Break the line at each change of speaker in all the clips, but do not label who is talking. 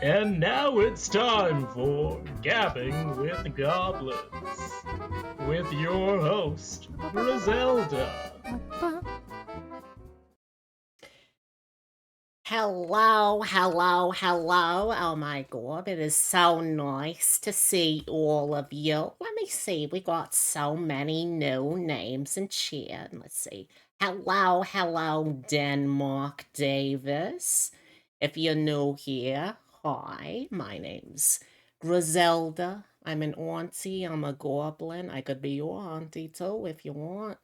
And now it's time for Gabbing with Goblins with your host, Griselda.
Hello, hello, hello. Oh my god, it is so nice to see all of you. Let me see, we got so many new names in chat. Let's see. Hello, hello, Denmark Davis. If you're new here, hi, my name's Griselda. I'm an auntie, I'm a goblin. I could be your auntie too if you want.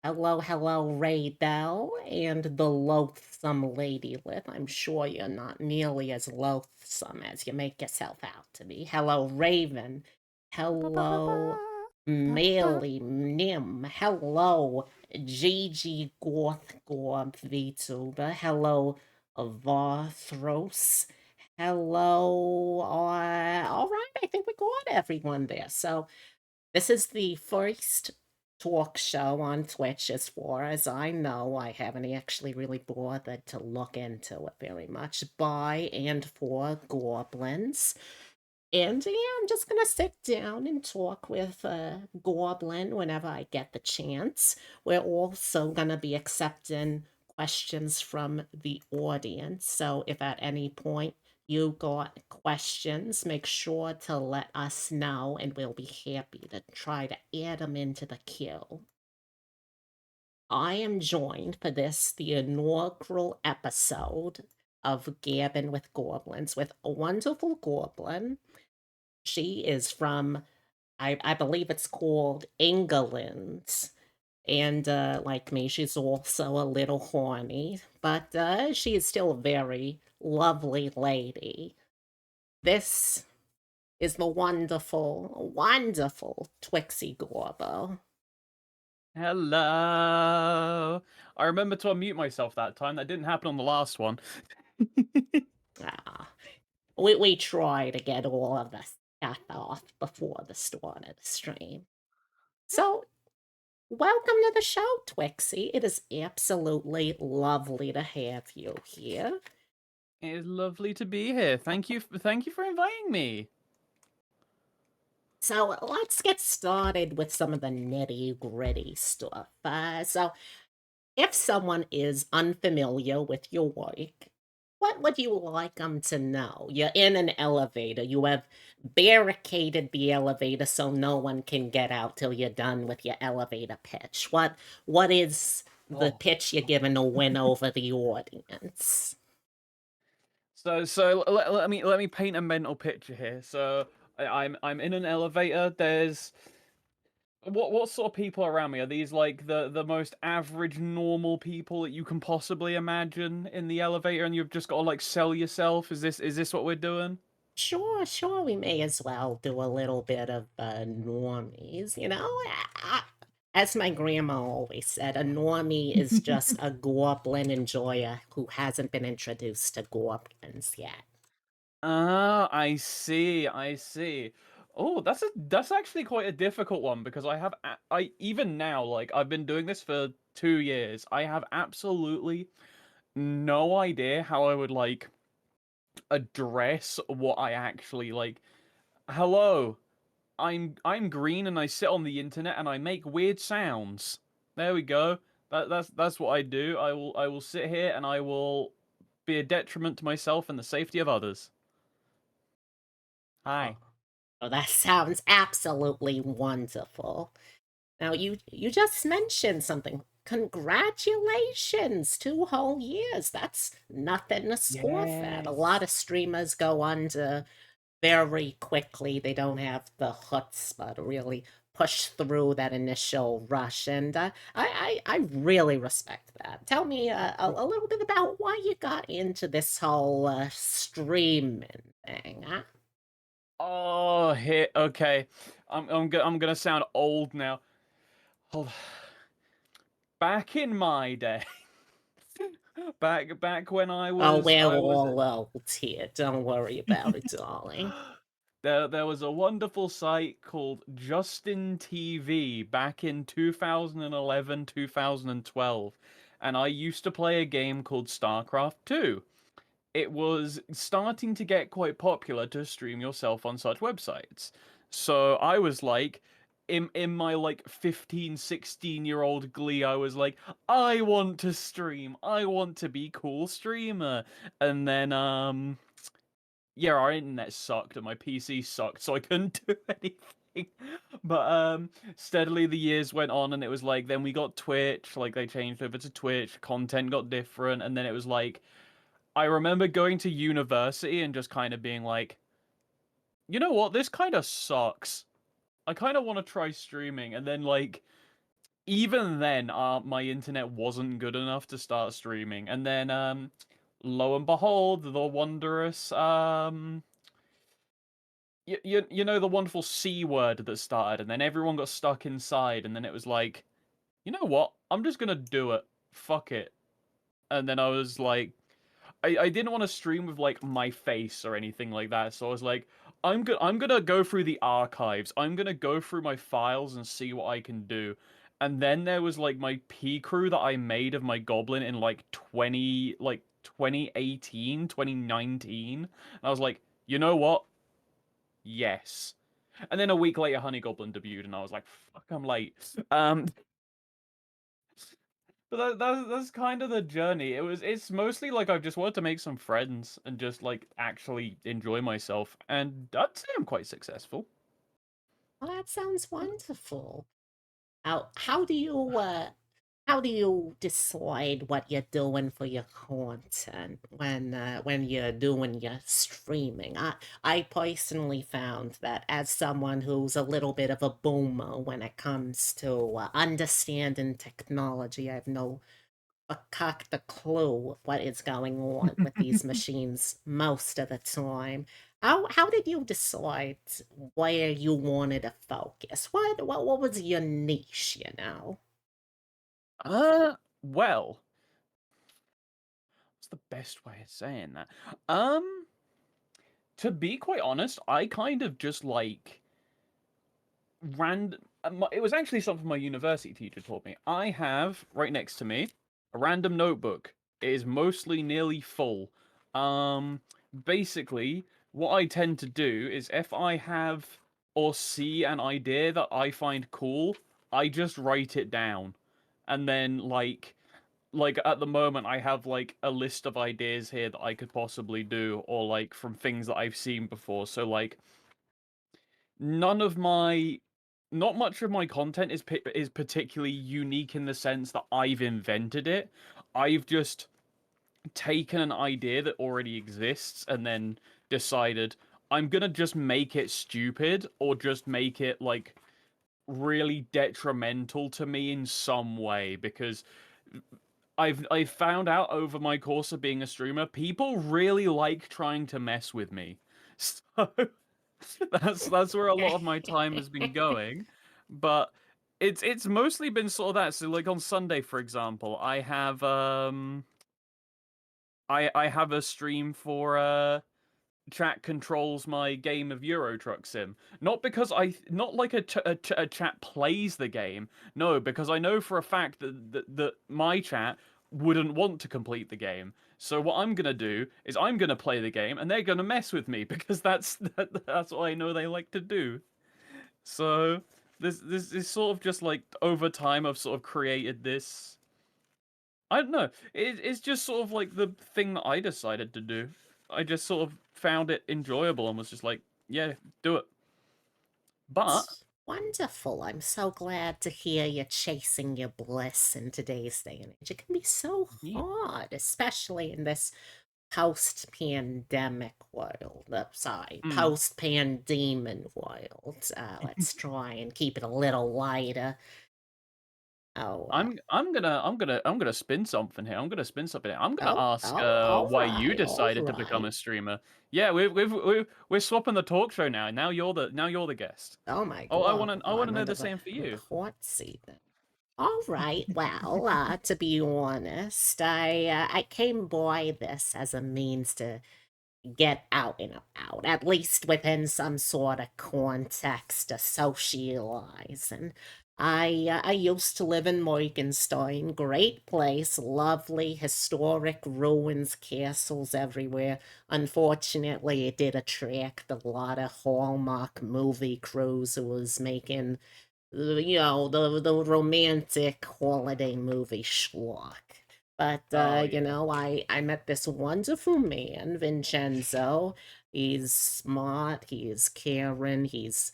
Hello, hello, Ray Bell, and the loathsome Ladylith. I'm sure you're not nearly as loathsome as you make yourself out to be. Hello, Raven. Hello, Mealy Nim. Hello, Gigi Goth Gorb VTuber. Hello, Varthros. Hello, all right, I think we got everyone there. So, this is the first talk show on Twitch, as far as I know. I haven't actually really bothered to look into it very much. By and for goblins. And yeah, I'm just gonna sit down and talk with a goblin whenever I get the chance. We're also gonna be accepting questions from the audience. So if at any point you got questions, make sure to let us know and we'll be happy to try to add them into the queue. I am joined for this, the inaugural episode of Gabbin with Goblins, with a wonderful goblin. She is from, I believe it's called England. And like me, she's also a little horny, but she is still a very lovely lady. This is the wonderful, wonderful TwixeGobbo.
Hello. I remember to unmute myself that time. That didn't happen on the last one.
Ah, we try to get all of the stuff off before the start of the stream. So, welcome to the show, Twixie. It is absolutely lovely to have you here.
It is lovely to be here. Thank you for inviting me.
So let's get started with some of the nitty gritty stuff. So, if someone is unfamiliar with your work, what would you like them to know? You're in an elevator. You have barricaded the elevator so no one can get out till you're done with your elevator pitch. What is the pitch you're giving to win over the audience?
So let me paint a mental picture here. So I'm in an elevator. There's what sort of people around me? Are these like the most average normal people that you can possibly imagine in the elevator, and you've just got to like sell yourself? Is this what we're doing?
Sure, sure, we may as well do a little bit of normies, you know? As my grandma always said, a normie is just a goblin enjoyer who hasn't been introduced to goblins yet.
Ah, I see. I see. Oh, that's actually quite a difficult one because I even now, like, I've been doing this for 2 years. I have absolutely no idea how I would like address what I actually like. Hello, I'm green and I sit on the internet and I make weird sounds. There we go. That's what I do. I will sit here and I will be a detriment to myself and the safety of others.
Oh,
Hi.
oh, that sounds absolutely wonderful. Now, you just mentioned something. Congratulations, 2 whole years. That's nothing to scoff at. A lot
Yes.
of streamers go under very quickly. They don't have the chutzpah to really push through that initial rush, and I really respect that. Tell me a little bit about why you got into this whole streaming thing, huh?
Oh, hit. Okay, I'm gonna sound old now. Hold. Back in my day, back when
Oh, we're
I was
all old here. Don't worry about it, darling.
there was a wonderful site called Justin TV back in 2011 2012, and I used to play a game called StarCraft 2. it was starting to get quite popular to stream yourself on such websites. So I was like, in my like 15, 16-year-old glee, I was like, I want to stream. I want to be cool streamer. And then yeah, our internet sucked and my PC sucked, so I couldn't do anything. But steadily the years went on, and it was like then we got Twitch, like they changed over to Twitch, content got different, and then it was like I remember going to university and just kind of being like, you know what, this kind of sucks. I kind of want to try streaming, and then like even then, my internet wasn't good enough to start streaming, and then lo and behold, the wondrous you know the wonderful C word that started, and then everyone got stuck inside, and then it was like, you know what? I'm just gonna do it. Fuck it. And then I was like, I didn't want to stream with like my face or anything like that, so I was like, I'm gonna go through the archives. I'm gonna go through my files and see what I can do. And then there was like my P crew that I made of my goblin in like 2018, 2019. And I was like, you know what? Yes. And then a week later, Honey Goblin debuted, and I was like, "Fuck, I'm late." But that's kind of the journey. It's mostly like I've just wanted to make some friends and just like actually enjoy myself, and I'd say I'm quite successful.
Well, that sounds wonderful. How do you decide what you're doing for your content when you're doing your streaming? I personally found that as someone who's a little bit of a boomer when it comes to understanding technology, I have no a cock the clue what is going on with these machines most of the time. How did you decide where you wanted to focus? What was your niche, you know?
Well, what's the best way of saying that? Um, to be quite honest, I kind of just like random. It was actually something my university teacher taught me. I have right next to me a random notebook. It is mostly nearly full. Um, Basically, what I tend to do is if I have or see an idea that I find cool, I just write it down, and then like at the moment I have like a list of ideas here that I could possibly do, or like from things that I've seen before. So like none of my not much of my content is particularly unique in the sense that I've invented it. I've just taken an idea that already exists and then decided I'm gonna just make it stupid or just make it like really detrimental to me in some way because I've found out over my course of being a streamer, people really like trying to mess with me. So that's where a lot of my time has been going. But it's mostly been sort of that. So like on Sunday, for example, I have a stream for chat controls my game of Euro Truck Sim. Not because not like a chat plays the game. No, because I know for a fact that my chat wouldn't want to complete the game. So what I'm gonna do is I'm gonna play the game, and they're gonna mess with me because that's what I know they like to do. So this is sort of just like over time I've sort of created this. I don't know. It's just sort of like the thing that I decided to do. I just sort of found it enjoyable and was just like, yeah, do it. But
It's wonderful. I'm so glad to hear you're chasing your bliss in today's day and age. It can be so
yeah.
hard, especially in this post-pandemic world. Sorry,
Mm.
post-pandemon world. Let's try and keep it a little lighter. Oh,
I'm gonna spin something here. I'm gonna spin something here. I'm gonna ask
all
why you
right, all
decided to become
right.
a streamer. Yeah, we're swapping the talk show now. Now you're the guest.
Oh my
Oh, I
God,
wanna I
well,
wanna know the same for
I'm in the
you.
hot seat then. All right. Well, to be honest, I came by this as a means to get out and about, at least within some sort of context to socialize. And I used to live in Morgenstein. Great place, lovely historic ruins, castles everywhere. Unfortunately, it did attract a lot of Hallmark movie crews who was making, the romantic holiday movie schlock. But
Oh yeah.
I met this wonderful man, Vincenzo. He's smart, he's caring, he's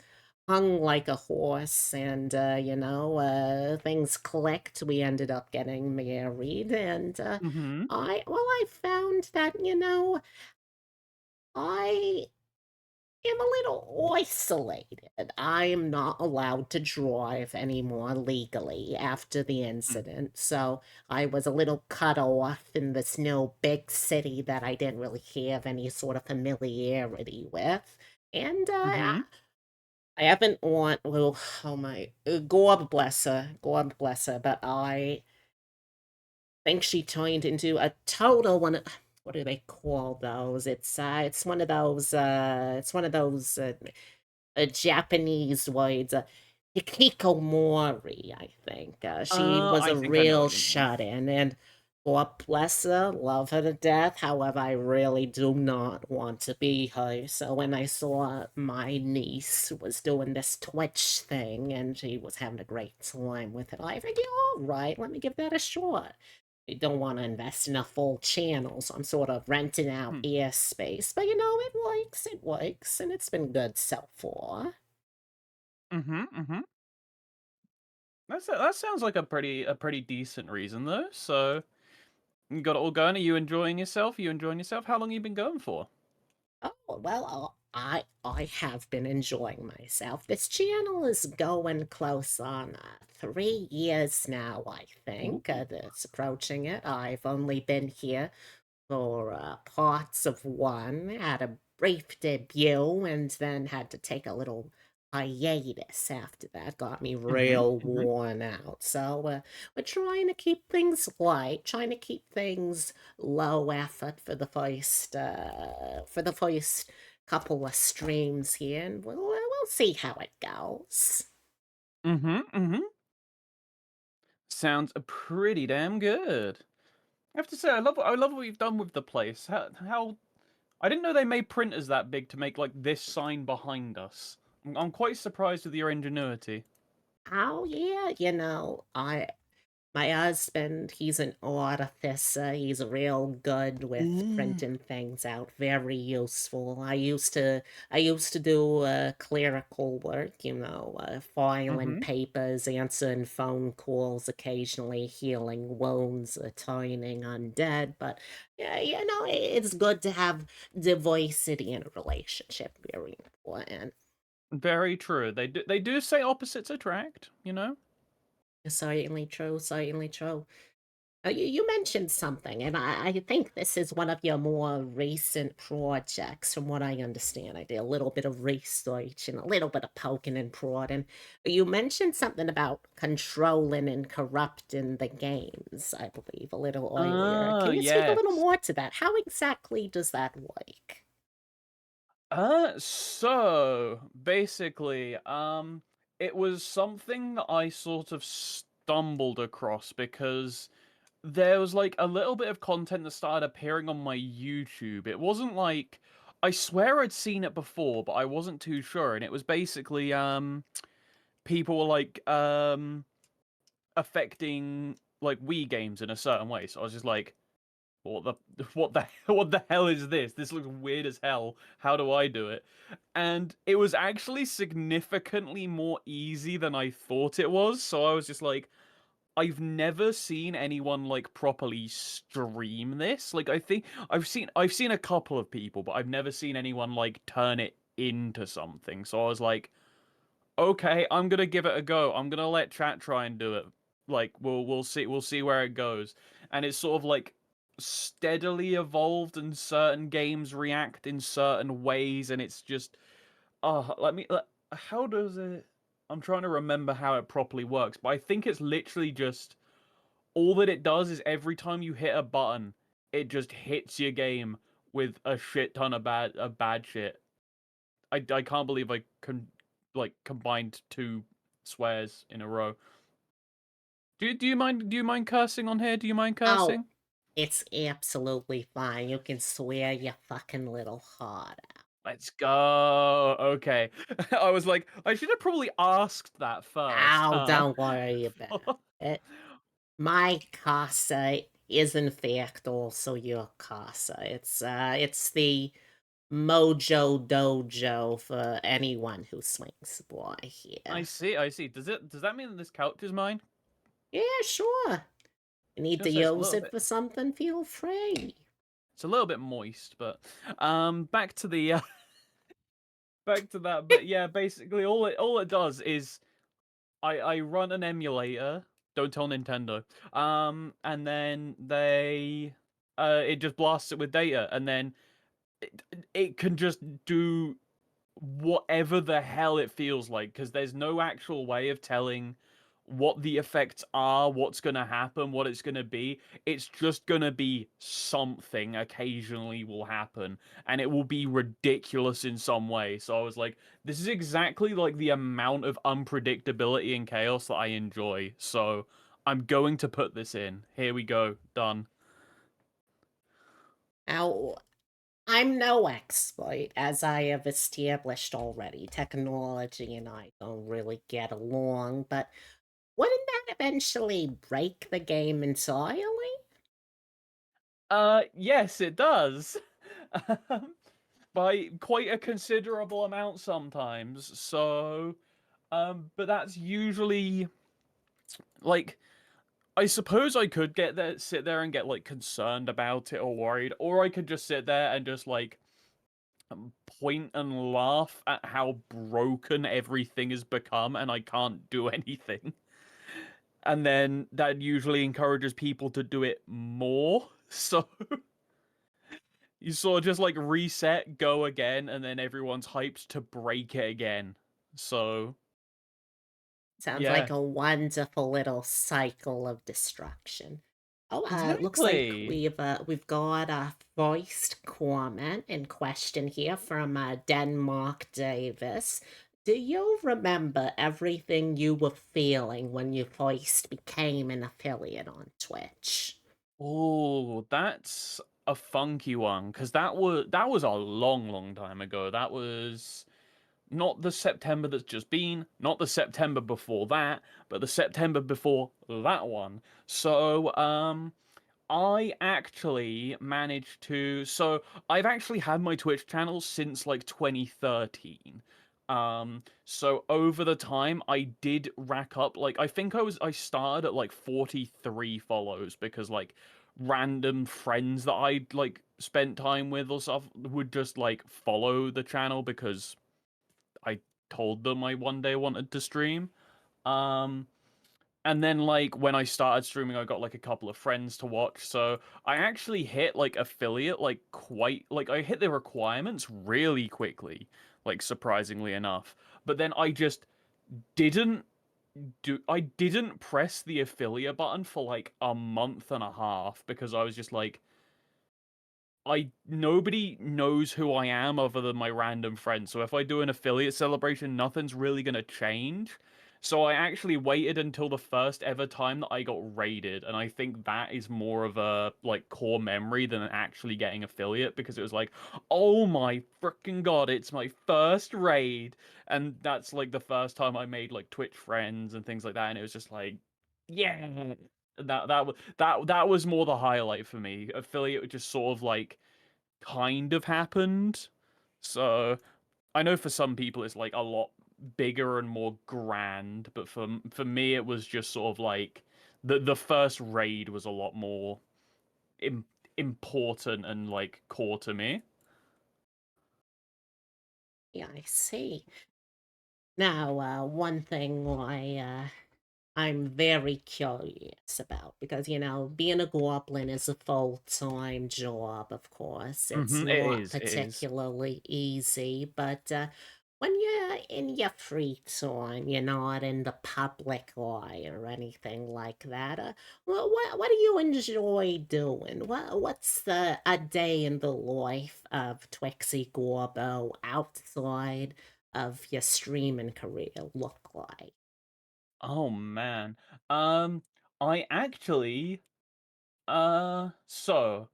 hung like a horse, and things clicked. We ended up getting married, and
Mm-hmm.
I found that I am a little isolated. I am not allowed to drive anymore legally after the incident, so I was a little cut off in this new big city that I didn't really have any sort of familiarity with. And
Mm-hmm.
I haven't want well, oh my, God bless her, but I think she turned into a total one. What do they call those? It's one of those Japanese words. Hikikomori, I think. She was
I
a
think I know
real
what you mean.
shut-in, and God bless her, love her to death. However, I really do not want to be her. So when I saw my niece was doing this Twitch thing and she was having a great time with it, I figured, all right, let me give that a shot. I don't want to invest in a full channel, so I'm sort of renting out
Hmm.
airspace. But it works, and it's been good so far.
Mm-hmm. Mm-hmm. That sounds like a pretty decent reason though. So you got it all going. Are you enjoying yourself? Are you enjoying yourself? How long you been going for?
Oh, well, I have been enjoying myself. This channel is going close on 3 years now, I
Ooh.
think. It's approaching it. I've only been here for parts of one, had a brief debut, and then had to take a little hiatus after that. Got me
Mm-hmm.
real
Mm-hmm.
worn out. So we're trying to keep things light, trying to keep things low effort for the first couple of streams here, and we'll see how it goes.
Mm-hmm. Mm-hmm. Sounds pretty damn good. I have to say, I love what you've done with the place. How I didn't know they made printers that big to make like this sign behind us. I'm quite surprised with your ingenuity.
Oh yeah, I my husband, he's an artificer. He's real good with
Ooh.
printing things out. Very useful. I used to do clerical work, filing
Mm-hmm.
papers, answering phone calls, occasionally healing wounds, turning undead. But yeah, it's good to have diversity in a relationship. Very important.
Very true. They do say opposites attract, you know?
Certainly true. Certainly true. You mentioned something, and I think this is one of your more recent projects, from what I understand. I did a little bit of research and a little bit of poking and prodding. You mentioned something about controlling and corrupting the games, I believe, a little earlier.
Oh,
Can you speak a little
yes.
more to that? How exactly does that work?
So basically, it was something that I sort of stumbled across because there was like a little bit of content that started appearing on my YouTube. It wasn't like I swear I'd seen it before, but I wasn't too sure. And it was basically people were like affecting like Wii games in a certain way. So I was just like, what the what the hell is this? This looks weird as hell. How do I do it? And it was actually significantly more easy than I thought it was. So I was just like, I've never seen anyone like properly stream this. Like I think I've seen a couple of people, but I've never seen anyone like turn it into something. So I was like, okay, I'm gonna give it a go. I'm gonna let chat try and do it. Like we'll see where it goes. And it's sort of like steadily evolved, and certain games react in certain ways, and it's just how does it? I'm trying to remember how it properly works, but I think it's literally just all that it does is every time you hit a button, it just hits your game with a shit ton of bad shit. I can't believe I combined two swears in a row. Do you mind cursing on here? Do you mind
Oh,
cursing?
it's absolutely fine. You can swear your fucking little heart out.
Let's go. Okay. I was like, I should have probably asked that first,
Oh,
huh?
don't worry about it. My casa is in fact also your casa. It's the Mojo Dojo for anyone who swings by
I
here.
see, I see. Does that mean that this couch is mine?
Yeah, sure. You need to
Just it's a
use
little
it
bit
for something, feel free.
it's a little bit moist, but back to the back to that. But yeah, basically all it does is I run an emulator. Don't tell Nintendo. And then it just blasts it with data, and then it can just do whatever the hell it feels like, because there's no actual way of telling what the effects are, what's going to happen, what it's going to be. It's just going to be something occasionally will happen, and it will be ridiculous in some way. So I was like, this is exactly like the amount of unpredictability and chaos that I enjoy. So I'm going to put this in. Here we go. Done.
Now, I'm no expert, as I have established already. Technology and I don't really get along, but wouldn't that eventually break the game entirely?
Yes, it does. By quite a considerable amount sometimes. So, but that's usually like, I suppose I could sit there and get like concerned about it or worried, or I could just sit there and just like point and laugh at how broken everything has become and I can't do anything. And then that usually encourages people to do it more. So you sort of just like reset, go again, and then everyone's hyped to break it again. So
Sounds
yeah,
like a wonderful little cycle of destruction. Oh, looks like
exactly.
we've got a first comment in question here from Denmark Davis. Do you remember everything you were feeling when you first became an affiliate on Twitch?
Oh, that's a funky one because that was a long, long time ago. That was not the September that's just been, not the September before that, but the September before that one. So, I actually managed to. So I've actually had my Twitch channel since like 2013. So over the time I did rack up like I started at like 43 follows because like random friends that I'd like spent time with or stuff would just like follow the channel because I told them I one day wanted to stream. Um and then like when I started streaming I got like a couple of friends to watch. So I actually hit like affiliate like quite like I hit the requirements really quickly, like surprisingly enough. But then didn't I didn't press the affiliate button for like a month and a half because I was just like nobody knows who I am other than my random friends. So if I do an affiliate celebration, nothing's really gonna change. So I actually waited until the first ever time that I got raided, and I think that is more of a like core memory than actually getting affiliate because it was like, oh my freaking god, it's my first raid, and that's like the first time I made like Twitch friends and things like that, and it was just like, yeah, that was more the highlight for me. Affiliate just sort of like kind of happened. So I know for some people it's like a lot bigger and more grand, but for me it was just sort of like the first raid was a lot more Im- important and like core to me.
Yeah, I see. Now, one thing I'm very curious about because, being a goblin is a full-time job, of course. It's
It
not
is. It is.
particularly easy, but when you're in your free time, you're not in the public eye or anything like that. What do you enjoy doing? What's a day in the life of TwixeGobbo outside of your streaming career look like?
Oh man. Um, I actually, so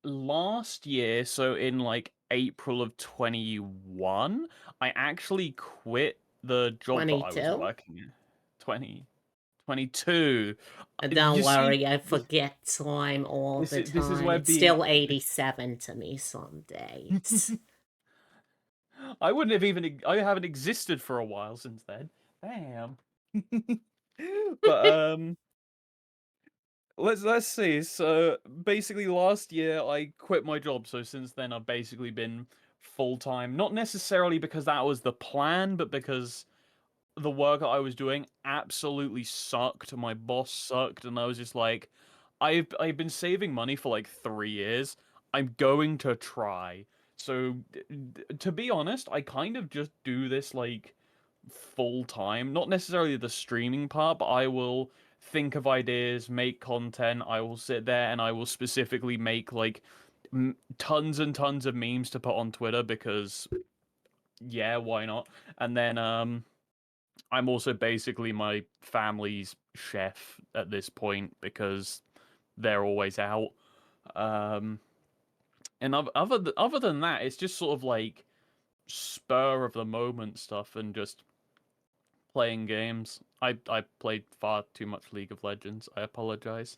last year, so in like April of 21, I actually quit the job that I was
22?
working in. 2022.
Don't
You see,
worry, I forget time all the
this is
time.
where
It's
being
still 87 to me some days.
I wouldn't have even I haven't existed for a while since then. Damn. But let's see. So basically last year I quit my job, so since then I've basically been full time. Not necessarily because that was the plan, but because the work that I was doing absolutely sucked. My boss sucked, and I was just like, I've been saving money for like 3 years. I'm going to try. So to be honest, I kind of just do this like full time. Not necessarily the streaming part, but I will think of ideas, make content. I will sit there and I will specifically make like tons and tons of memes to put on Twitter because yeah, why not? And then I'm also basically my family's chef at this point because they're always out. Um, and other than that, it's just sort of like spur of the moment stuff and just playing games. I played far too much League of Legends. I apologize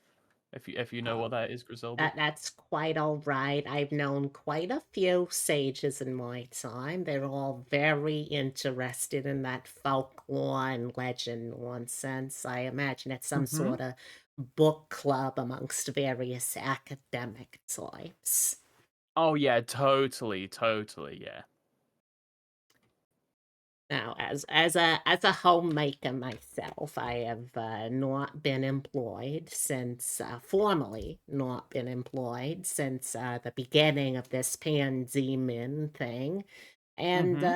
if you know what
Oh,
that is, Griselda.
that's quite all right. I've known quite a few sages in my time. They're all very interested in that folklore and legend nonsense. I imagine it's some
Mm-hmm.
sort of book club amongst various academic types.
Oh yeah, totally, yeah.
Now, as a homemaker myself, I have not been employed since formally not been employed since the beginning of this pandemic thing. And,
Mm-hmm.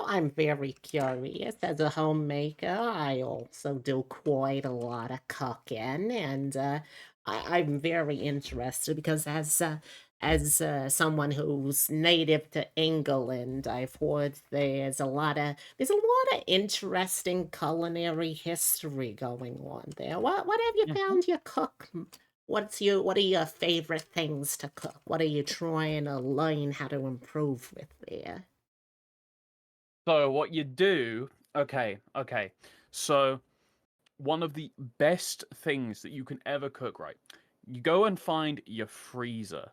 I'm very curious. As a homemaker, I also do quite a lot of cooking, and I'm very interested because as someone who's native to England, I've heard there's a lot of interesting culinary history going on there. What have you
Mm-hmm.
found your cook? What are your favorite things to cook? What are you trying to learn how to improve with there?
So what you do? Okay. So one of the best things that you can ever cook, right? You go and find your freezer.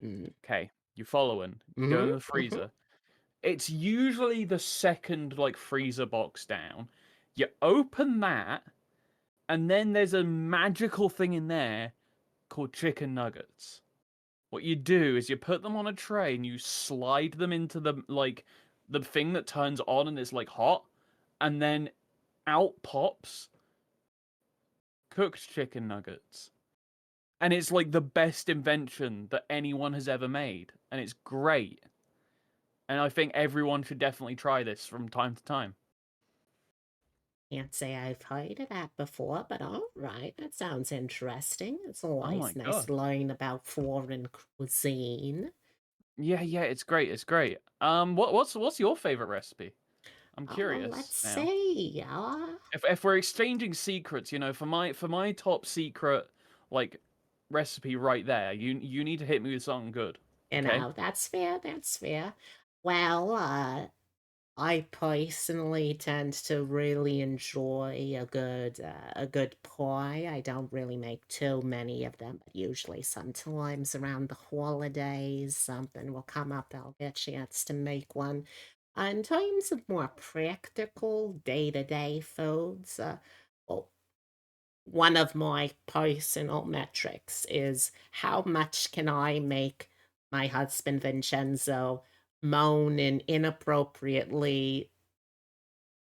Mm.
Okay, you following? You go
Mhm,
in the
mhm.
freezer. It's usually the second like freezer box down. You open that, and then there's a magical thing in there called chicken nuggets. What you do is you put them on a tray and you slide them into the thing that turns on and it's like hot, and then out pops cooked chicken nuggets. And it's like the best invention that anyone has ever made, and it's great. And I think everyone should definitely try this from time to time.
Can't say I've heard of that before, but all right, that sounds interesting. It's
Oh
always
my
nice
god.
to learn about foreign cuisine.
Yeah, it's great, it's great. What's your favorite recipe? I'm
Oh, let's
curious now.
see.
If we're exchanging secrets, for my top secret like recipe right there, you need to hit me with something good. Okay?
That's fair. That's fair. Well, I personally tend to really enjoy a good pie. I don't really make too many of them, but usually sometimes around the holidays, something will come up. I'll get a chance to make one. In terms of more practical day-to-day foods, well, one of my personal metrics is how much can I make my husband Vincenzo moan in inappropriately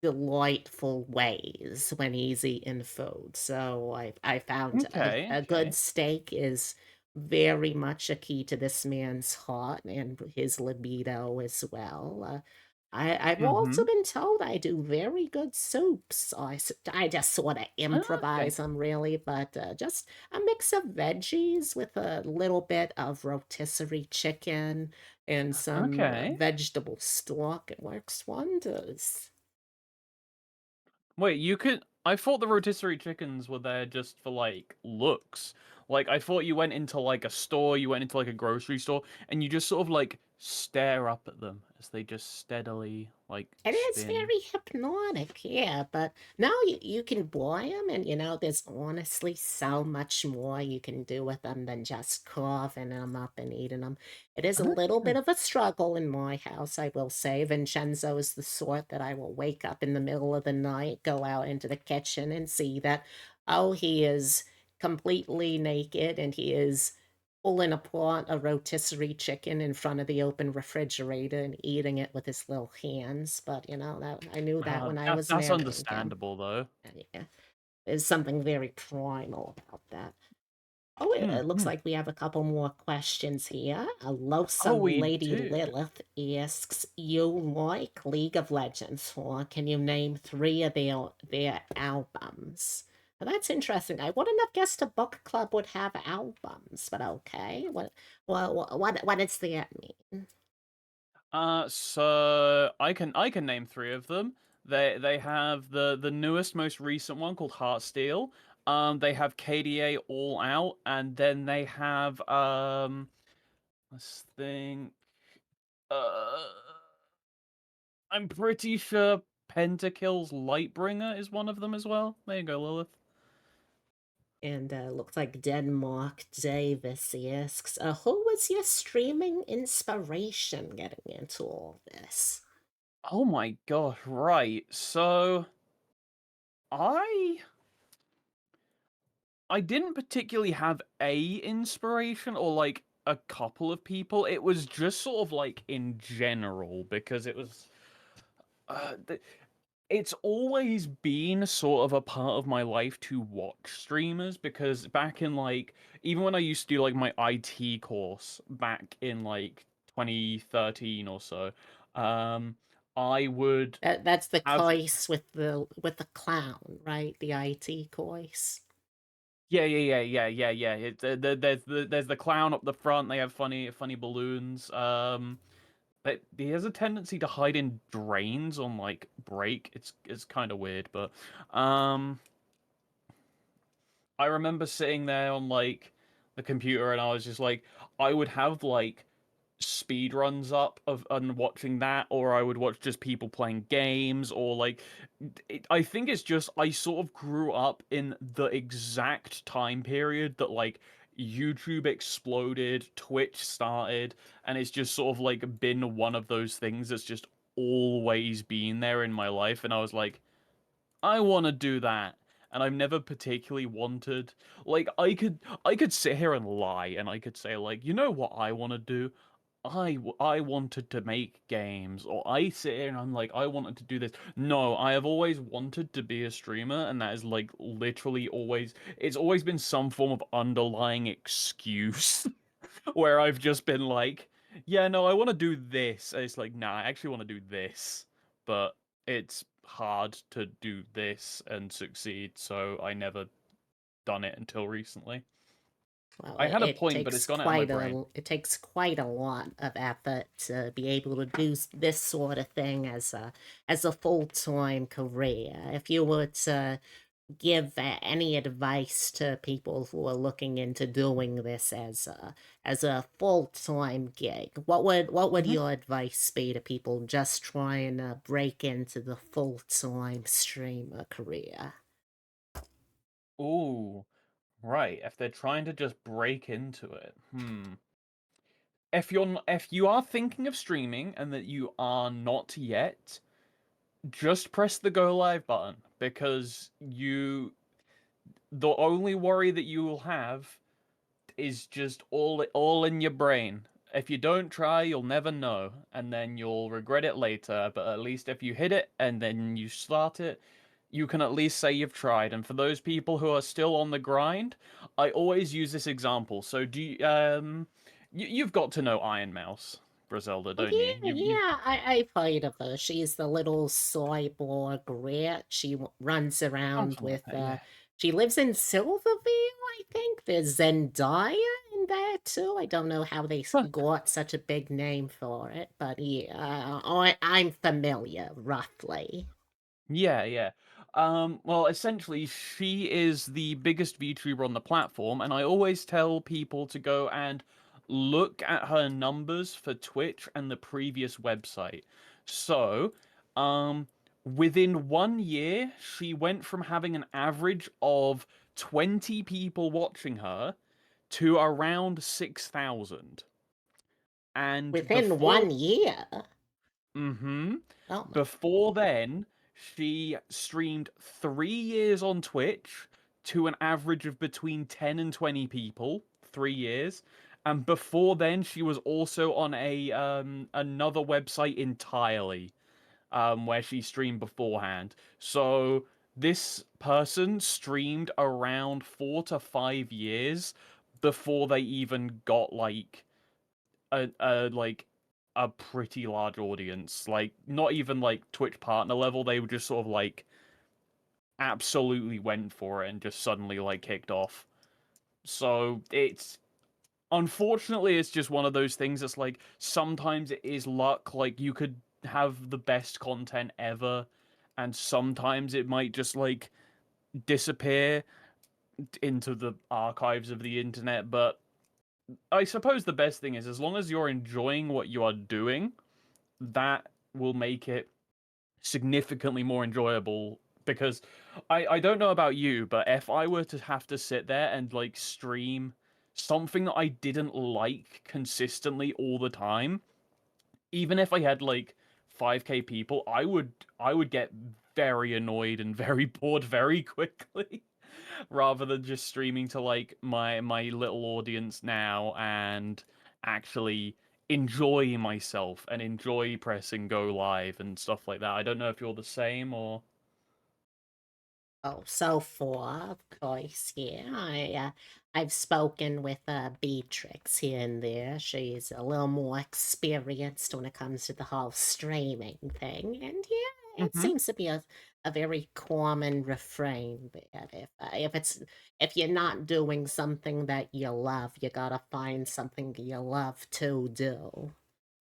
delightful ways when he's eating food. So I found a good
Okay.
steak is very much a key to this man's heart and his libido as well. I've also
Mm-hmm.
been told I do very good soups. I just sort of
Okay.
improvise them really, but just a mix of veggies with a little bit of rotisserie chicken and some
Okay.
vegetable stock. It works wonders.
Wait, you could. I thought the rotisserie chickens were there just for like looks. Like I thought you went into like a store, you went into like a grocery store, and you just sort of like stare up at them as they just steadily like
It is
spin.
very hypnotic, yeah, but now you can buy them, and there's honestly so much more you can do with them than just carving them up and eating them. It is a little bit
Okay.
of a struggle in my house, I will say. Vincenzo is the sort that I will wake up in the middle of the night, go out into the kitchen, and see that, oh, he is completely naked and he is pulling apart a rotisserie chicken in front of the open refrigerator and eating it with his little hands. But that I knew that when I was
That's
marrying him.
understandable though.
Yeah, there's something very primal about that. Oh, it looks
Hmm.
like we have a couple more questions here. Alosa
Oh, we
Lady
do.
Lilith asks, "You like League of Legends, for can you name three of their albums?" Now, that's interesting. I wouldn't have guessed a book club would have albums, but okay. What does that mean?
So I can name three of them. They have the newest, most recent one called Heartsteel. They have KDA All Out, and then they have let's think. Uh, I'm pretty sure Pentakill's Lightbringer is one of them as well. There you go, Lilith.
And looks like Denmark Davis asks, "Who was your streaming inspiration getting into all this?"
Oh my gosh, right. So I I didn't particularly have a inspiration or like a couple of people. It was just sort of like in general because it was uh, th- it's always been sort of a part of my life to watch streamers because back in like even when I used to do like my IT course back in like 2013 or so, um I would
That's the
have.
course with the clown, right? The IT course.
Yeah. There's the clown up the front. They have funny balloons. But he has a tendency to hide in drains on like break. It's kind of weird, but um, I remember sitting there on like the computer, and I was just like, I would have like speed runs up of and watching that, or I would watch just people playing games, or like I think it's just I sort of grew up in the exact time period that like YouTube exploded, Twitch started, and it's just sort of like been one of those things that's just always been there in my life, and I was like, I want to do that. And I've never particularly wanted like I could sit here and lie and I could say like, you know what I want to do? I wanted to make games, or I sit here and I'm like, I wanted to do this. No, I have always wanted to be a streamer, and that is like literally always, it's always been some form of underlying excuse where I've just been like, yeah, no, I want to do this. And it's like, nah, I actually want to do this, but it's hard to do this and succeed, so I never done it until recently.
Well,
I had a point, but it's gone out of my brain.
it takes quite a lot of effort to be able to do this sort of thing as a full-time career. If you were to give any advice to people who are looking into doing this as a full-time gig, what would
Mhm.
your advice be to people just trying to break into the full-time streamer career?
Ooh, right. If they're trying to just break into it, if you are thinking of streaming and that you are not yet, just press the go live button because the only worry that you will have is just all in your brain. If you don't try, you'll never know, and then you'll regret it later. But at least if you hit it and then you start it, you can at least say you've tried. And for those people who are still on the grind, I always use this example. So you've got to know Iron Mouse, Griselda,
Oh
don't you?
yeah,
You've
yeah. I've heard of her. She's the little cyborg rat. She runs around
something like
with.
that, yeah.
She lives in Silverville, I think. There's Zendaya in there too. I don't know how they got such a big name for it, but yeah, I'm familiar roughly.
Yeah. Well, essentially, she is the biggest VTuber on the platform, and I always tell people to go and look at her numbers for Twitch and the previous website. So, um, within 1 year, she went from having an average of 20 people watching her to around 6,000. And
Within
before
1 year?
Mm-hmm.
Oh my.
Before then, she streamed 3 years on Twitch to an average of between 10 and 20 people, 3 years. And before then, she was also on a another website entirely, where she streamed beforehand. So this person streamed around 4 to 5 years before they even got like a pretty large audience. Like not even like Twitch partner level. They were just sort of like absolutely went for it and just suddenly like kicked off. So it's unfortunately it's just one of those things that's like sometimes it is luck. Like you could have the best content ever, and sometimes it might just like disappear into the archives of the internet. But I suppose the best thing is as long as you're enjoying what you are doing, that will make it significantly more enjoyable. Because I don't know about you, but if I were to have to sit there and like stream something that I didn't like consistently all the time, even if I had like 5k people, I would get very annoyed and very bored very quickly. Rather than just streaming to like my little audience now and actually enjoy myself and enjoy pressing go live and stuff like that. I don't know if you're the same or
Oh, so far, of course, yeah. I've spoken with Beatrix here and there. She's a little more experienced when it comes to the whole streaming thing, and yeah, it
Mhm.
seems to be a very common refrain that if you're not doing something that you love, you gotta find something you love to do.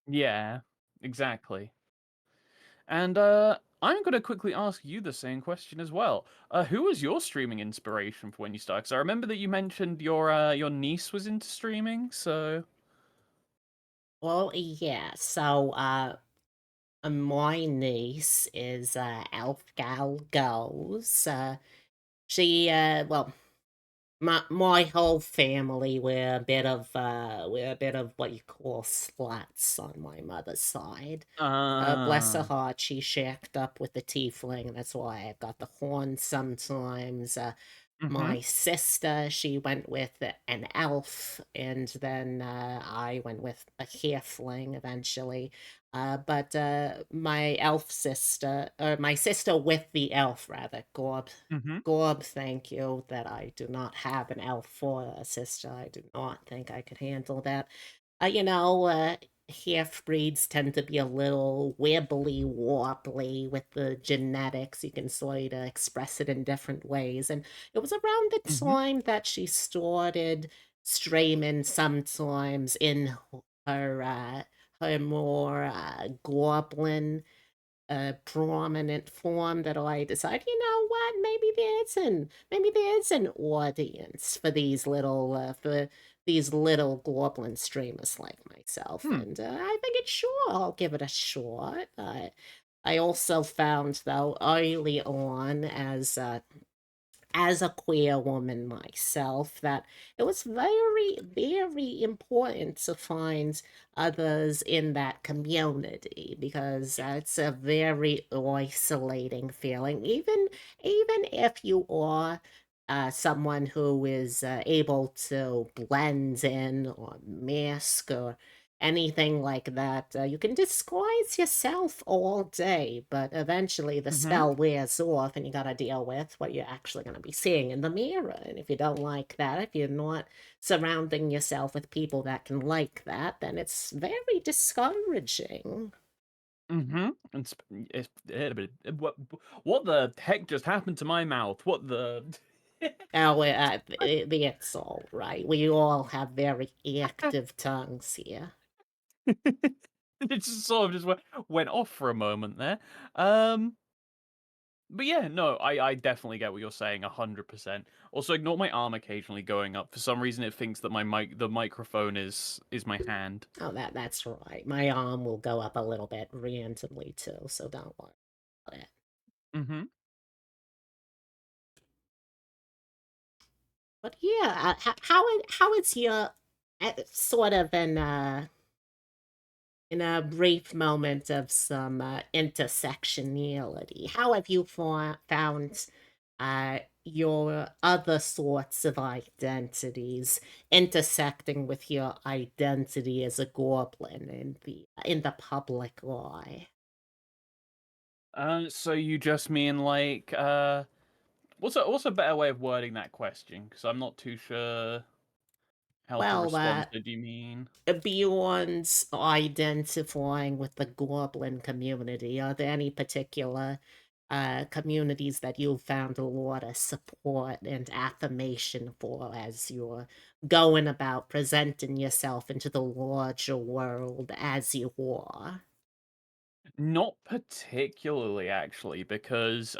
Yeah, exactly. And I'm gonna quickly ask you the same question as well. Who was your streaming inspiration for when you started? 'Cause I remember that you mentioned your niece was into streaming, so
Well, yeah. So, my niece is Elf Gal Goes. Well, my whole family we're a bit of what you call sluts on my mother's side. Bless her
uh
heart, she shacked up with the tiefling, and that's why I've got the horn sometimes.
mhm.
My sister, she went with an elf, and then I went with a halfling eventually. But my elf sister, or my sister with the elf, rather,
Mhm.
Gorb, thank you, that I do not have an elf for a sister. I do not think I could handle that. You know, half breeds tend to be a little wibbly wobbly with the genetics. You can sort of express it in different ways. And it was around the
Mhm.
time that she started streaming sometimes in her her more goblin prominent form that I decide, you know what, maybe there's an audience for these little goblin streamers like myself,
Hmm.
and I figured, sure, I'll give it a shot. I also found though early on as a queer woman myself that it was very, very important to find others in that community because it's a very isolating feeling. Even if you are someone who is able to blend in or mask or anything like that. You can disguise yourself all day, but eventually the
Mhm.
spell wears off and you got to deal with what you're actually going to be seeing in the mirror. And if you don't like that, if you're not surrounding yourself with people that can like that, then it's very discouraging.
Mhm. And what the heck just happened to my mouth? What the
Oh, it's all right. We all have very active tongues here.
it just sort of just went off for a moment there. Um But yeah, no, I definitely get what you're saying 100%. Also, ignore my arm occasionally going up. For some reason, it thinks that the microphone is my hand.
Oh, that's right. My arm will go up a little bit randomly too, so don't worry about it.
Mm-hmm.
But yeah, how is your sort of in a brief moment of some intersectionality? How have you found your other sorts of identities intersecting with your identity as a goblin in the public eye?
So you just mean like what's a better way of wording that question? Because I'm not too sure how to
Well,
respond to. Do you mean?
beyond identifying with the goblin community, are there any particular communities that you've found a lot of support and affirmation for as you're going about presenting yourself into the larger world as you are?
Not particularly, actually, because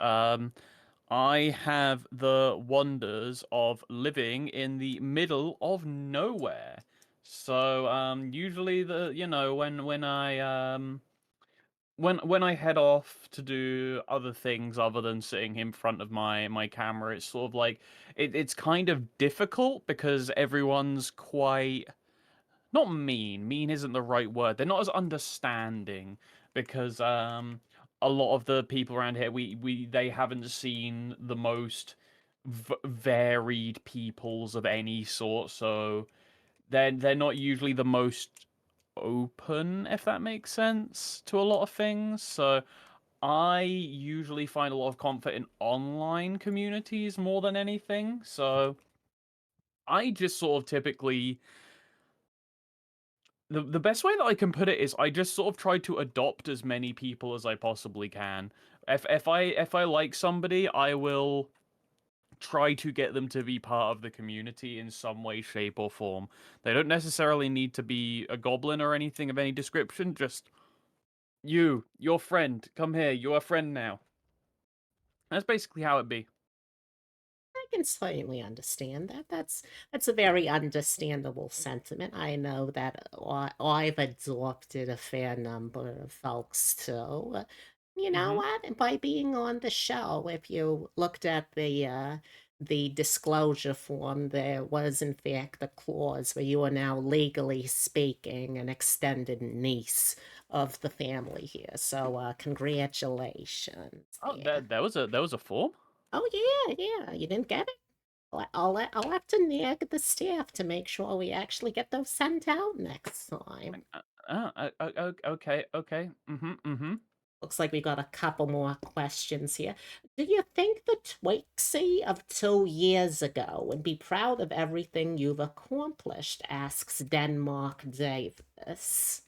I have the wonders of living in the middle of nowhere. So usually when I head off to do other things other than sitting in front of my camera, it's sort of like it's kind of difficult because everyone's quite not mean. Mean isn't the right word. They're not as understanding because a lot of the people around here we they haven't seen the most varied peoples of any sort, so they're not usually the most open, if that makes sense, to a lot of things. So I usually find a lot of comfort in online communities more than anything. So I just sort of typically the best way that I can put it is I just sort of try to adopt as many people as I possibly can. If I like somebody, I will try to get them to be part of the community in some way, shape, or form. They don't necessarily need to be a goblin or anything of any description. Just your friend, come here. You're a friend now. That's basically how it be.
I can certainly understand that. That's a very understandable sentiment. I know that I've adopted a fair number of folks too. You know
Mm-hmm.
what? And by being on the show, if you looked at the disclosure form, there was in fact the clause where you are now legally speaking an extended niece of the family here. So congratulations
Oh,
there.
there was a form.
Oh yeah. You didn't get it? I'll have to nag the staff to make sure we actually get those sent out next time.
Okay, okay. Mm-hmm, mm-hmm.
Looks like we got a couple more questions here. Do you think the Twixie of 2 years ago would be proud of everything you've accomplished? Asks Denmark Davis.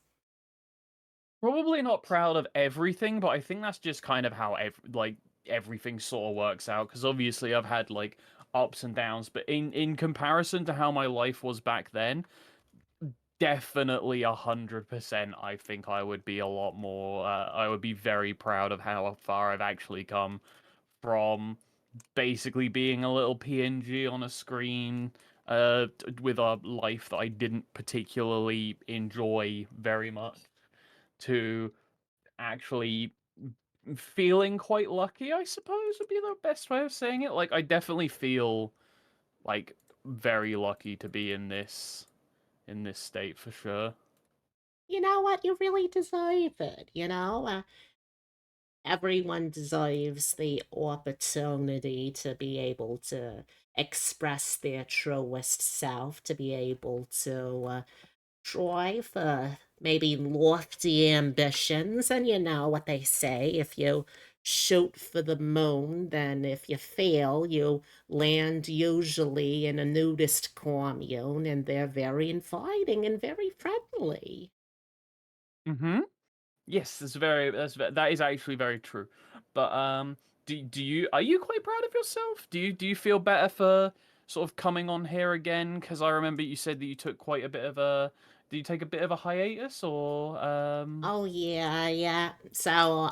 Probably not proud of everything, but I think that's just kind of how everything sort of works out. Because obviously I've had like ups and downs, but in comparison to how my life was back then, definitely 100%. I think I would be a lot more. I would be very proud of how far I've actually come from basically being a little PNG on a screen. With a life that I didn't particularly enjoy very much, to actually feeling quite lucky, I suppose would be the best way of saying it. Like I definitely feel like very lucky to be in this state for sure.
You know what? You really deserve it. Everyone deserves the opportunity to be able to express their truest self, to be able to try for maybe lofty ambitions. And you know what they say, if you shoot for the moon, then if you fail, you land usually in a nudist commune, and they're very inviting and very friendly.
Mm-hmm. Yes, that is actually very true. But do you are you quite proud of yourself? Do you feel better for sort of coming on here again? Because I remember you said that you took quite a bit of a. Did you take a bit of a hiatus or?
Oh, yeah. So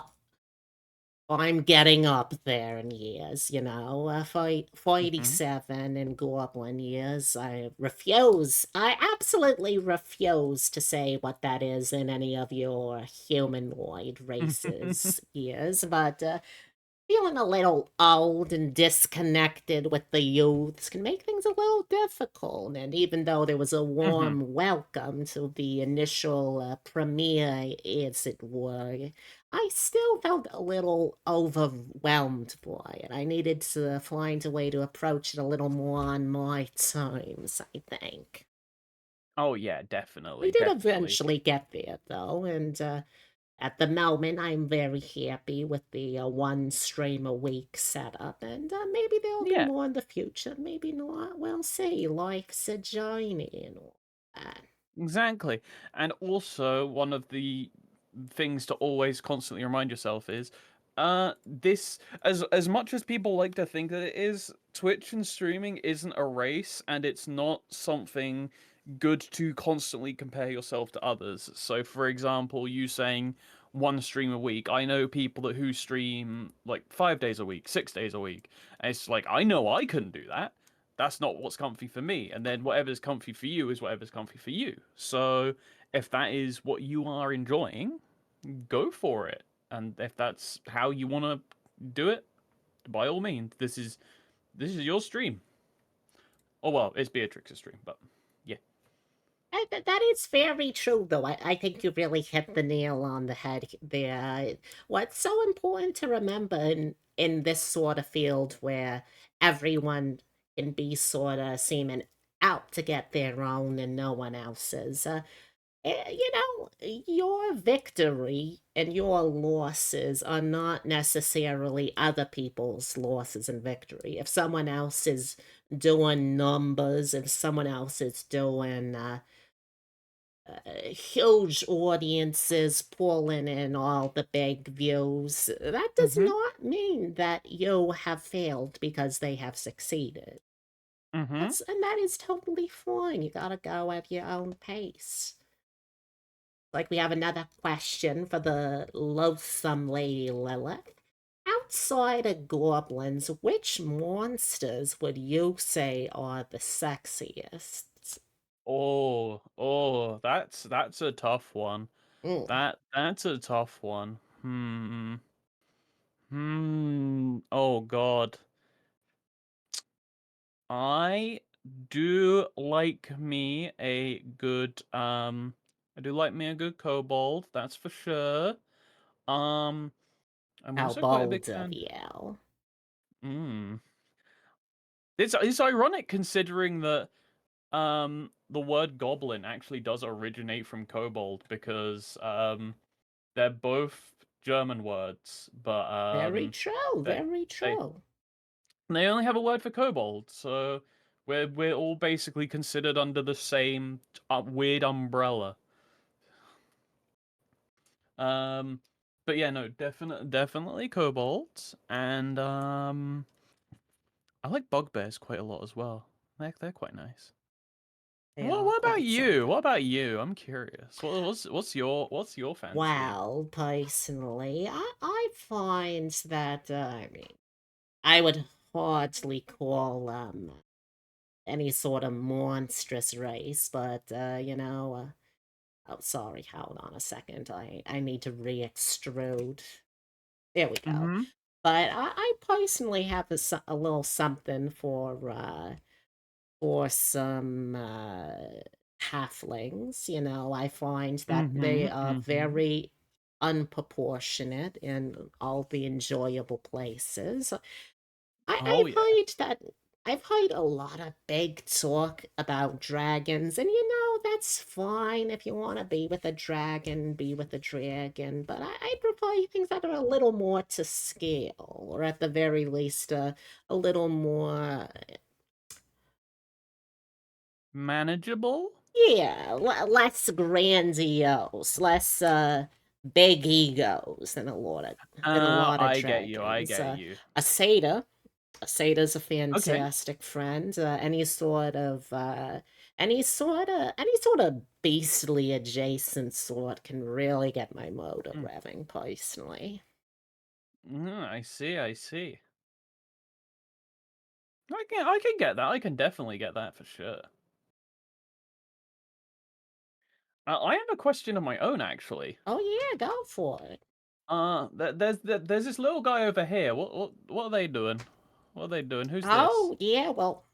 I'm getting up there in years,
Mhm.
47 in Goblin years. I absolutely refuse to say what that is in any of your humanoid races years, but feeling a little old and disconnected with the youths can make things a little difficult. And even though there was a
Mhm.
warm welcome to the initial premiere, as it were, I still felt a little overwhelmed by it. I needed to find a way to approach it a little more on my terms, I think.
Oh, yeah,
We
definitely,
did
definitely.
eventually get there, though, and at the moment, I'm very happy with the one stream a week setup, and maybe there'll be
Yeah.
more in the future. Maybe not. We'll see. Life's a journey and all that.
Exactly. And also, one of the things to always constantly remind yourself is this, as much as people like to think that it is, Twitch and streaming isn't a race, and it's not something good to constantly compare yourself to others. So for example, you saying one stream a week, I know people who stream like 5 days a week, 6 days a week, and it's like, I know I couldn't do that. That's not what's comfy for me. And then whatever's comfy for you is whatever's comfy for you. So if that is what you are enjoying, go for it. And if that's how you want to do it, by all means, this is your stream. Oh well, it's Beatrix's stream, but yeah.
That is very true, though. I think you really hit the nail on the head there. What's so important to remember in this sort of field where everyone can be sort of seeming out to get their own and no one else's. Your victory and your losses are not necessarily other people's losses and victory. If someone else is doing numbers, if someone else is doing huge audiences pulling in all the big views, that does
Mm-hmm.
not mean that you have failed because they have succeeded.
Mm-hmm.
And that is totally fine. You gotta go at your own pace. Like we have another question for the loathsome Lady Lilith. Outside of goblins, which monsters would you say are the sexiest?
That's a tough one.
Mm,
That's a tough one. Oh God. I do like me a good I do like me a good kobold, that's for sure. Um I'm
how
also quite a big
bold of
fan.
you.
Mm. It's ironic considering that the word goblin actually does originate from kobold because they're both German words, but
Very true,
they
very
they
true.
they only have a word for kobold, so we're all basically considered under the same weird umbrella. Um, but yeah, no, definitely kobolds, and I like bugbears quite a lot as well. They're quite nice.
They
Well,
are
what about
quite
you?
something.
What about you? I'm curious. What's your fancy?
Well, personally, I find that, I would hardly call any sort of monstrous race, but oh, sorry, hold on a second. I need to re-extrude. There we go.
Mm-hmm.
But I personally have a little something for some halflings. I find that
Mm-hmm.
they are
Mm-hmm.
very unproportionate in all the enjoyable places. I,
Oh
I've
yeah.
heard that I've heard a lot of big talk about dragons, and that's fine if you want to be with a dragon, be with a dragon. But I prefer things that are a little more to scale, or at the very least, a little more,
Manageable?
yeah, less grandiose, less big egos than a lot of
I get you. I
dragons.
get you.
A satyr Sada's a
Okay.
fantastic friend. Any sort of beastly adjacent sort can really get my motor
Mm.
revving personally.
I see, I see. I can get that. I can definitely get that for sure. I have a question of my own, actually.
Oh yeah, go for it.
There's this little guy over here. What are they doing? What are they doing? Who's this?
Oh yeah, well,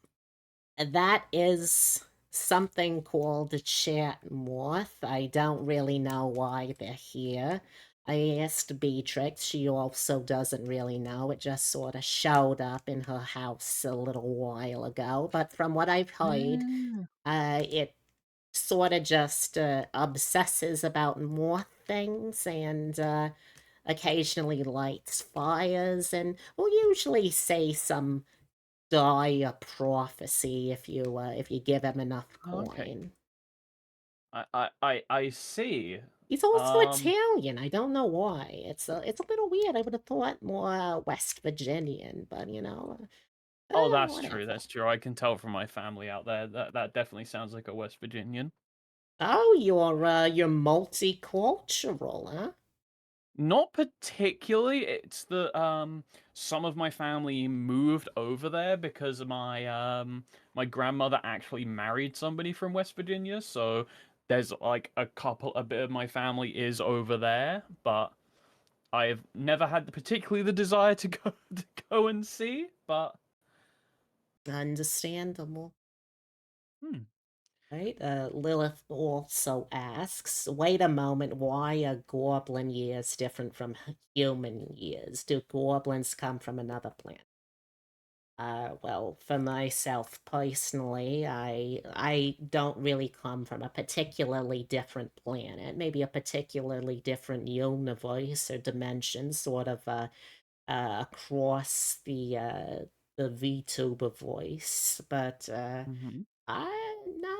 that is something called a chat moth. I don't really know why they're here. I asked Beatrix. She also doesn't really know. It just sort of showed up in her house a little while ago. But from what I've heard,
Mm,
it sort of just obsesses about moth things and occasionally lights fires and will usually say some dire prophecy if you give him enough
okay.
coin.
I see.
He's also
Um.
Italian. I don't know why. It's a little weird. I would have thought more West Virginian, but
Oh, that's true.
whatever.
That's true. I can tell from my family out there that definitely sounds like a West Virginian.
Oh, you're multicultural, huh?
Not particularly. It's the some of my family moved over there because my grandmother actually married somebody from West Virginia, so there's like a bit of my family is over there, but I've never had particularly the desire to go to go and see, but
Understandable.
hmm.
Right? Lilith also asks, wait a moment, why are goblin years different from human years? Do goblins come from another planet? Well, for myself personally, I don't really come from a particularly different planet, maybe a particularly different universe or dimension, sort of across the VTuber voice. But
Hmm.
I no,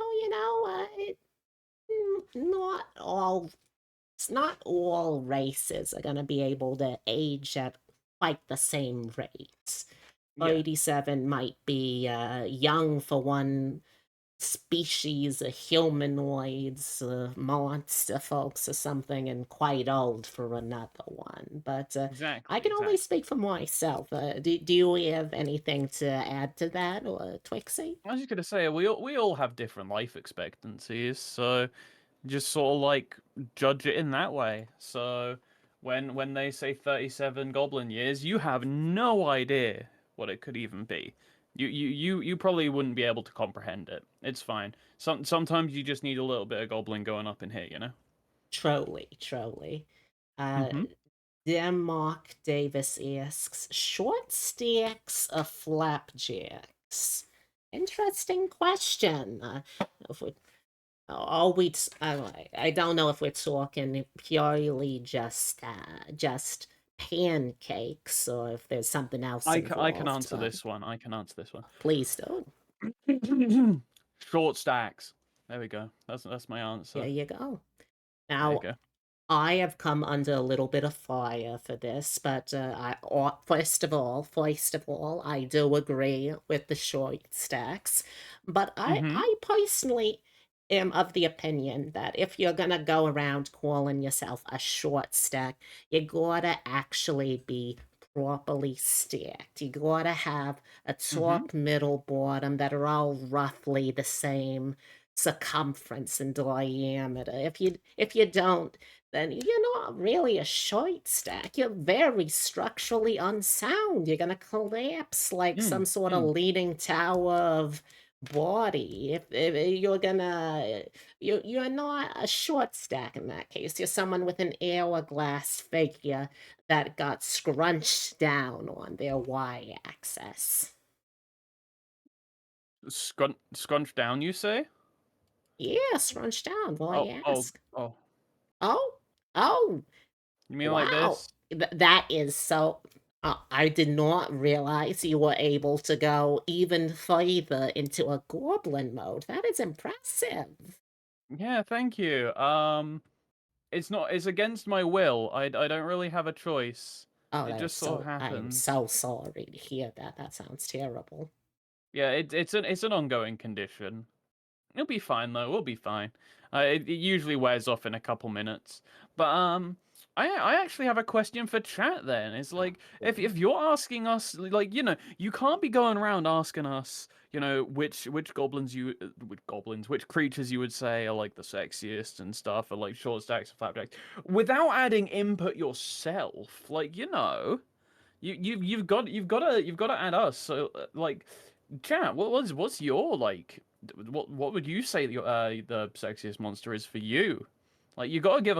not all. It's not all races are gonna be able to age at quite the same rate.
Yeah,
87 might be young for one species of humanoids, monster folks or something, and quite old for another one. But I
exactly,
can only
exactly.
speak for myself. Do you have anything to add to that, or Twixie?
I was just gonna say we all have different life expectancies, so just sort of like judge it in that way. So when they say 37 goblin years, you have no idea what it could even be. You probably wouldn't be able to comprehend it. It's fine. Sometimes you just need a little bit of goblin going up in here, you know?
Trolley, Trolley. Uh,
Mm-hmm.
Denmark Davis asks, short stacks of flapjacks? Interesting question. If we, are we? I don't know if we're talking purely just pancakes or if there's something else
I can
involved.
answer
But
this one. I can answer this
please do.
one. Short stacks. There we go. That's my
There
answer.
you go.
There you
Now,
go.
I have come under a little bit of fire for this, but first of all, I do agree with the short stacks. But I,
Mm-hmm.
I personally am of the opinion that if you're gonna go around calling yourself a short stack, you gotta actually be properly stacked. You gotta have a
Mm-hmm.
top, middle, bottom that are all roughly the same circumference and diameter. If you don't, then you're not really a short stack. You're very structurally unsound. You're gonna collapse like some
Mm,
sort of
mm.
leaning tower of body. If you're gonna, you're not a short stack in that case. You're someone with an hourglass figure that got scrunched down on their y-axis.
Scrunch down, you say?
Yeah, scrunched down.
Oh,
Why
oh,
ask?
oh.
Oh, oh,
You mean like
wow.
this?
That is so. I did not realize you were able to go even further into a goblin mode. That is impressive.
Yeah, thank you. It's against my will. I don't really have a choice.
Oh,
It
that is
just sort of
so. I am
happens.
so sorry to hear that. That sounds terrible.
Yeah, it's an ongoing condition. It'll be fine though. We'll be fine. It usually wears off in a couple minutes. But I actually have a question for chat then. It's
Oh,
like if
boy.
you're asking us like you can't be going around asking us which goblins which creatures you would say are like the sexiest and stuff or like short stacks and flapjacks without adding input yourself. Like you've got to add us. So like chat, what's your like what would you say the sexiest monster is for you? Like you've got to give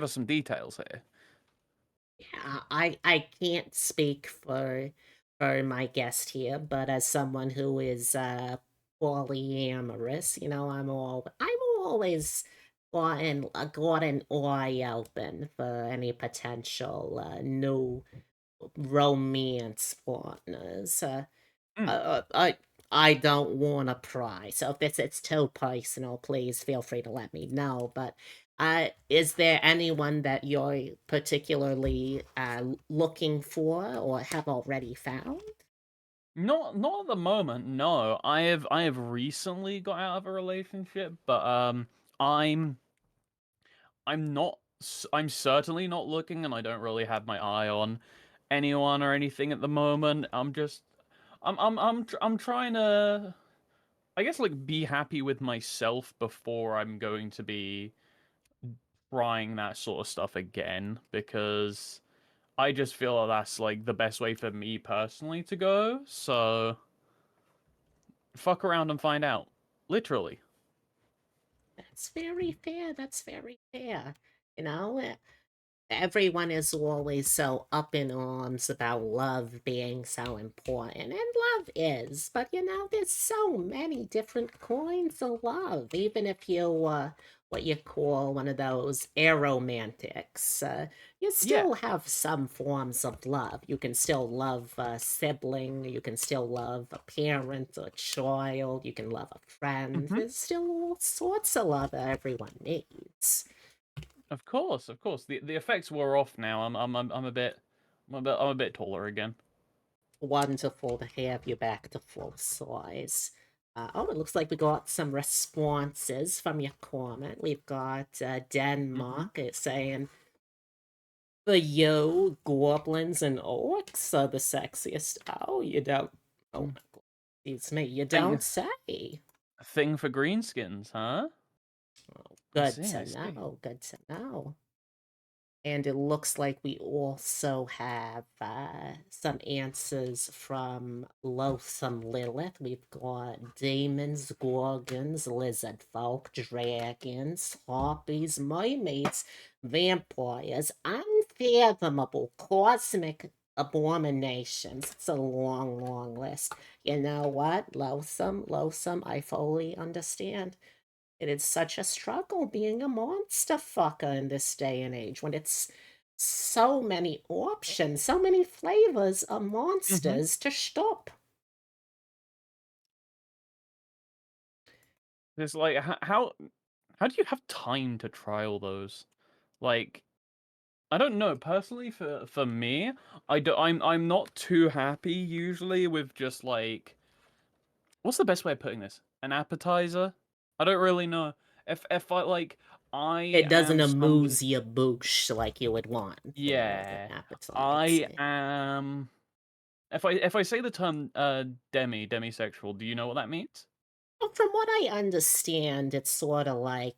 us some details here.
Yeah, I can't speak for my guest here, but as someone who is polyamorous, I'm always got an eye open for any potential new romance partners.
Mm.
Uh, I I don't want to pry. So if it's too personal, please feel free to let me know. But is there anyone that you're particularly looking for or have already found?
Not at the moment, no. I have recently got out of a relationship, but I'm I'm certainly not looking and I don't really have my eye on anyone or anything at the moment. I'm trying to I guess like be happy with myself before I'm going to be trying that sort of stuff again because I just feel that that's like the best way for me personally to go. So fuck around and find out. Literally.
That's very fair. That's very fair. You know, everyone is always so up in arms about love being so important, and love is, but there's so many different kinds of love. Even if you, what you call one of those aromantics, you
Yeah.
still have some forms of love. You can still love a sibling, you can still love a parent or child, you can love a friend.
Hmm.
There's still all sorts of love that everyone needs.
Of course, of course. The effects wore off now. I'm a bit taller again.
Wonderful to have you back to full size. It looks like we got some responses from your comment. We've got
Hmm.
Denmark saying, "For you, goblins and orcs are the sexiest." Oh, you don't. Oh my god, excuse me. You
Thing
don't say.
thing for greenskins, huh?
Oh,
I
good
see,
to
I see.
know. Good to know. And it looks like we also have some answers from Loathsome Lilith. We've got demons, gorgons, lizard folk, dragons, harpies, mermaids, vampires, unfathomable cosmic abominations. It's a long, long list. You know what? Loathsome, I fully understand. It is such a struggle being a monster fucker in this day and age when it's so many options, so many flavors of
Hmm.
monsters to stop.
It's like how do you have time to try all those? Like I don't know. Personally, for me, I'm not too happy usually with just like what's the best way of putting this? An appetizer? I don't really know. If I like I
It doesn't
am some
amuse your boosh like you would want for an
yeah. I
appetizer.
am if I say the term demisexual, do you know what that means?
Well, from what I understand, it's sort of like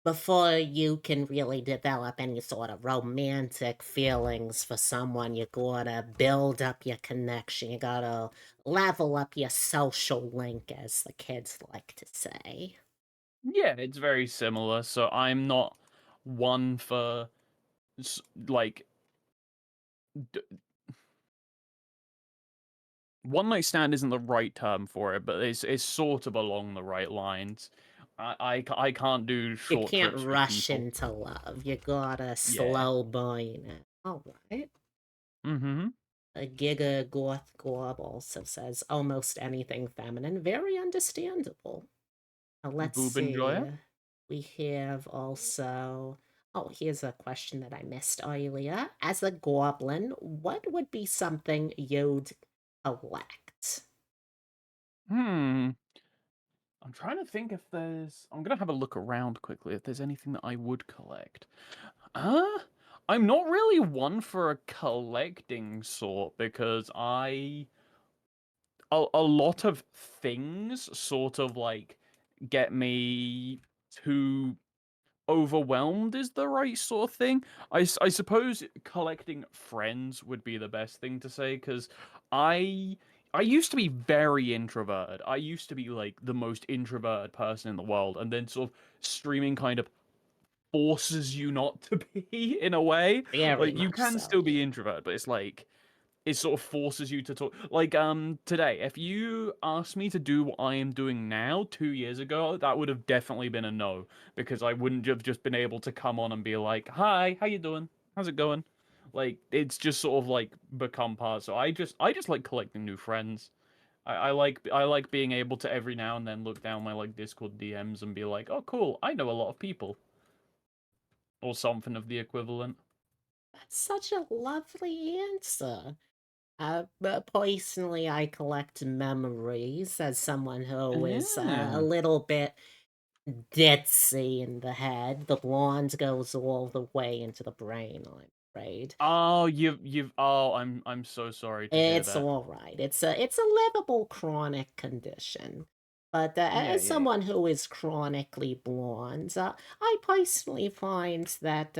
before you can really develop any sort of romantic feelings for someone, you gotta build up your connection. You gotta level up your social link, as the kids like to say.
Yeah, it's very similar. So I'm not one for like one night stand isn't the right term for it, but it's sort of along the right lines. I can't do
You
short
can't
trips with
rush
people.
into love. You gotta
Yeah.
slow burn it. All right.
Mm-hmm.
A Giga Goth Gorb also says almost anything feminine. Very understandable. Let's
Boob
see.
enjoyer.
We have also. Oh, here's a question that I missed earlier. As a goblin, what would be something you'd elect?
Hmm. I'm trying to think if there's. I'm gonna have a look around quickly if there's anything that I would collect. Huh? I'm not really one for a collecting sort because a lot of things sort of like get me too overwhelmed is the right sort of thing. I suppose collecting friends would be the best thing to say because I I used to be very introverted. I used to be like the most introverted person in the world, and then sort of streaming kind of forces you not to be in a way.
Very
Like you
much
can
so,
still be
yeah.
introvert, but it's like it sort of forces you to talk. Like today, if you asked me to do what I am doing now 2 years ago, that would have definitely been a no because I wouldn't have just been able to come on and be like, "Hi, how you doing? How's it going?" Like it's just sort of like become part. So I just like collecting new friends. I like being able to every now and then look down my like Discord DMs and be like, "Oh, cool, I know a lot of people," or something of the equivalent.
That's such a lovely answer. But personally, I collect memories as someone who is a
Yeah.
little bit ditzy in the head. The blonde goes all the way into the brain, I'm afraid.
Oh, oh, I'm so sorry to hear
It's
that.
all right. It's a livable chronic condition. But
Yeah,
as
yeah, yeah.
someone who is chronically blonde, I personally find that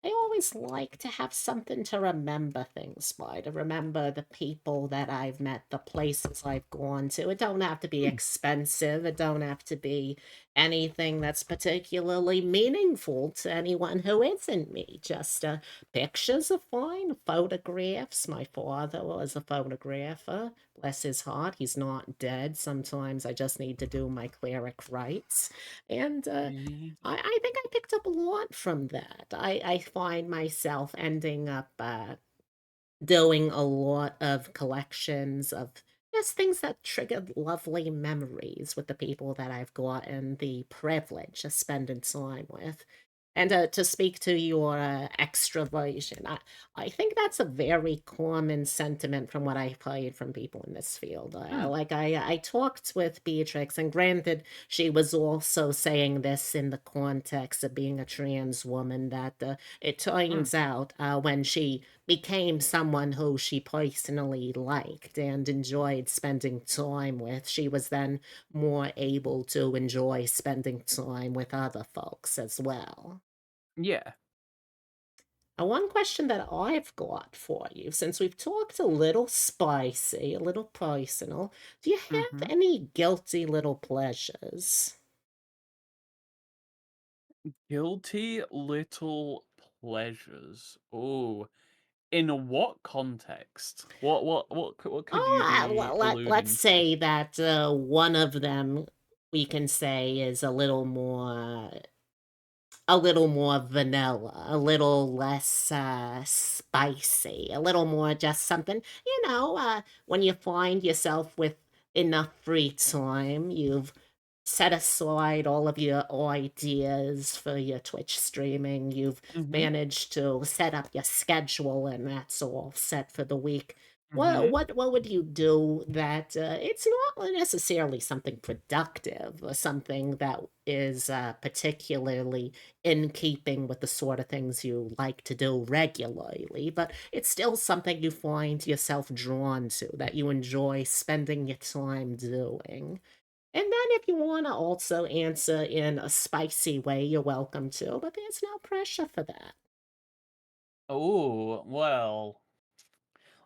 I always like to have something to remember things by, to remember the people that I've met, the places I've gone to. It don't have to be
Hmm.
expensive. It don't have to be anything that's particularly meaningful to anyone who isn't me. Just pictures are fine, photographs. My father was a photographer. Bless his heart, he's not dead. Sometimes I just need to do my cleric rites. And
Yeah.
I think I picked up a lot from that. I find myself ending up doing a lot of collections of just things that triggered lovely memories with the people that I've gotten the privilege of spending time with. And to speak to your extroversion, I think that's a very common sentiment from what I've heard from people in this field.
Hmm.
Like I talked with Beatrix, and granted, she was also saying this in the context of being a trans woman. That it
Hmm.
turns out when she became someone who she personally liked and enjoyed spending time with, she was then more able to enjoy spending time with other folks as well.
Yeah.
One question that I've got for you, since we've talked a little spicy, a little personal, do you have
Mm-hmm.
any guilty little pleasures?
Guilty little pleasures. Oh, in what context? What could you be
Let's
alluding to?
say that one of them we can say is a little more vanilla, a little less spicy, a little more just something, when you find yourself with enough free time, you've set aside all of your ideas for your Twitch streaming, you've
Mm-hmm.
managed to set up your schedule, and that's all set for the week.
Mm-hmm.
What would you do that it's not necessarily something productive or something that is particularly in keeping with the sort of things you like to do regularly, but it's still something you find yourself drawn to, that you enjoy spending your time doing. And then if you want to also answer in a spicy way, you're welcome to, but there's no pressure for that.
Oh, well.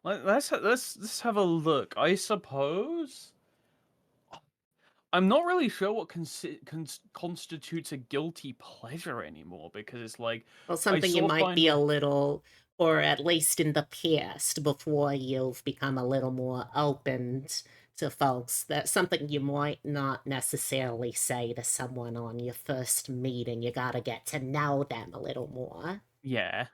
Let's have a look. I suppose I'm not really sure what constitutes a guilty pleasure anymore because it's like
Well,
I
something you
sort of
might
find
be a
my
little, or at least in the past, before you've become a little more open to folks, that something you might not necessarily say to someone on your first meeting. You got to get to know them a little more.
yeah.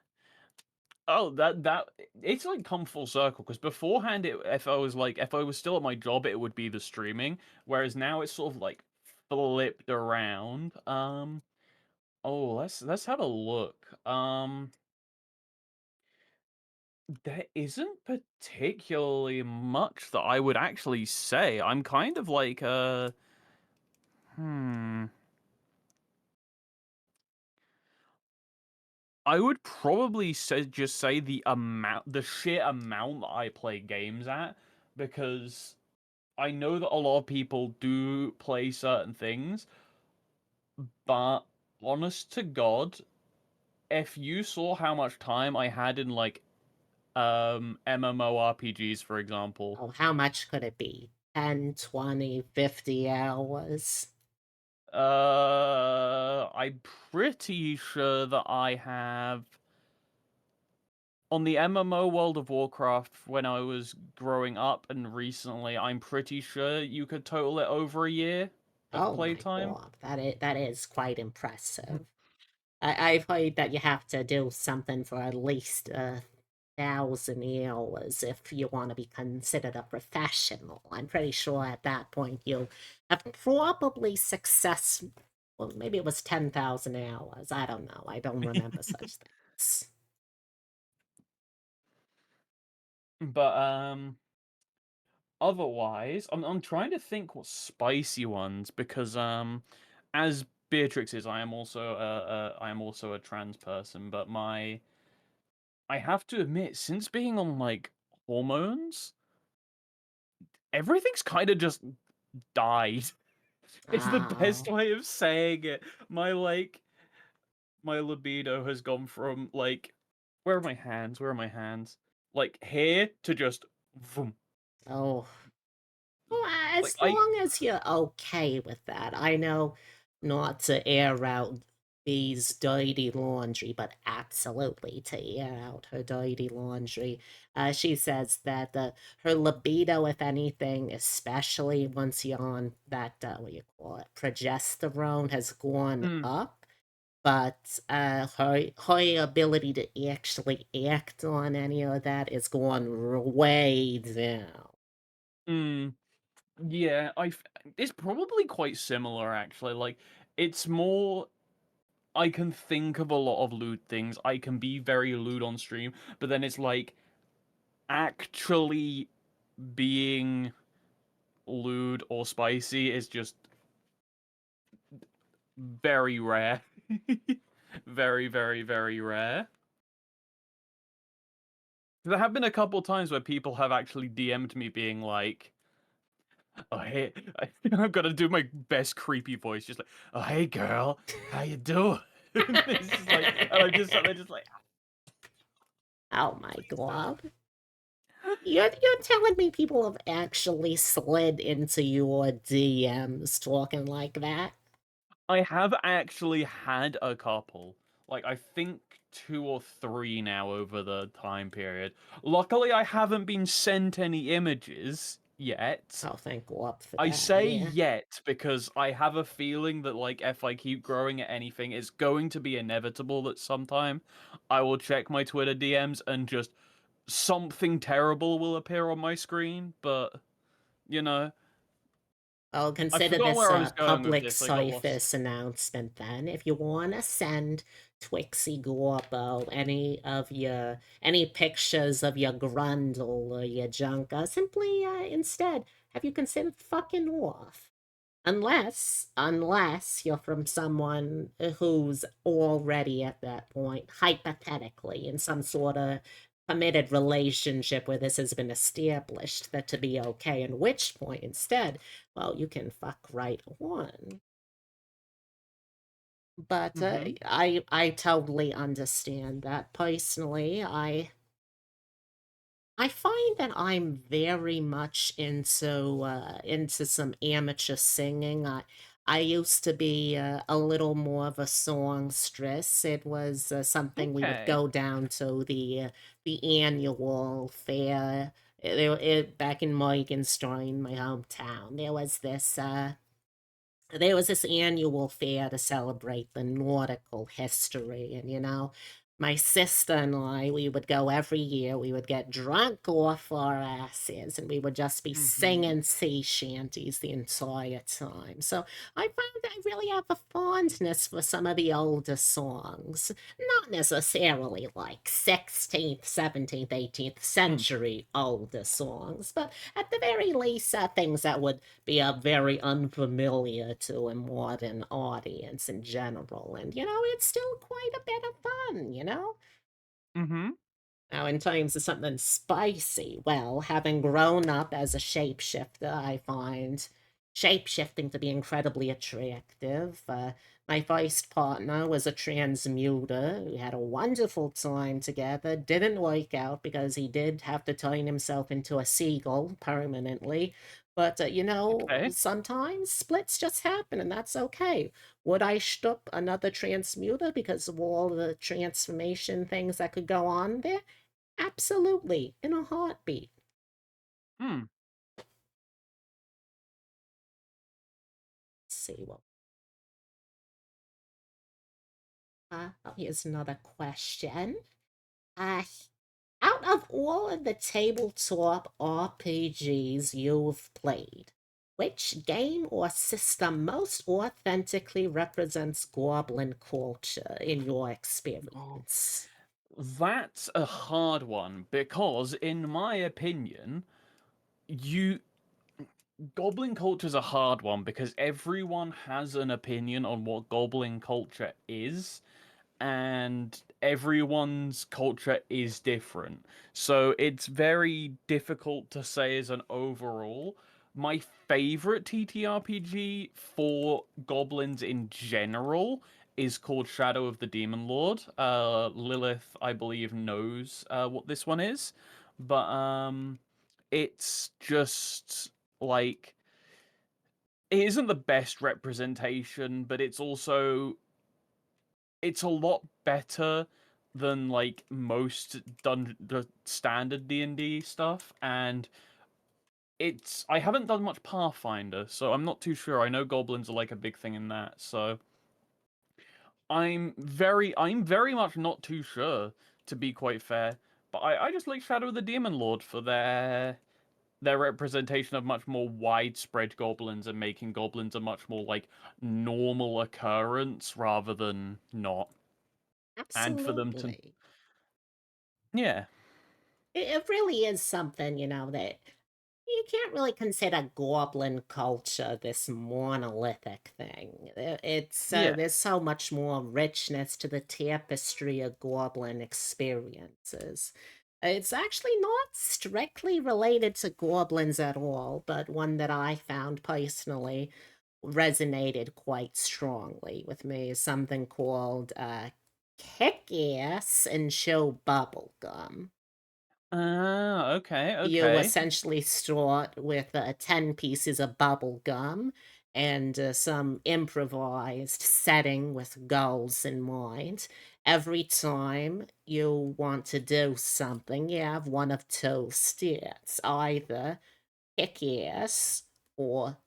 Oh, that it's like come full circle because beforehand, if I was still at my job, it would be the streaming, whereas now it's sort of like flipped around. Oh, let's have a look. There isn't particularly much that I would actually say. I'm kind of like hmm. I would probably just say the sheer amount that I play games at, because I know that a lot of people do play certain things, but honest to God, if you saw how much time I had in like MMORPGs, for example,
Oh, how much could it be? 10, 20, 50 hours?
I'm pretty sure that I have on the MMO World of Warcraft when I was growing up and recently, I'm pretty sure you could total it over a year of
Oh my
playtime.
god, that is quite impressive. I've heard that you have to do something for at least 1,000 hours if you want to be considered a professional. I'm pretty sure at that point you have probably success. Well, maybe it was 10,000 hours. I don't know. I don't remember such things.
But otherwise, I'm trying to think what spicy ones, because as Beatrix is, I am also a trans person, but I have to admit, since being on like hormones, everything's kind of just died. It's the best
Oh,
way of saying it. My libido has gone from like, where are my hands? Where are my hands? Like here to just vroom.
oh. Well,
Like
as
I
long as you're okay with that. I know not to air out Bee's dirty laundry, but absolutely to air out her dirty laundry. She says that her libido, if anything, especially once you're on that, what do you call it, progesterone, has gone
mm,
up. But her ability to actually act on any of that is gone way down.
mm, yeah, it's probably quite similar actually. Like it's more I can think of a lot of lewd things. I can be very lewd on stream, but then it's like actually being lewd or spicy is just very rare. Very, very, very rare. There have been a couple times where people have actually DM'd me being like, "Oh hey," I've got to do my best creepy voice, just like, "Oh hey girl, how you doing?" It's just like, and I'm just sat there, just like,
Oh my
"Please don't."
god. You're telling me people have actually slid into your DMs talking like that?
I have actually had a couple. Like, I think 2 or 3 now over the time period. Luckily, I haven't been sent any images yet.
Oh, thank God for
I
that,
say
yeah.
yet because I have a feeling that, like, if I keep growing at anything, it's going to be inevitable that sometime I will check my Twitter DMs and just something terrible will appear on my screen, but, you know,
I'll
I've
consider
forgotten
this
where I was
a
going with
public
this, I got lost.
service announcement then. If you want to send TwixeGobbo any pictures of your grundle or your junk, simply instead have you considered fucking off. Unless you're from someone who's already at that point, hypothetically, in some sort of committed relationship where this has been established that to be okay, in which point instead, well, you can fuck right on. But
Mm-hmm.
I totally understand that. Personally, I find that I'm very much into some amateur singing. I used to be a little more of a songstress. It was something we would
Okay.
go down to the annual fair. Back in Morgenstern, my hometown. There was this annual fair to celebrate the nautical history. And, my sister and I, we would go every year. We would get drunk off our asses and we would just be
Mm-hmm.
singing sea shanties the entire time. So I found that I really have a fondness for some of the older songs. Not necessarily like 16th, 17th, 18th
Mm.
century older songs, but at the very least, things that would be very unfamiliar to a modern audience in general. And, it's still quite a bit of fun. know?
Mm-hmm.
Now, in terms of something spicy, well, having grown up as a shapeshifter, I find shapeshifting to be incredibly attractive. My first partner was a transmuter. We had a wonderful time together. Didn't work out because he did have to turn himself into a seagull permanently. But,
Okay.
sometimes splits just happen, and that's okay. Would I shtup another transmuter because of all the transformation things that could go on there? Absolutely, in a heartbeat.
Hmm.
Let's see what. Oh, here's another question. Uh, Out of all of the tabletop RPGs you've played, which game or system most authentically represents Goblin culture in your
Oh,
experience?
that's a hard one because, in my opinion, you Goblin culture is a hard one because everyone has an opinion on what Goblin culture is, and everyone's culture is different. So it's very difficult to say as an overall. My favorite TTRPG for goblins in general is called Shadow of the Demon Lord. Lilith, I believe, knows what this one is, but it's just like it isn't the best representation, but it's a lot better than like most done the standard D&D stuff, and I haven't done much Pathfinder, so I'm not too sure. I know goblins are like a big thing in that, so I'm very much not too sure, to be quite fair. But I just like Shadow of the Demon Lord for their representation of much more widespread goblins and making goblins a much more like normal occurrence rather than not. And for them to
Absolutely.
yeah.
It really is something, that you can't really consider goblin culture this monolithic thing.
Yeah.
There's so much more richness to the tapestry of goblin experiences. It's actually not strictly related to goblins at all, but one that I found personally resonated quite strongly with me is something called Kick Ass and Show Bubblegum.
Ah, okay,
You
okay.
essentially start with 10 pieces of bubble gum and some improvised setting with goals in mind. Every time you want to do something, you have one of two stats, either kick ass or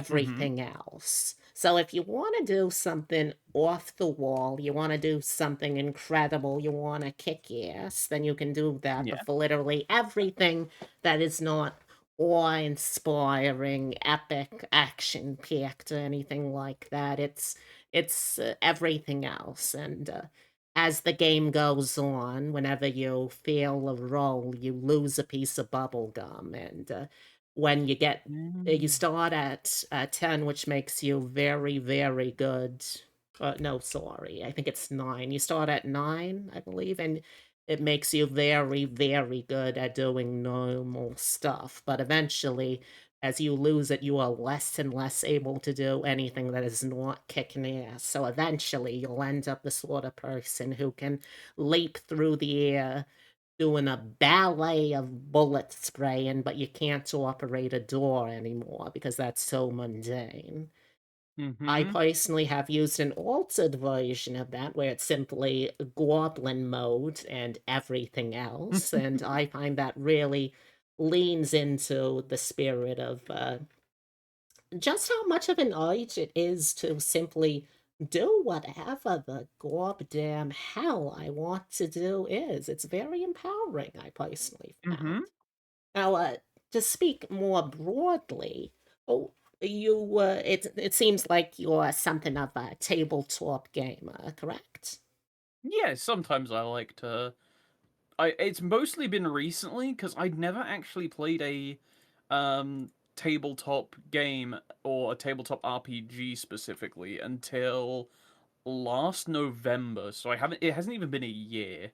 Mhm.
everything else. So if you want to do something off the wall, you want to do something incredible, you want to kick ass, then you can do that. But
Yeah.
for literally everything that is not awe-inspiring, epic, action-packed, or anything like that, it's everything else. And as the game goes on, whenever you fail a roll, you lose a piece of bubble gum, and when you
Mm.
start at 10, which makes you very, very good. No, sorry. I think it's 9. You start at 9, I believe, and it makes you very, very good at doing normal stuff. But eventually, as you lose it, you are less and less able to do anything that is not kicking ass. So eventually, you'll end up the sort of person who can leap through the air doing a ballet of bullet spraying, but you can't operate a door anymore because that's so mundane. I
Mhm.
personally have used an altered version of that where it's simply goblin mode and everything else, and I find that really leans into the spirit of just how much of an urge it is to simply do whatever the goddamn hell I want to do is. It's very empowering, I personally found.
Mhm.
Now, to speak more broadly, oh, it seems like you're something of a tabletop gamer, correct?
Yeah, sometimes I like to it's mostly been recently because I'd never actually played a tabletop game or a tabletop RPG specifically until last November, so I haven't. It hasn't even been a year.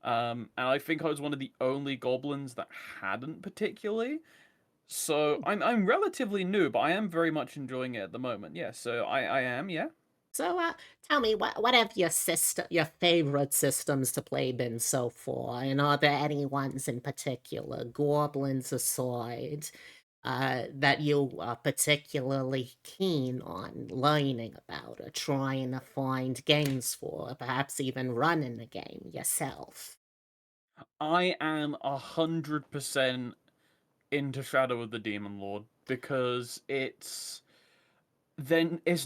And I think I was one of the only goblins that hadn't particularly. So I'm relatively new, but I am very much enjoying it at the moment. Yeah, so I am, yeah.
So, tell me, what have your favorite systems to play been so far? And are there any ones in particular, goblins aside, that you are particularly keen on learning about or trying to find games for, or perhaps even running the game yourself?
I am 100% into Shadow of the Demon Lord because it's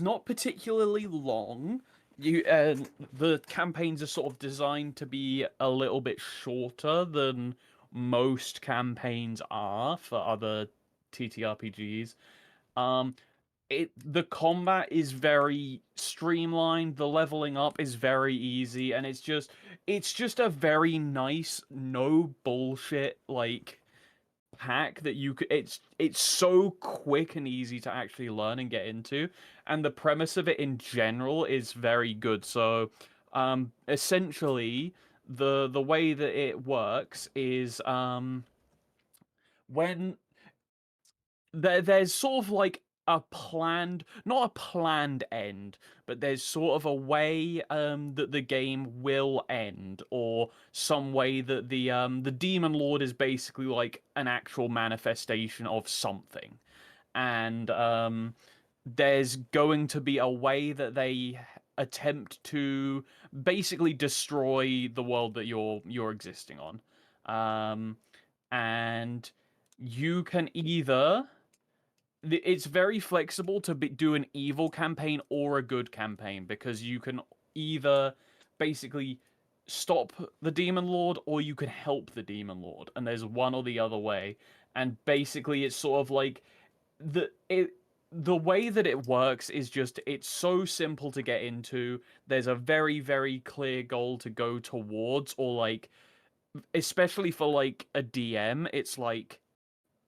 not particularly long. You The campaigns are sort of designed to be a little bit shorter than most campaigns are for other TTRPGs. Um, the combat is very streamlined, the leveling up is very easy, and it's just a very nice, no bullshit like hack that you could it's so quick and easy to actually learn and get into, and the premise of it in general is very good. So essentially the way that it works is when there's sort of like a planned, not a planned end, but there's sort of a way that the game will end, or some way that the demon lord is basically like an actual manifestation of something. And there's going to be a way that they attempt to basically destroy the world that you're existing on. And you can either it's very flexible to do an evil campaign or a good campaign, because you can either basically stop the demon lord or you can help the demon lord, and there's one or the other way. And basically it's sort of like the it the way that it works is just it's so simple to get into. There's a very, very clear goal to go towards, or like, especially for like a DM, it's like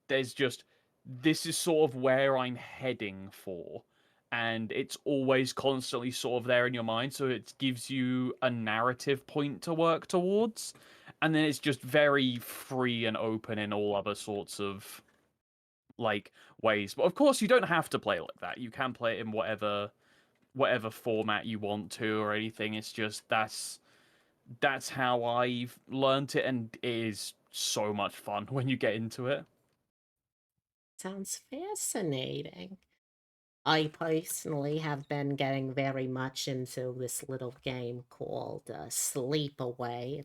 there's just this is sort of where I'm heading for. And it's always constantly sort of there in your mind, so it gives you a narrative point to work towards. And then it's just very free and open in all other sorts of like ways. But of course, you don't have to play like that. You can play it in whatever format you want to or anything. It's just that's how I've learnt it, and it is so much fun when you get into it.
Sounds fascinating. I personally have been getting very much into this little game called Sleep Away.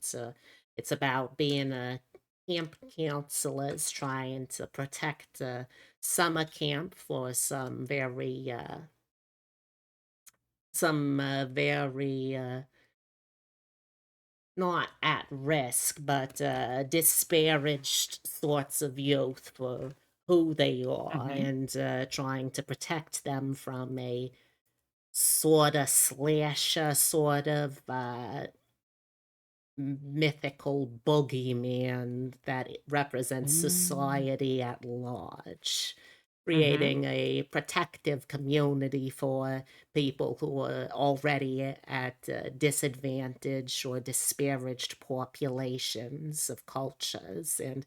It's about being a camp counselors trying to protect a summer camp for some very not at risk, but disparaged sorts of youth for who they are,
Hmm.
and trying to protect them from a sort of slasher, sort of mythical boogeyman that represents
Ooh.
society at large,
Mhm.
creating a protective community for people who are already at disadvantaged or disparaged populations of cultures, and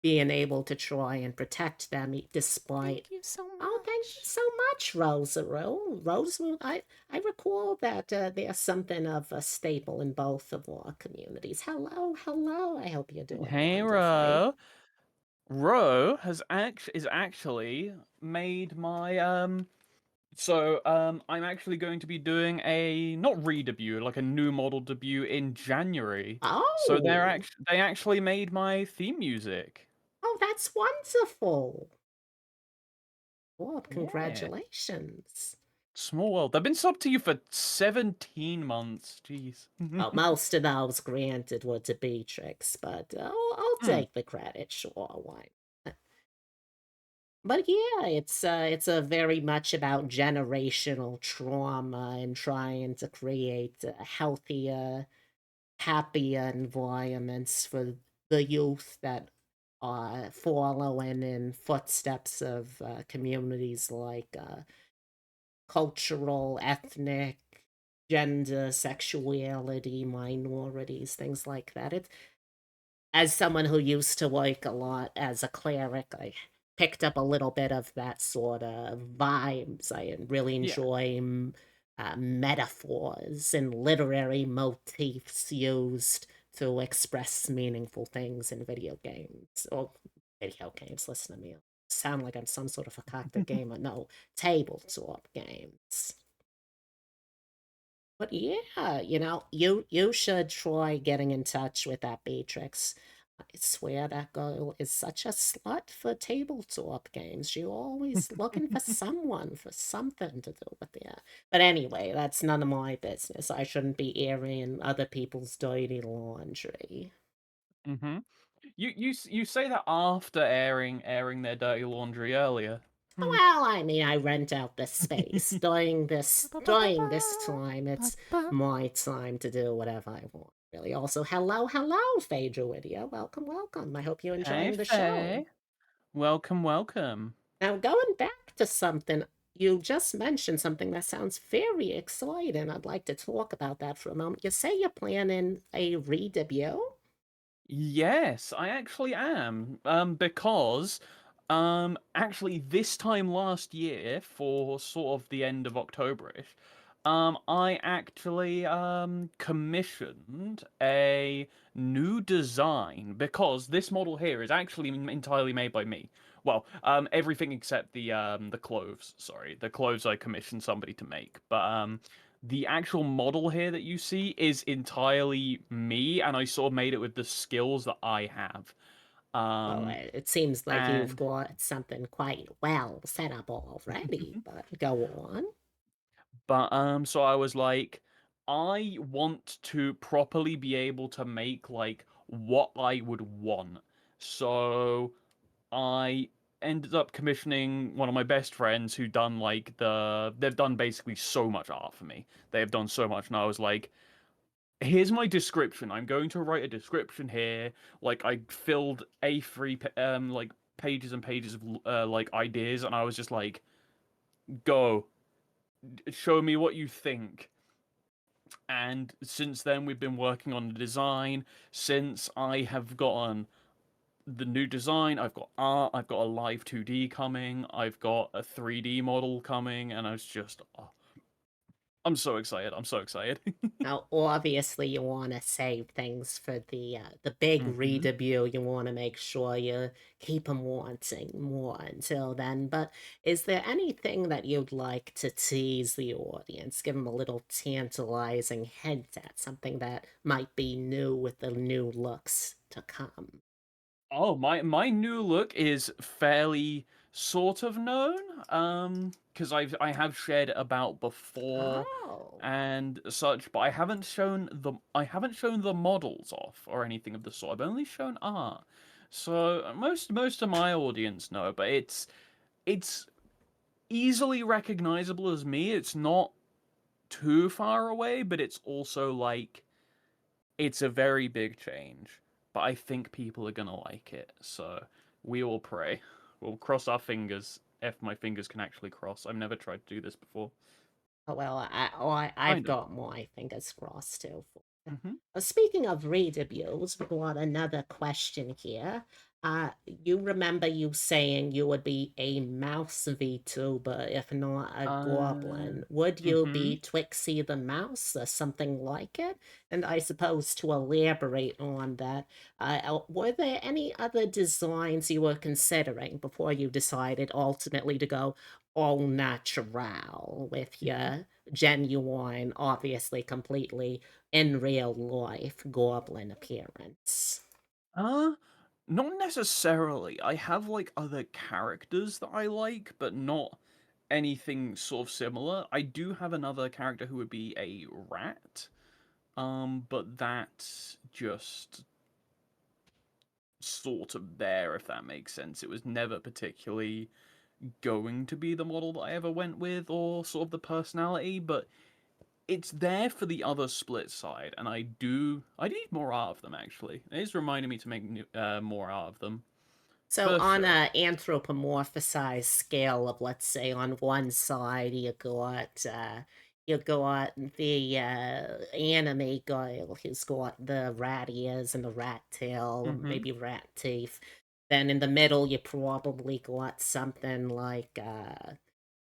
being able to try and protect them despite.
Thank you so
Oh, thank you
much.
so much, Rosaroo. Rosaroo, I recall that there's something of a staple in both of our communities. Hello, hello. I hope you're doing
Hey,
wonderfully.
Ro. Ro is actually made my I'm actually going to be doing a not re-debut, like a new model debut in January. So
Oh,
they actually made my theme music.
oh, that's wonderful. Well,
Yeah.
congratulations.
Small world. They've been sub to you for 17 months. Jeez.
Oh, most of those granted were to Beatrix, but I'll
Hmm.
take the credit, sure, why not? But yeah, it's a very much about generational trauma and trying to create healthier, happier environments for the youth that are following in footsteps of communities like cultural, ethnic, gender, sexuality, minorities, things like that. It's as someone who used to work a lot as a cleric, I picked up a little bit of that sort of vibes. I really
Yeah.
enjoy metaphors and literary motifs used to express meaningful things in video games. Or video games, listen to me. I sound like I'm some sort of a cocktail gamer. No, tabletop games. But yeah, you should try getting in touch with that Beatrix. I swear that girl is such a slut for tabletop games. She's always looking for someone, for something to do with it. But anyway, that's none of my business. I shouldn't be airing other people's dirty laundry.
Mm-hmm. You say that after airing their dirty laundry earlier. Hmm.
Well, I mean, I rent out the space. During this time, it's my time to do whatever I want. Really. Also, hello, Faye Druidia. Welcome, welcome. I hope you're
Hey,
enjoying the show.
Faye. Welcome, welcome.
Now, going back to something, you just mentioned something that sounds very exciting. I'd like to talk about that for a moment. You say you're planning a re-debut?
Yes, I actually am. Because actually this time last year, for sort of the end of Octoberish, I actually commissioned a new design because this model here is actually entirely made by me. Well, everything except the clothes. Sorry, the clothes I commissioned somebody to make, but the actual model here that you see is entirely me, and I sort of made it with the skills that I have.
Well,
Um,
it seems like you've
and
got something quite well set up already, but go on.
but so I was like, I want to properly be able to make like what I would want. So I ended up commissioning one of my best friends who done like they've done basically so much art for me. They have done so much, and I was like, here's my description. I'm going to write a description here. Like I filled A3 like pages and pages of like ideas, and I was just like, go, show me what you think. And since then, we've been working on the design. Since I have gotten the new design, I've got art, I've got a live 2D coming, I've got a 3D model coming, and I was just, oh, I'm so excited. I'm so excited.
Now, obviously, you want to save things for the big
hmm
re-debut. You want to make sure you keep them wanting more until then. But is there anything that you'd like to tease the audience? Give them a little tantalizing hint at something that might be new with the new looks to come.
Oh, my new look is fairly sort of known, because I have shared it about before
Oh.
and such, but I haven't shown the models off or anything of the sort. I've only shown art, so most of my audience know, but it's easily recognizable as me. It's not too far away, but it's also like it's a very big change, but I think people are gonna like it. So we will pray. We'll cross our fingers if my fingers can actually cross. I've never tried to do this before.
Oh, well, I've
Kind of.
got my fingers crossed too.
hmm
Speaking of re-debuts, we got another question here. You remember you saying you would be a mouse VTuber if not a
Uh.
goblin. Would you
hmm
be Twixie the mouse or something like it? And I suppose to elaborate on that, were there any other designs you were considering before you decided ultimately to go all natural with your genuine, obviously completely in real life goblin appearance?
Uh, not necessarily. I have like other characters that I like, but not anything sort of similar. I do have another character who would be a rat. But that's just sort of there, if that makes sense. It was never particularly going to be the model that I ever went with, or sort of the personality, but it's there for the other split side, and I need more art of them actually. It is reminding me to make more art of them
So
for
on
sure.
a anthropomorphized scale of, let's say, on one side you got You got the anime girl who's got the rat ears and the rat tail,
Mm-hmm.
maybe rat teeth. Then in the middle, you probably got something like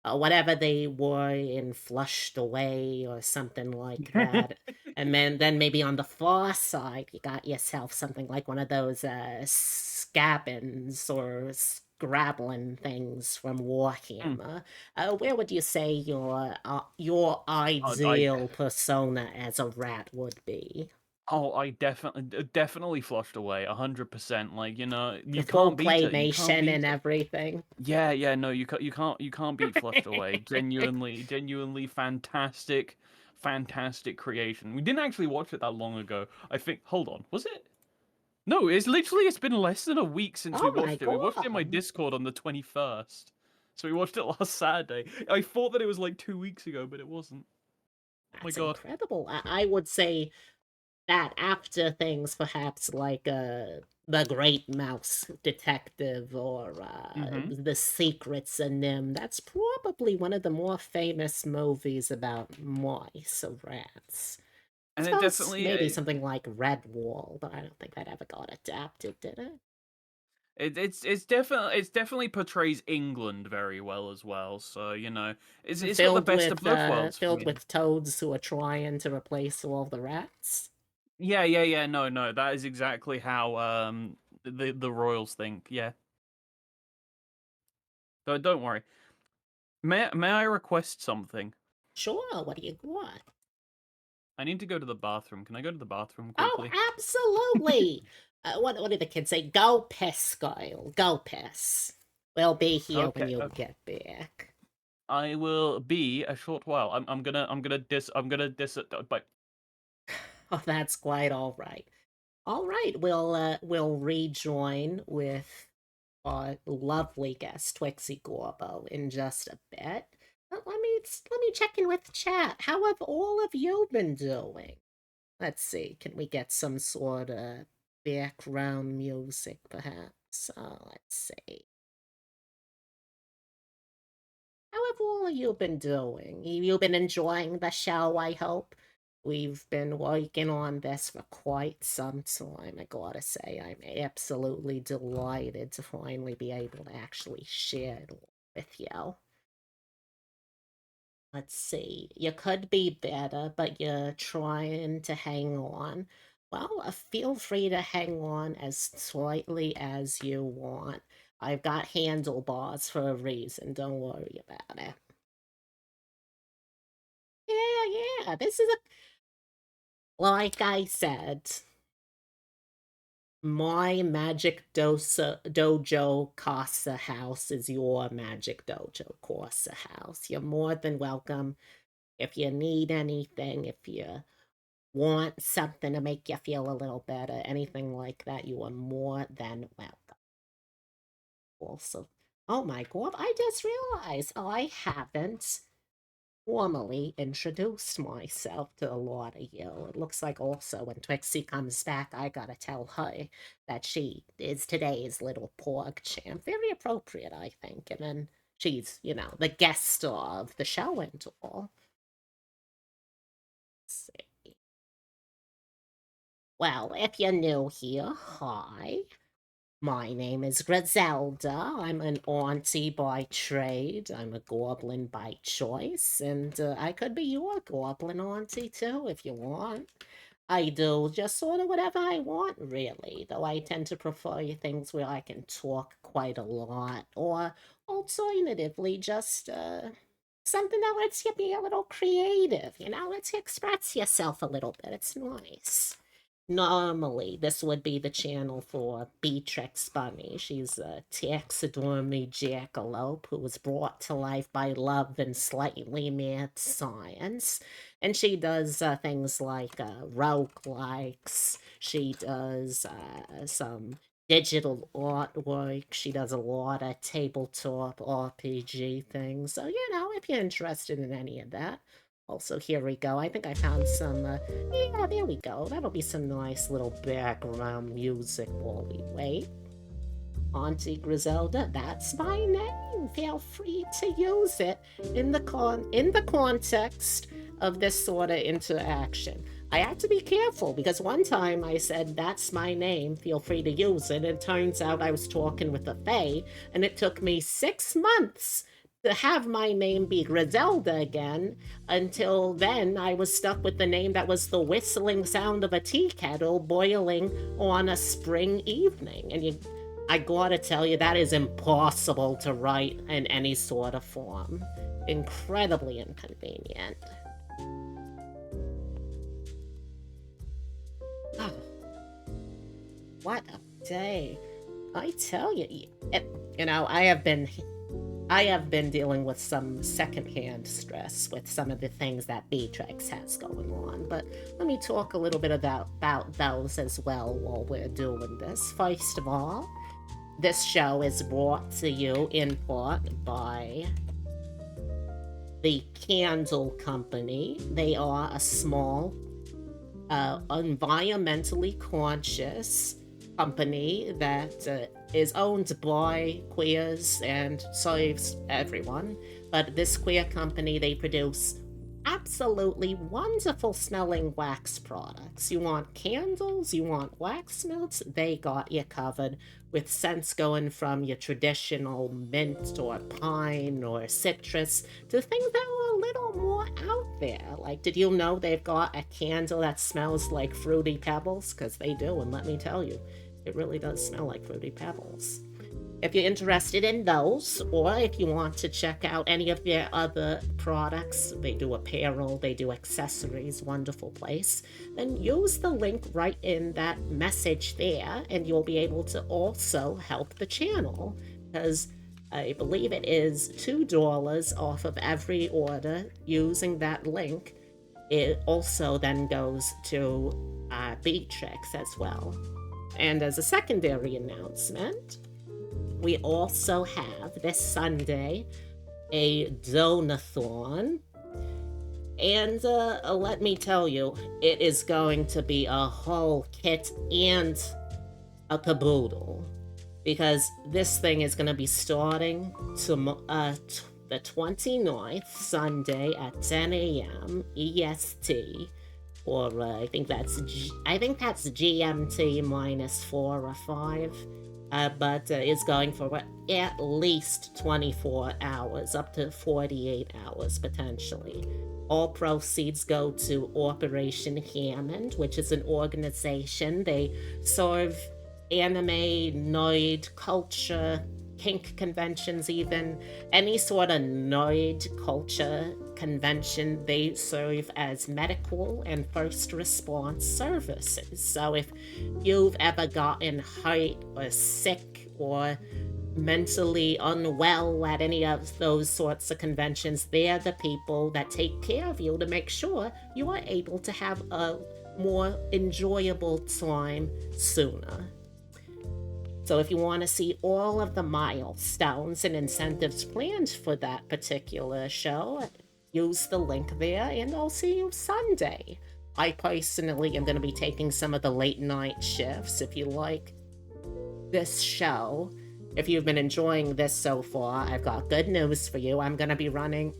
whatever they were in Flushed Away or something like that. And then maybe on the far side, you got yourself something like one of those scabbins or scrabbling things from Warhammer. Where would you say your
I
ideal persona as a rat would be?
I definitely Flushed Away, 100%. Like,
The
you
full
can't beat it. You can't
claymation and
beat it.
everything.
Yeah, yeah, no, you can't beat Flushed Away. Genuinely fantastic creation. We didn't actually watch it that long ago. I think. Hold on, was it? No, it's been less than a week since we
Oh my
watched it. We watched it in my
god.
Discord on the 21st. So we watched it last Saturday. I thought that it was like 2 weeks ago, but it wasn't. Oh my
That's
god.
incredible. I would say that after things perhaps like The Great Mouse Detective or
Mm-hmm.
The Secrets of Nim, that's probably one of the more famous movies about mice or rats. I
And it
suppose
definitely
maybe something like Redwall, but I don't think that ever got adapted, did it?
it's definitely portrays England very well as well. So it's got the best of both worlds for
Filled
me.
with toads who are trying to replace all the rats.
Yeah, yeah, yeah. No, no, that is exactly how the royals think. Yeah. So don't worry. May I request something?
Sure, what do you want?
I need to go to the bathroom. Can I go to the bathroom
Oh,
quickly?
absolutely. What do the kids say? Go piss, Kyle. Go piss. We'll be here when
Okay,
you
okay.
get back.
I will be a short while. I'm gonna dis but
Oh, that's quite all right. All right, we'll rejoin with our lovely guest TwixeGobbo in just a bit. Let me check in with chat. How have all of you been doing? Let's see. Can we get some sort of background music, perhaps? Let's see. How have all of you been doing? You been enjoying the show, I hope? We've been working on this for quite some time, I gotta say. I'm absolutely delighted to finally be able to actually share it all with you. Let's see. You could be better, but you're trying to hang on. Well, feel free to hang on as slightly as you want. I've got handlebars for a reason. Don't worry about it. Yeah. This is like I said, my dojo casa house is your magic dojo casa house. You're more than welcome if you need anything, if you want something to make you feel a little better, anything like that, you are more than welcome. Also, oh my god, I just realized I haven't formally introduced myself to a lot of you. It looks like also when Twixie comes back, I gotta tell her that she is today's little porg champ. Very appropriate, I think. And then she's, the guest star of the show and all. Let's see. Well, if you're new here, hi. My name is Griselda. I'm an auntie by trade. I'm a goblin by choice, and I could be your goblin auntie too if you want. I do just sort of whatever I want, really, though I tend to prefer things where I can talk quite a lot, or alternatively, just something that lets you be a little creative, lets you express yourself a little bit. It's nice. Normally, this would be the channel for Beatrix Bunny. She's a taxidermy jackalope who was brought to life by love and slightly mad science. And she does things like roguelikes. She does some digital artwork. She does a lot of tabletop RPG things. So, if you're interested in any of that. Also, here we go. I think I found some, yeah, there we go. That'll be some nice little background music while we wait. Auntie Griselda, that's my name. Feel free to use it in the context of this sort of interaction. I had to be careful because one time I said, "That's my name, feel free to use it." And it turns out I was talking with a fae, and it took me 6 months to have my name be Griselda again. Until then, I was stuck with the name that was the whistling sound of a tea kettle boiling on a spring evening. And I gotta tell you, that is impossible to write in any sort of form. Incredibly inconvenient. What a day. I tell you, I have been dealing with some secondhand stress with some of the things that Beatrix has going on, but let me talk a little bit about those as well while we're doing this. First of all, this show is brought to you in part by the Candle Company. They are a small, environmentally conscious company that is owned by queers and serves everyone. But this queer company, they produce absolutely wonderful smelling wax products. You want candles, you want wax melts, they got you covered, with scents going from your traditional mint or pine or citrus to things that are a little more out there. Like, did you know they've got a candle that smells like Fruity Pebbles? Because they do, and let me tell you, it really does smell like Fruity Pebbles. If you're interested in those, or if you want to check out any of their other products, they do apparel, they do accessories, wonderful place, then use the link right in that message there, and you'll be able to also help the channel, because I believe it is $2 off of every order using that link. It also then goes to Beatrix as well. And as a secondary announcement, we also have this Sunday a donathon. And let me tell you, it is going to be a whole kit and a caboodle. Because this thing is going to be starting the 29th, Sunday at 10 a.m. EST. Or I think that's GMT minus 4 or 5. But it's going for at least 24 hours, up to 48 hours potentially. All proceeds go to Operation Hammond, which is an organization. They serve anime, nerd culture, kink conventions even. Any sort of nerd culture convention, they serve as medical and first response services. So if you've ever gotten hurt or sick or mentally unwell at any of those sorts of conventions, they're the people that take care of you to make sure you are able to have a more enjoyable time sooner. So if you want to see all of the milestones and incentives planned for that particular show, use the link there, and I'll see you Sunday. I personally am going to be taking some of the late night shifts. If you like this show, if you've been enjoying this so far, I've got good news for you. I'm going to be running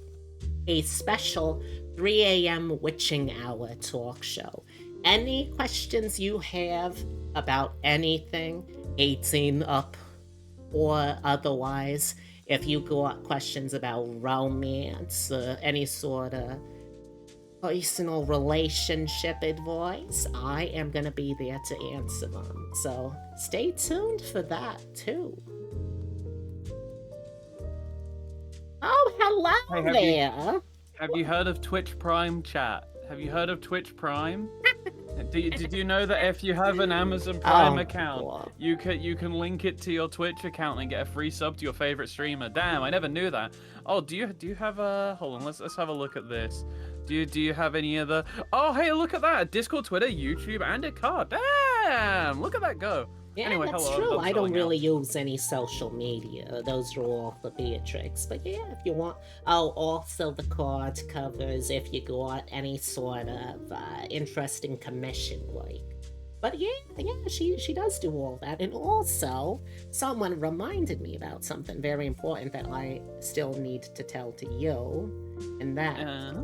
a special 3 a.m. witching hour talk show. Any questions you have about anything, 18 up or otherwise, if you got questions about romance, any sort of personal relationship advice, I am going to be there to answer them. So stay tuned for that too. Oh, hello there.
Have you heard of Twitch Prime, chat? Have you heard of Twitch Prime? Did you know that if you have an Amazon Prime account, you can link it to your Twitch account and get a free sub to your favorite streamer? Damn, I never knew that. Oh, do you have a? Hold on, let's have a look at this. Do you have any other? Oh, hey, look at that! Discord, Twitter, YouTube, and a card. Damn, look at that go.
Yeah,
anyway,
that's
hello,
true.
I'm
I don't really
out.
use any social media. Those are all for Beatrix. But yeah, if you want... Oh, also the card covers if you got any sort of interesting commission work. But yeah, she does do all that. And also, someone reminded me about something very important that I still need to tell to you. And that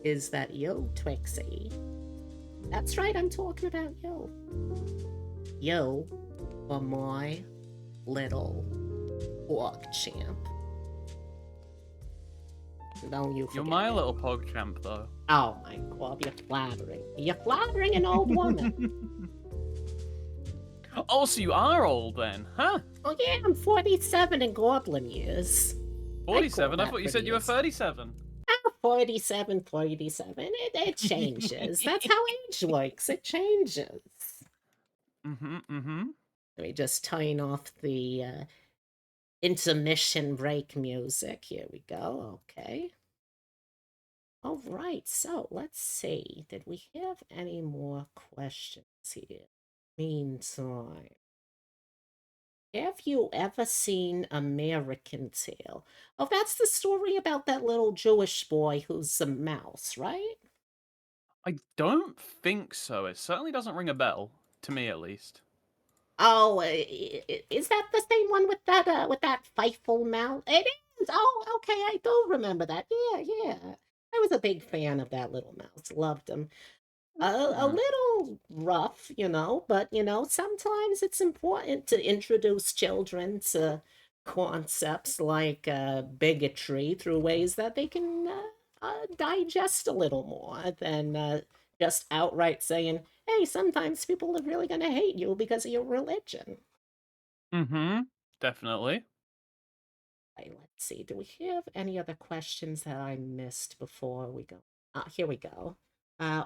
Is that you, Twixie? That's right, I'm talking about you. You are my little orc champ. Don't you forget
You're my
it.
little PogChamp, though.
Oh my god, you're flattering. You're flattering an old woman.
Oh, so you are old then, huh?
Oh yeah, I'm 47 in goblin years.
47? I
that
thought you
pretty
said you were
years.
37.
47, 47. It changes. That's how age works. It changes.
Mm-hmm.
Let me just turn off the intermission break music. Here we go. Okay. All right. So let's see. Did we have any more questions here? Meantime, have you ever seen American Tail? Oh, that's the story about that little Jewish boy who's a mouse, right?
I don't think so. It certainly doesn't ring a bell, to me at least.
Oh, is that the same one with that fightful mouth? It is. Oh, okay, I do remember that. Yeah, yeah. I was a big fan of that little mouse. Loved him. A
Hmm.
little rough, but sometimes it's important to introduce children to concepts like bigotry through ways that they can digest a little more than just outright saying, hey, sometimes people are really going to hate you because of your religion.
Mm-hmm. Definitely.
Right, let's see. Do we have any other questions that I missed before we go? Here we go. Uh,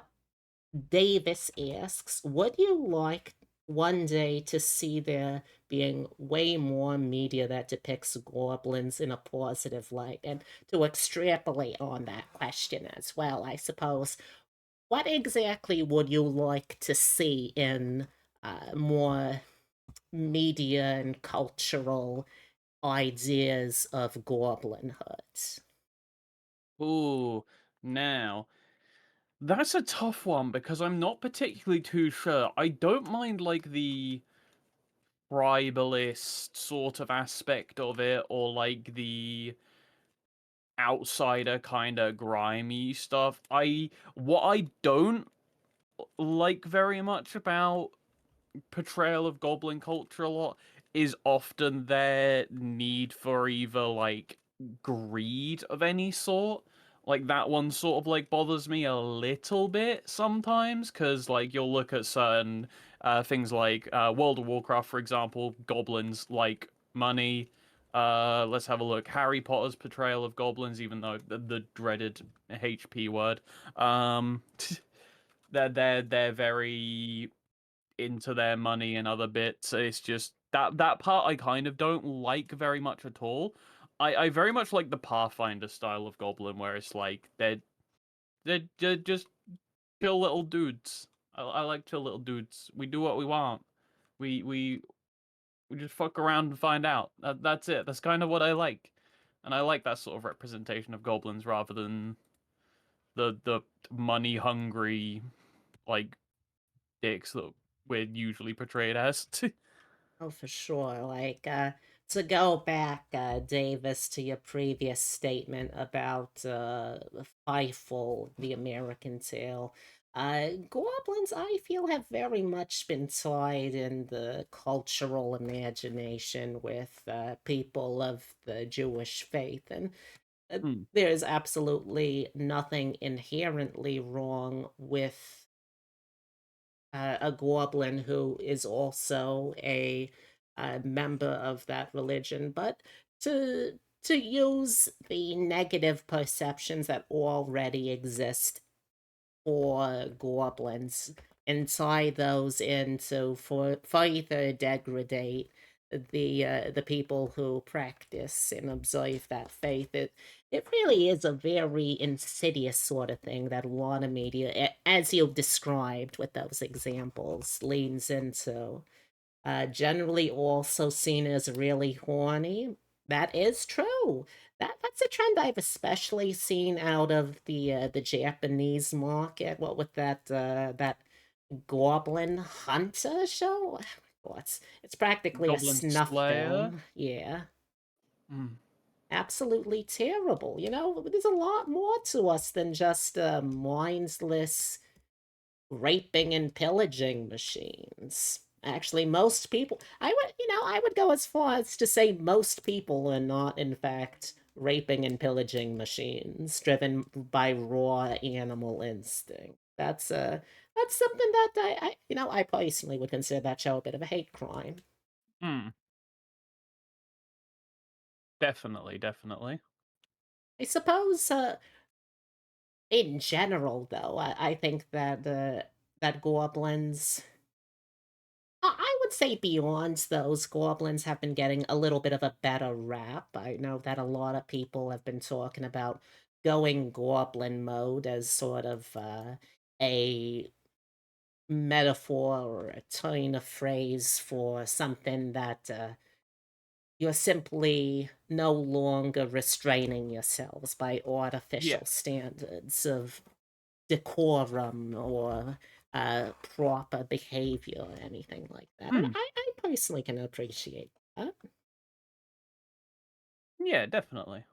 Davis asks, would you like one day to see there being way more media that depicts goblins in a positive light? And to extrapolate on that question as well, I suppose, what exactly would you like to see in more media and cultural ideas of goblinhood?
Ooh, now. That's a tough one because I'm not particularly too sure. I don't mind like the tribalist sort of aspect of it, or like the outsider kind of grimy stuff. What I don't like very much about portrayal of goblin culture a lot is often their need for either like greed of any sort. Like that one sort of like bothers me a little bit sometimes because like you'll look at certain things like World of Warcraft, for example, goblins like money. Let's have a look. Harry Potter's portrayal of goblins, even though the dreaded HP word. Um, they're very into their money and other bits. It's just that part I kind of don't like very much at all. I very much like the Pathfinder style of Goblin, where it's like they're just chill little dudes. I like chill little dudes. We do what we want. We we we just fuck around and find out. That's it. That's kind of what I like, and I like that sort of representation of goblins rather than the money hungry like dicks that we're usually portrayed as.
Oh, for sure. Like, to go back, Davis, to your previous statement about Fievel, the American tale, goblins, I feel, have very much been tied in the cultural imagination with people of the Jewish faith. And
Hmm.
there's absolutely nothing inherently wrong with a goblin who is also a member of that religion, but to use the negative perceptions that already exist for goblins and tie those into for further degrade the people who practice and observe that faith. It really is a very insidious sort of thing that a lot of media, as you've described with those examples, leans into. Generally also seen as really horny. That is true. That's a trend I've especially seen out of the Japanese market. What with that Goblin Hunter show? Well, it's practically a
Goblin
snuff
Slayer.
film. Yeah.
Mm.
absolutely terrible. There's a lot more to us than just mindless raping and pillaging machines. Actually, most people, I would go as far as to say most people are not, in fact, raping and pillaging machines driven by raw animal instinct. That's something that I personally would consider that show a bit of a hate crime.
Hmm. Definitely, definitely.
I suppose, in general, though, I think that that goblins, I would say beyond those, goblins have been getting a little bit of a better rap. I know that a lot of people have been talking about going goblin mode as sort of a metaphor or a turn of phrase for something that you're simply no longer restraining yourselves by
Yeah.
artificial standards of decorum or proper behavior or anything like that. And
Hmm.
I personally can appreciate that.
Yeah, definitely.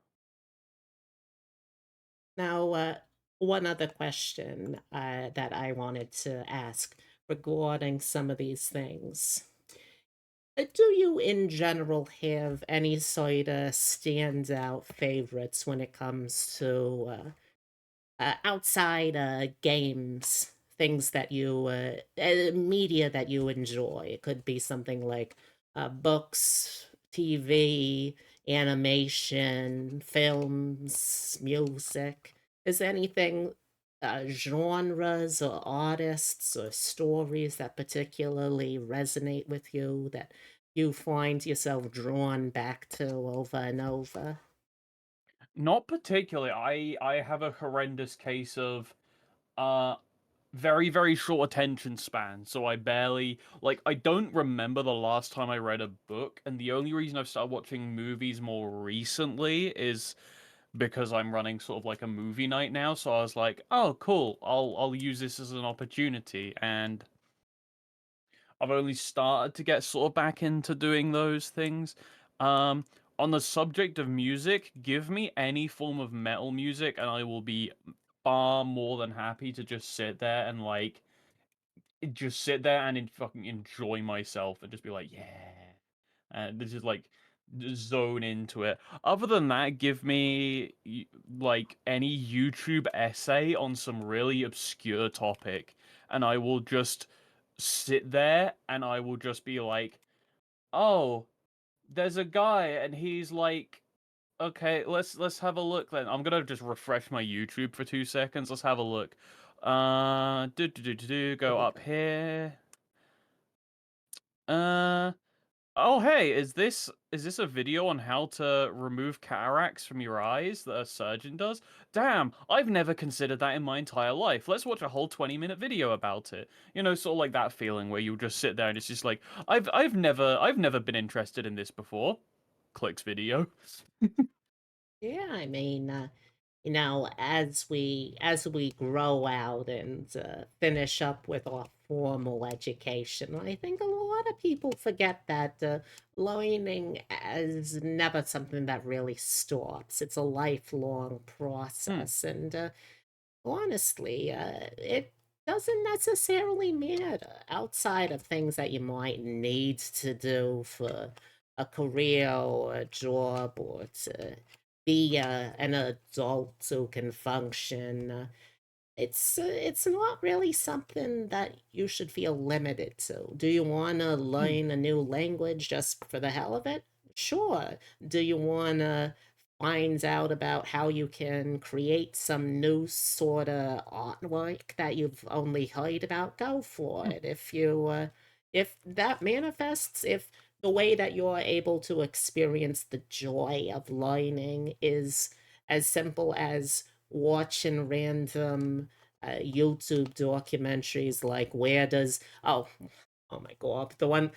Now, one other question that I wanted to ask regarding some of these things. Do you, in general, have any sort of standout favorites when it comes to outside games, things that media that you enjoy? It could be something like books, TV, animation, films, music. Is there anything, genres or artists or stories that particularly resonate with you that you find yourself drawn back to over and over?
Not particularly. I have a horrendous case of uh very, very short attention span, so I barely like I don't remember the last time I read a book, and the only reason I've started watching movies more recently is because I'm running sort of like a movie night now, so I was like, "Oh, cool. I'll use this as an opportunity." And I've only started to get sort of back into doing those things. Um, on the subject of music, give me any form of metal music, and I will be far more than happy to just sit there and fucking enjoy myself and just be like, yeah, and just like zone into it. Other than that, give me like any YouTube essay on some really obscure topic, and I will just sit there and I will just be like, oh, there's a guy and he's like, okay, let's have a look then. I'm gonna just refresh my YouTube for 2 seconds. Let's have a look. Go up here. Uh, oh hey, is this a video on how to remove cataracts from your eyes that a surgeon does? Damn, I've never considered that in my entire life. Let's watch a whole 20-minute video about it. Sort of like that feeling where you just sit there and it's just like, I've never been interested in this before. Clicks video.
Yeah, I mean, as we grow out and finish up with our formal education, I think a lot of people forget that learning is never something that really stops. It's a lifelong
Hmm.
process, and honestly, it doesn't necessarily matter outside of things that you might need to do for a career or a job or to be an adult who can function. It's not really something that you should feel limited to. Do you want to
Hmm.
learn a new language just for the hell of it? Sure. Do you want to find out about how you can create some new sort of artwork that you've only heard about? Go for
Hmm.
it. If that manifests, if the way that you're able to experience the joy of learning is as simple as watching random YouTube documentaries like oh my god, the one,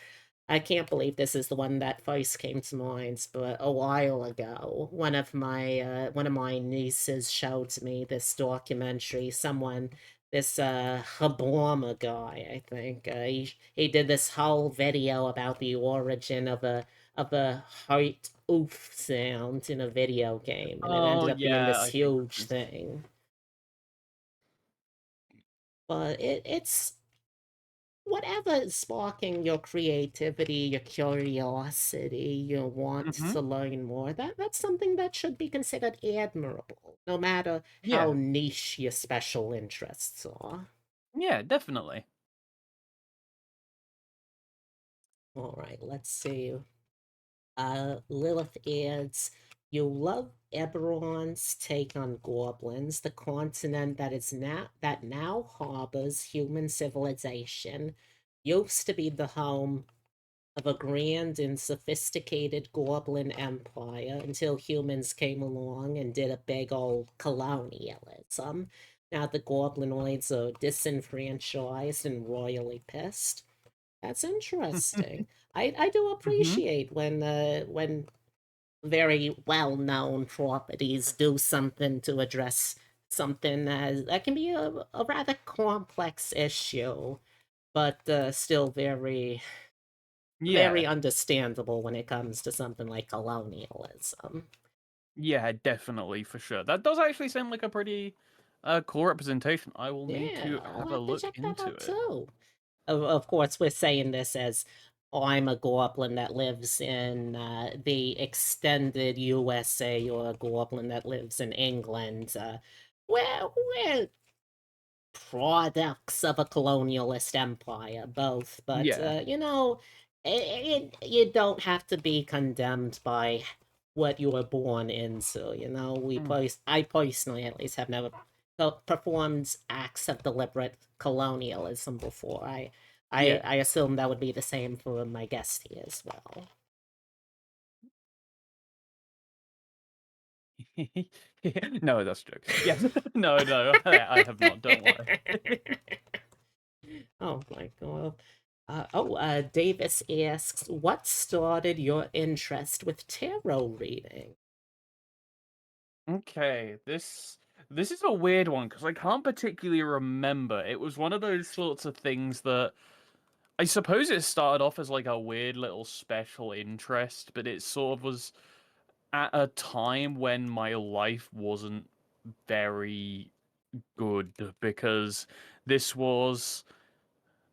I can't believe this is the one that first came to mind, but a while ago, one of my nieces showed me this documentary. Someone Haborma guy, I think. He did this whole video about the origin of a heart oof sound in a video game, and it
Oh
ended up being
yeah,
this
I think
huge thing. But it's whatever is sparking your creativity, your curiosity, your want
mm-hmm.
to learn more, that's something that should be considered admirable, no matter how
Yeah,
niche your special interests are.
yeah, definitely.
All right, let's see. Lilith adds, you love Eberron's take on goblins, the continent that now harbors human civilization, used to be the home of a grand and sophisticated goblin empire until humans came along and did a big old colonialism. Now the goblinoids are disenfranchised and royally pissed. That's interesting. I do
mm-hmm.
appreciate when very well known properties do something to address something that can be a rather complex issue, but still very
Yeah,
understandable when it comes to something like colonialism.
yeah, definitely for sure. That does actually sound like a pretty cool representation. I will need
Yeah,
to
I'll
have a
have to
look
check that
into
out
it.
too. Of course, we're saying this as I'm a goblin that lives in the extended USA or a goblin that lives in England. We're products of a colonialist empire, both. But,
Yeah.
you don't have to be condemned by what you were born into.
Mm.
I personally, at least, have never performed acts of deliberate colonialism before.
Yeah.
I assume that would be the same for my guest here as well.
No, that's a joke. Yes. No, no, I have not. Don't worry.
Oh my god. Davis asks, what started your interest with tarot reading?
Okay, this is a weird one because I can't particularly remember. It was one of those sorts of things that I suppose it started off as like a weird little special interest, but it sort of was at a time when my life wasn't very good because this was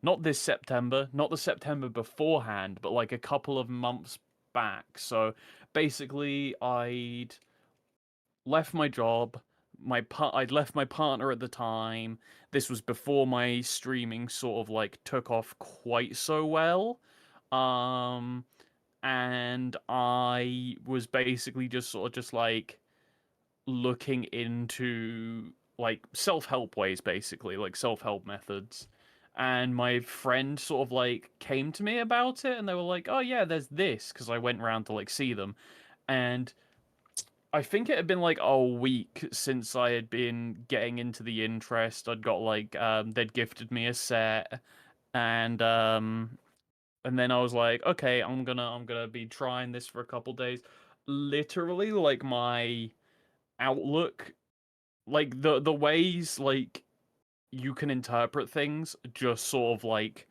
not this September, not the September beforehand, but like a couple of months back. So basically, I'd left my job. I'd left my partner at the time. This was before my streaming sort of like took off quite so well. Um, and I was basically just sort of just like looking into like self-help ways, basically like self-help methods, and my friend sort of like came to me about it, and they were like, oh yeah, there's this, because I went around to like see them. And I think it had been like a week since I had been getting into the interest. I'd got like they'd gifted me a set, and then I was like, okay, I'm gonna be trying this for a couple days. Literally, like my outlook, like the ways like you can interpret things, just sort of like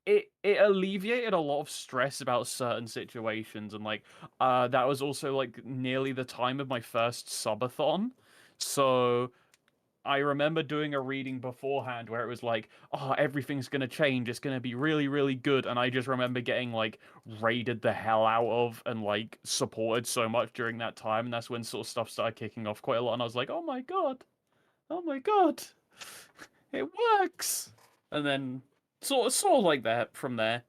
it alleviated a lot of stress about certain situations. And like that was also like nearly the time of my first subathon, so I remember doing a reading beforehand where it was like, oh, everything's gonna change, it's gonna be really, really good. And I just remember getting like raided the hell out of and like supported so much during that time. And that's when sort of stuff started kicking off quite a lot. And I was like, oh my god, it works. And then sort of like that from there,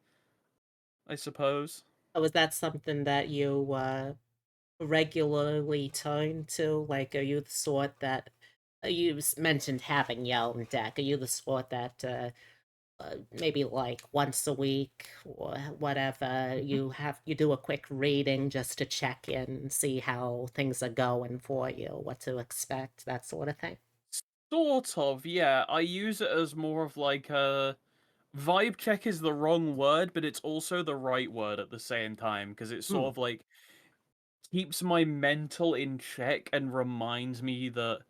I suppose.
Was that something that you regularly turn to? Like, are you the sort that mentioned having your own deck? Are you the sort that maybe like once a week or whatever you do a quick reading just to check in and see how things are going for you, what to expect, that sort of thing?
Sort of, yeah. I use it as more of like a vibe check is the wrong word, but it's also the right word at the same time because it
Hmm.
sort of like keeps my mental in check and reminds me that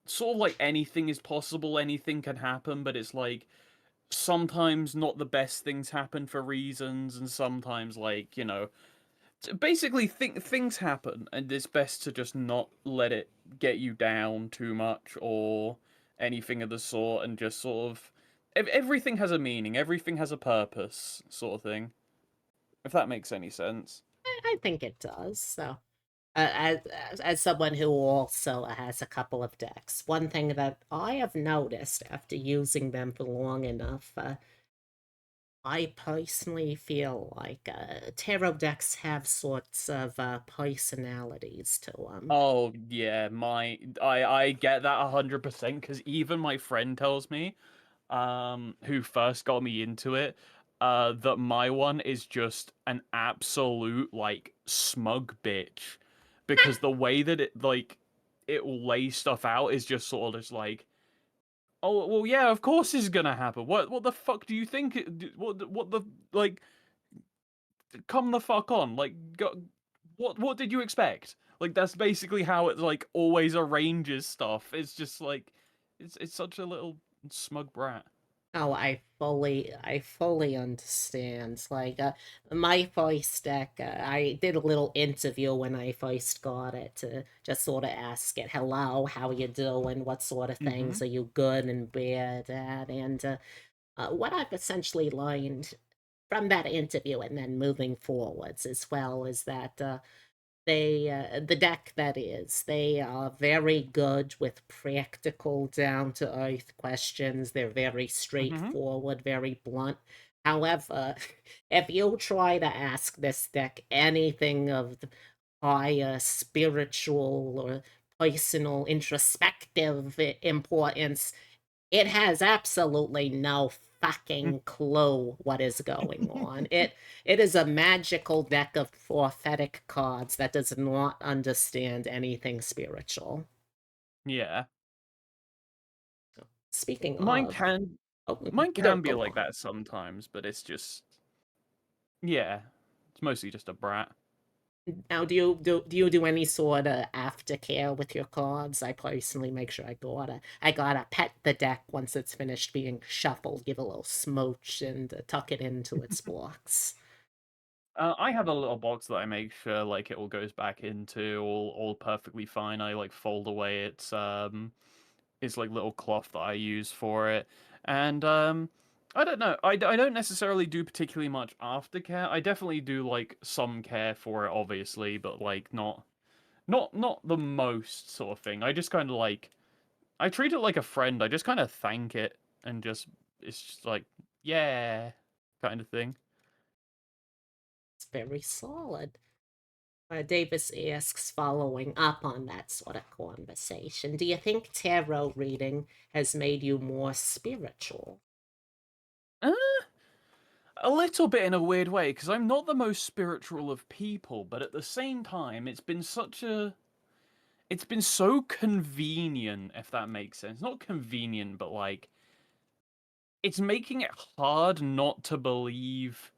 sort of like anything is possible, anything can happen, but it's like sometimes not the best things happen for reasons, and sometimes like basically things happen, and it's best to just not let it get you down too much or anything of the sort, and just sort of everything has a meaning, everything has a purpose, sort of thing. If that makes any sense.
I think it does. So, as someone who also has a couple of decks, one thing that I have noticed after using them for long enough, I personally feel like tarot decks have sorts of personalities to them.
Oh yeah, I get that 100% because even my friend tells me, who first got me into it, that my one is just an absolute like smug bitch, because the way that it will lay stuff out is just sort of just like, oh well, yeah, of course this is gonna happen. What the fuck do you think? What the like? Come the fuck on, like, what did you expect? Like, that's basically how it like always arranges stuff. It's just like, it's such a little smug brat.
Oh, I fully understand. Like, my first deck, I did a little interview when I first got it to just sort of ask it, hello, how you doing? What sort of
Mm-hmm.
things are you good and bad at? And what I've essentially learned from that interview and then moving forwards as well is that the deck that is, they are very good with practical, down to earth questions. They're very
Mm-hmm.
straightforward, very blunt. However, if you try to ask this deck anything of higher spiritual or personal introspective importance, it has absolutely no fucking clue what is going on. It is a magical deck of prophetic cards that does not understand anything spiritual.
Yeah.
Speaking
Mine
of,
can
oh,
mine
go
can be
go
like
on.
that sometimes, but it's just, yeah, it's mostly just a brat.
Now, do you do any sort of aftercare with your cards? I personally make sure I gotta pet the deck once it's finished being shuffled, give a little smooch, and tuck it into its box.
I have a little box that I make sure like it all goes back into all perfectly fine. I like fold away its like little cloth that I use for it, and I don't know. I don't necessarily do particularly much aftercare. I definitely do like some care for it, obviously, but like not the most sort of thing. I just kind of like, I treat it like a friend. I just kind of thank it, and just it's just like, yeah, kind of thing.
It's very solid. Davis asks, following up on that sort of conversation, do you think tarot reading has made you more spiritual?
Uh, a little bit in a weird way, because I'm not the most spiritual of people, but at the same time, it's been so convenient, if that makes sense. Not convenient, but like, it's making it hard not to believe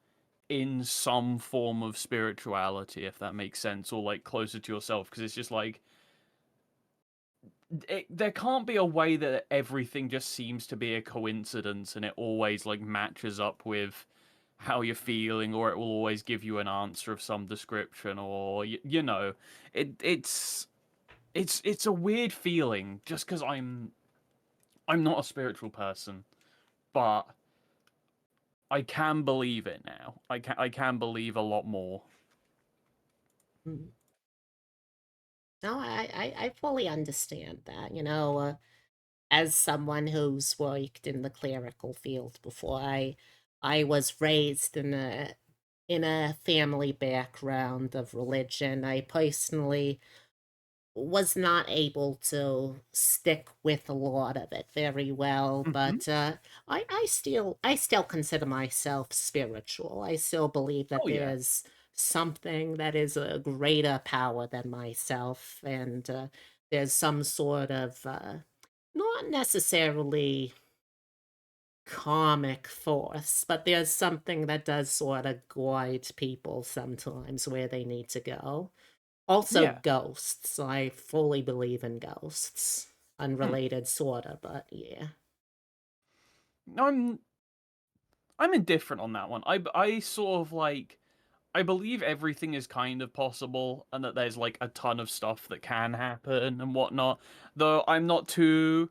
in some form of spirituality, if that makes sense, or like closer to yourself, because it's just like, there can't be a way that everything just seems to be a coincidence and it always like matches up with how you're feeling, or it will always give you an answer of some description, or it's a weird feeling, just because I'm not a spiritual person, but I can believe it now. I can believe a lot more.
Mm. No, I fully understand that. As someone who's worked in the clerical field before, I was raised in a family background of religion. I personally was not able to stick with a lot of it very well,
Hmm.
but I still consider myself spiritual. I still believe that
Oh yeah.
there's something that is a greater power than myself, and there's some sort of not necessarily comic force, but there's something that does sort of guide people sometimes where they need to go. Also,
Yeah.
ghosts. I fully believe in ghosts. unrelated, sorta, but yeah.
I'm I'm indifferent on that one. I sort of like I believe everything is kind of possible and that there's like a ton of stuff that can happen and whatnot. Though I'm not too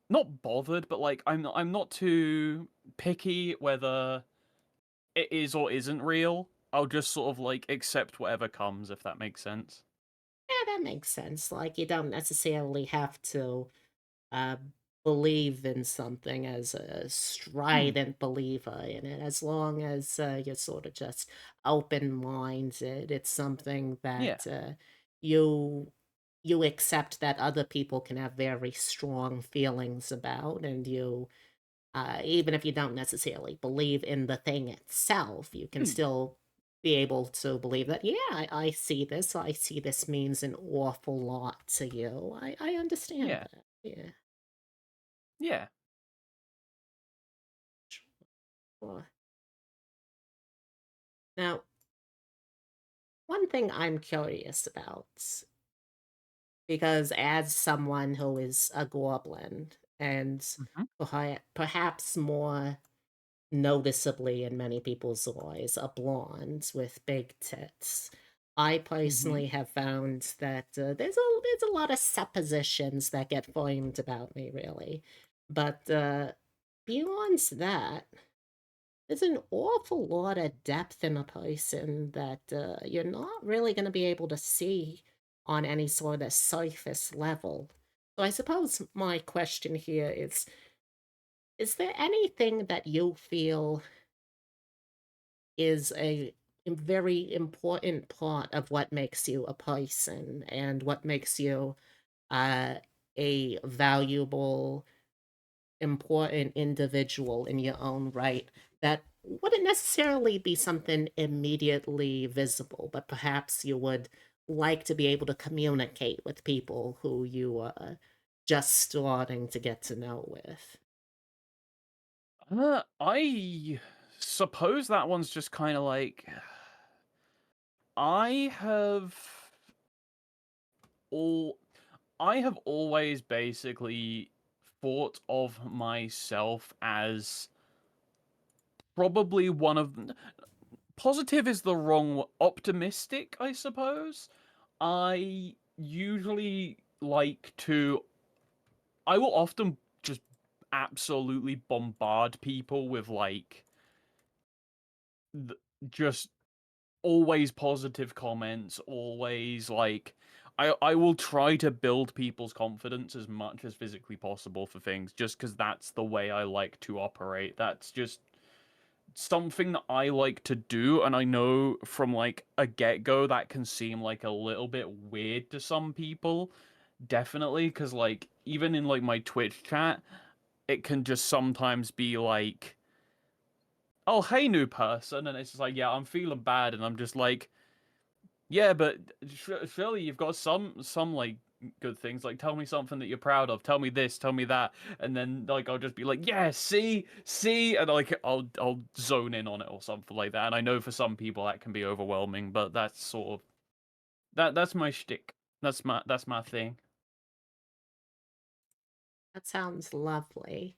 not bothered, but like I'm not too picky whether it is or isn't real. I'll just sort of like accept whatever comes if that makes sense.
Yeah, that makes sense. Like, you don't necessarily have to uh, believe in something as a
Hmm.
strident believer in it, as long as you're sort of just open minded. It's something
Yeah.
that you you accept that other people can have very strong feelings about, and you even if you don't necessarily believe in the thing itself, you can
Hmm.
still be able to believe that, yeah, I see this. I see this means an awful lot to you. I understand
Yeah.
that. Yeah.
Yeah.
Sure. Now, one thing I'm curious about, because as someone who is a goblin and
Mhm.
perhaps more noticeably in many people's eyes, a blonde with big tits. I
Mhm.
personally have found that there's a lot of suppositions that get formed about me, really. But beyond that, there's an awful lot of depth in a person that you're not really going to be able to see on any sort of surface level. So I suppose my question here is there anything that you feel is a very important part of what makes you a person and what makes you uh, a valuable, important individual in your own right that wouldn't necessarily be something immediately visible, but perhaps you would like to be able to communicate with people who you are just starting to get to know with.
I suppose that one's just kind of like I have all I have always basically thought of myself as probably one of positive is the wrong optimistic, I suppose. I usually like to I will often just absolutely bombard people with like th- just always positive comments, always like I will try to build people's confidence as much as physically possible for things just cuz that's the way I like to operate. That's just something that I like to do and I know from like a get-go that can seem like a little bit weird to some people. Definitely cuz like even in like my Twitch chat, it can just sometimes be like, "Oh, hey new person." And it's just like, "Yeah, I'm feeling bad." And I'm just like, yeah, but surely you've got some like good things. Like, tell me something that you're proud of. Tell me this. Tell me that. And then like I'll just be like, yeah, see, and like I'll zone in on it or something like that. And I know for some people that can be overwhelming, but that's sort of that's my shtick. That's my thing.
That sounds lovely.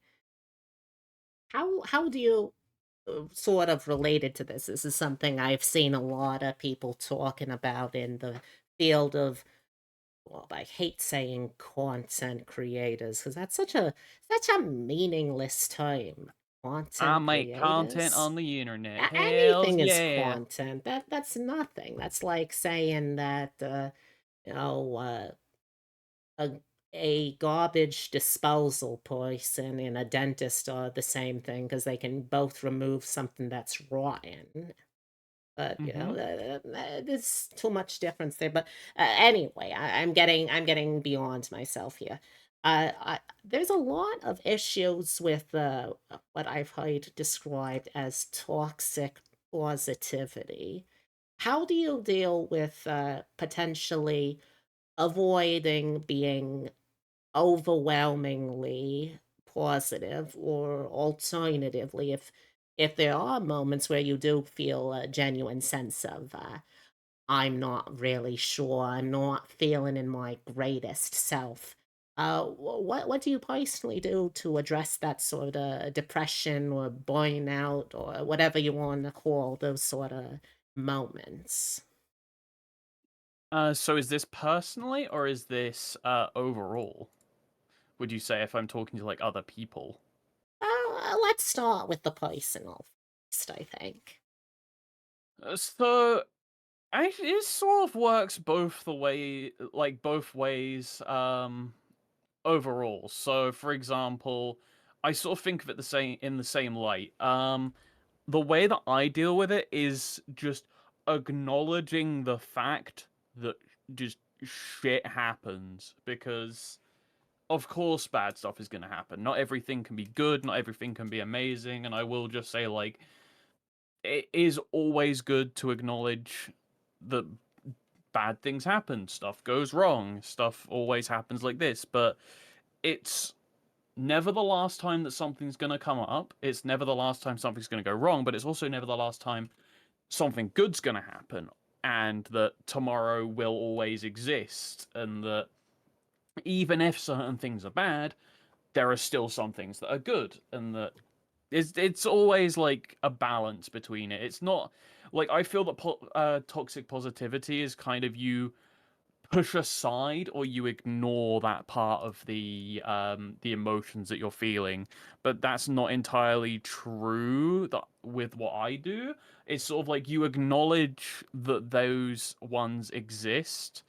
How do you sort of related to this? This is something I've seen a lot of people talking about in the field of, well, I hate saying content creators because that's such a meaningless term.
I
Content
make content
creators.
on the internet. Hells
Anything is
yeah.
content. That's nothing. That's like saying that you know a garbage disposal person and a dentist are the same thing because they can both remove something that's rotten. But
Mm-hmm.
there's too much difference there. But anyway, I'm getting beyond myself here. There's a lot of issues with what I've heard described as toxic positivity. How do you deal with potentially avoiding being overwhelmingly positive, or alternatively, if there are moments where you do feel a genuine sense of I'm not really sure, I'm not feeling in my greatest self, What do you personally do to address that sort of depression or burnout or whatever you want to call those sort of moments?
So is this personally or is this overall? Would you say if I'm talking to like other people?
Let's start with the personal first, I think.
So actually, it sort of works both the way, like both ways. Overall. So, for example, I sort of think of it the same in the same light. The way that I deal with it is just acknowledging the fact that just shit happens because of course bad stuff is going to happen. Not everything can be good, not everything can be amazing, and I will just say like it is always good to acknowledge that bad things happen, stuff goes wrong, stuff always happens like this, but it's never the last time that something's going to come up. It's never the last time something's going to go wrong, but it's also never the last time something good's going to happen. And that tomorrow will always exist. And that even if certain things are bad, there are still some things that are good. And that it's always like a balance between it. It's not like I feel that toxic positivity is kind of you push aside or you ignore that part of the emotions that you're feeling, but that's not entirely true that with what I do. It's sort of like you acknowledge that those ones exist,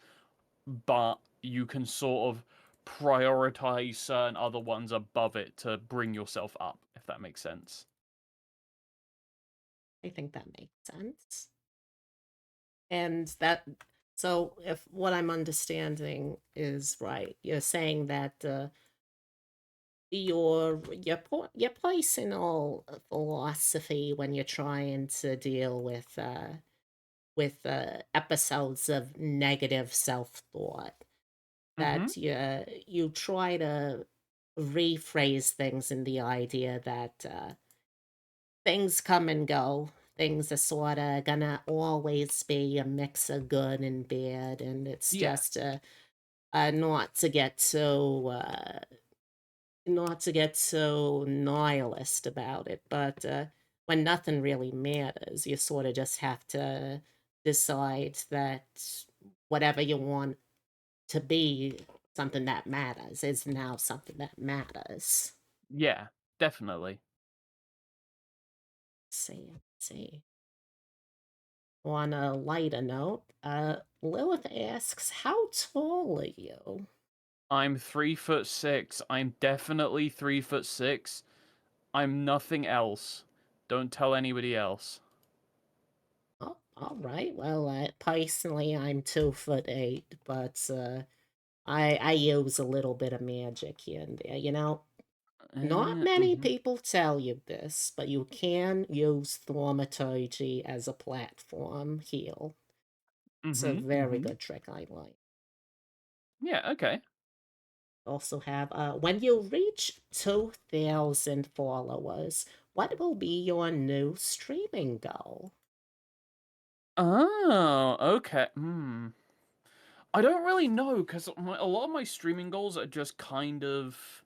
but you can sort of prioritize certain other ones above it to bring yourself up, if that makes sense.
I think that makes sense. And that, so if what I'm understanding is right, you're saying that your personal philosophy when you're trying to deal with episodes of negative self thought,
Mm-hmm.
that you try to rephrase things in the idea that things come and go. Things are sort of gonna always be a mix of good and bad, and it's
Yeah.
just not to get so nihilist about it. But when nothing really matters, you sort of just have to decide that whatever you want to be something that matters is now something that matters.
Yeah, definitely.
See. On a lighter note, Lilith asks, "How tall are you?"
I'm 3'6". I'm definitely 3'6". I'm nothing else. Don't tell anybody else.
Oh, all right. Well, personally, I'm 2'8", but I use a little bit of magic here and there. Not many
Mm-hmm.
people tell you this, but you can use thaumaturgy as a platform heal. It's a
Mm-hmm.
very
Mm-hmm.
good trick I like.
Yeah, okay.
Also have when you reach 2,000 followers, what will be your new streaming goal?
Oh, okay. Hmm. I don't really know because a lot of my streaming goals are just kind of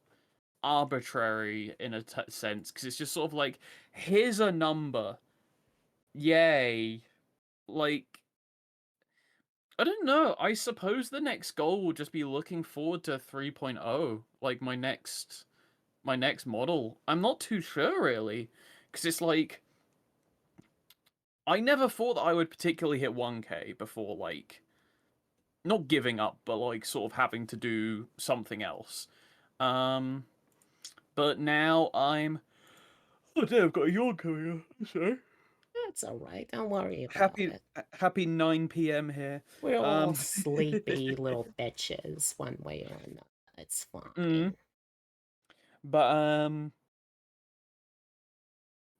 arbitrary in a sense because it's just sort of like, here's a number. Yay. Like, I don't know. I suppose the next goal will just be looking forward to 3.0, like my next model. I'm not too sure really, because it's like I never thought that I would particularly hit 1K before, like not giving up, but like sort of having to do something else. Um, but now I'm. Oh damn! I've got a yawn coming up. Sorry.
That's all right. Don't worry about
Happy
it.
happy 9 p.m. here.
We're all
Um,
sleepy little bitches, one way or another. It's
mm,
fine.
but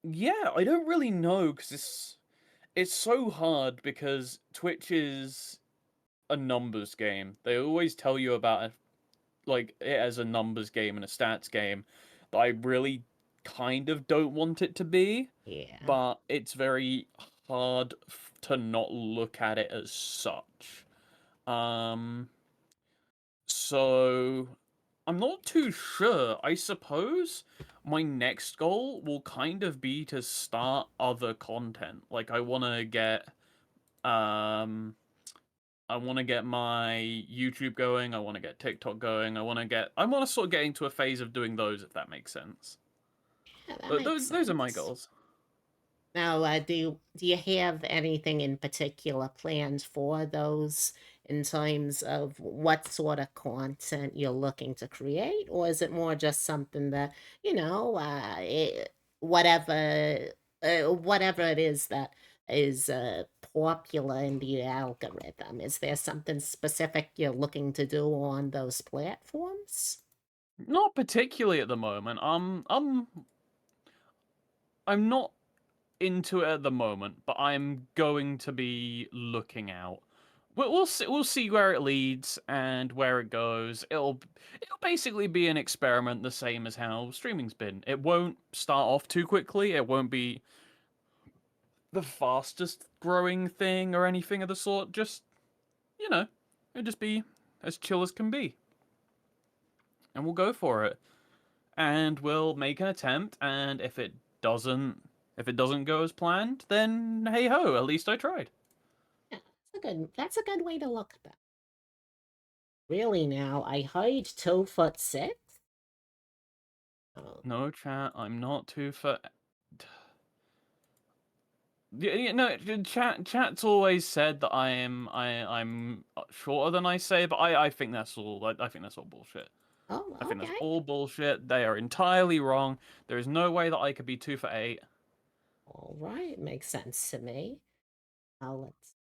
yeah, I don't really know because it's so hard because Twitch is a numbers game. They always tell you about it, like it as a numbers game and a stats game, but I really kind of don't want it to be.
Yeah.
But it's very hard to not look at it as such. Um, so I'm not too sure. I suppose my next goal will kind of be to start other content. Like um I want to get my YouTube going, I want to get TikTok going, I want to sort of get into a phase of doing those, if that makes sense.
Yeah, that
But
makes
those are my
sense.
goals.
Now, do you have anything in particular planned for those in terms of what sort of content you're looking to create, or is it more just something that whatever whatever it is that is popular in the algorithm? Is there something specific you're looking to do on those platforms?
Not particularly at the moment. I'm not into it at the moment, but I'm going to be looking out. We'll see where it leads and where it goes. It'll basically be an experiment, the same as how streaming's been. It won't start off too quickly. It won't be the fastest growing thing or anything of the sort. Just it'll just be as chill as can be, and we'll go for it. And we'll make an attempt. And if it doesn't go as planned, then hey ho, at least I tried.
Yeah, that's a good way to look at that. Really now, I height 2'6". Oh,
No, chat, I'm not too far. Yeah, no, chat's always said that I'm shorter than I say, but I think that's all. I think that's all bullshit. I
oh,
think that's
okay.
all bullshit. They are entirely wrong. There is no way that I could be 2 for 8.
All right, makes sense to me. Let's.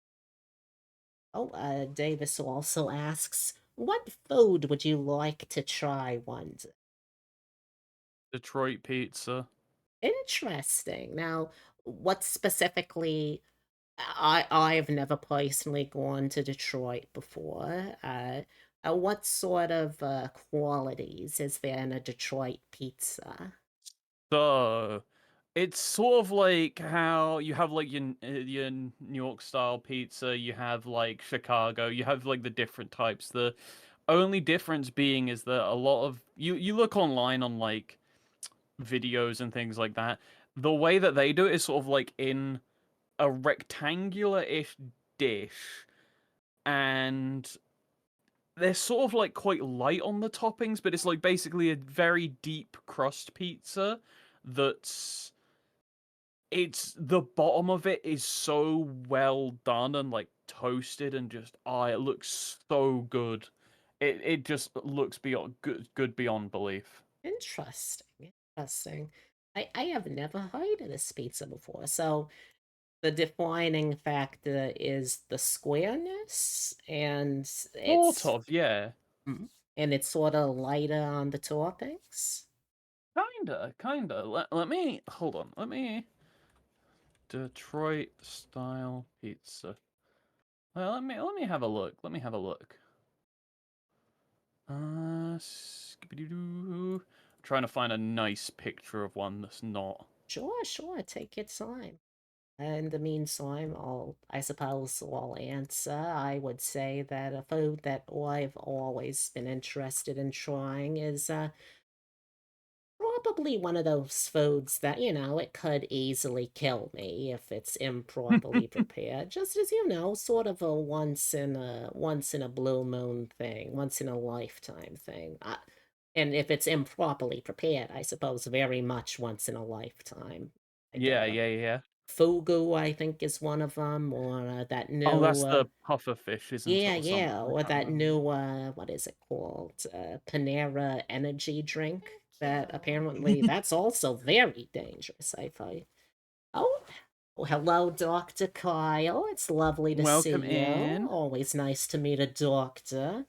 Oh, Davis also asks, what food would you like to try one day?
Detroit pizza.
Interesting. Now, what specifically? I've never personally gone to Detroit before. What sort of qualities is there in a Detroit pizza?
So, it's sort of like how you have like your New York style pizza, you have like Chicago, you have like the different types. The only difference being is that a lot of you look online on like videos and things like that. The way that they do it is sort of like in a rectangular-ish dish, and they're sort of like quite light on the toppings, but it's like basically a very deep crust pizza that's it's the bottom of it is so well done and like toasted and just it looks so good. It just looks beyond good beyond belief.
Interesting. Interesting. I have never heard of this pizza before. So the defining factor is the squareness, and
Sort
it's
of, yeah.
and it's sort of lighter on the toppings.
Kinda. Let me hold on. Let me Detroit style pizza. Well, let me have a look. Let me have a look. Skibidi-doo. I'm trying to find a nice picture of one that's not.
Sure, sure, take your time. In the meantime, I suppose I'll answer. I would say that a food that I've always been interested in trying is probably one of those foods that, it could easily kill me if it's improperly prepared. Just as sort of a once in a blue moon thing, once in a lifetime thing. And if it's improperly prepared, I suppose very much once in a lifetime. Like
Yeah, yeah, yeah.
fugu, I think, is one of them, or that
Oh,
new
that's the puffer fish, isn't it,
yeah,
or something?
yeah,
I
or
can't
that
remember.
new what is it called? Panera energy drink that apparently that's also very dangerous, I find. Oh, well, hello, Dr. Kyle. It's lovely to see
Welcome
you.
in.
Always nice to meet a doctor.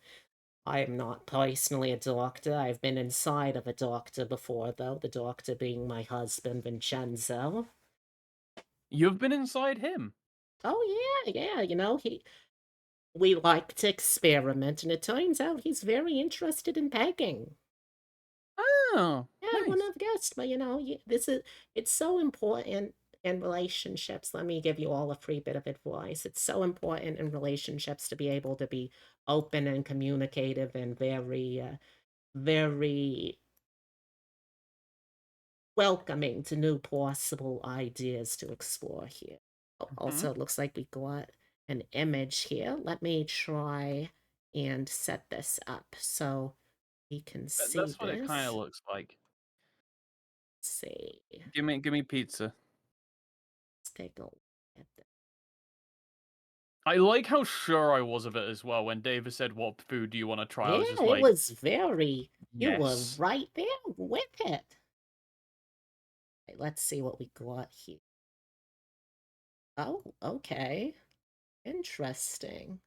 I am not personally a doctor. I've been inside of a doctor before, though, the doctor being my husband, Vincenzo.
You've been inside him.
Oh, yeah, yeah, we like to experiment, and it turns out he's very interested in pegging.
Oh,
Yeah, I wouldn't
nice.
have guessed, but it's so important in relationships. Let me give you all a free bit of advice. It's so important in relationships to be able to be open and communicative and very very welcoming to new possible ideas to explore here.
Mhm.
Also, it looks like we got an image here. Let me try and set this up so we can see
That's what it kind of
this.
looks like.
Let's see.
Give me pizza.
Let's take a look at this.
I like how sure I was of it as well when David said, "What food do you want to try?" I
Yeah,
was just
it
like,
was very, you were
"Yes."
right there with it. Okay, let's see what we got here. Oh, okay. Interesting.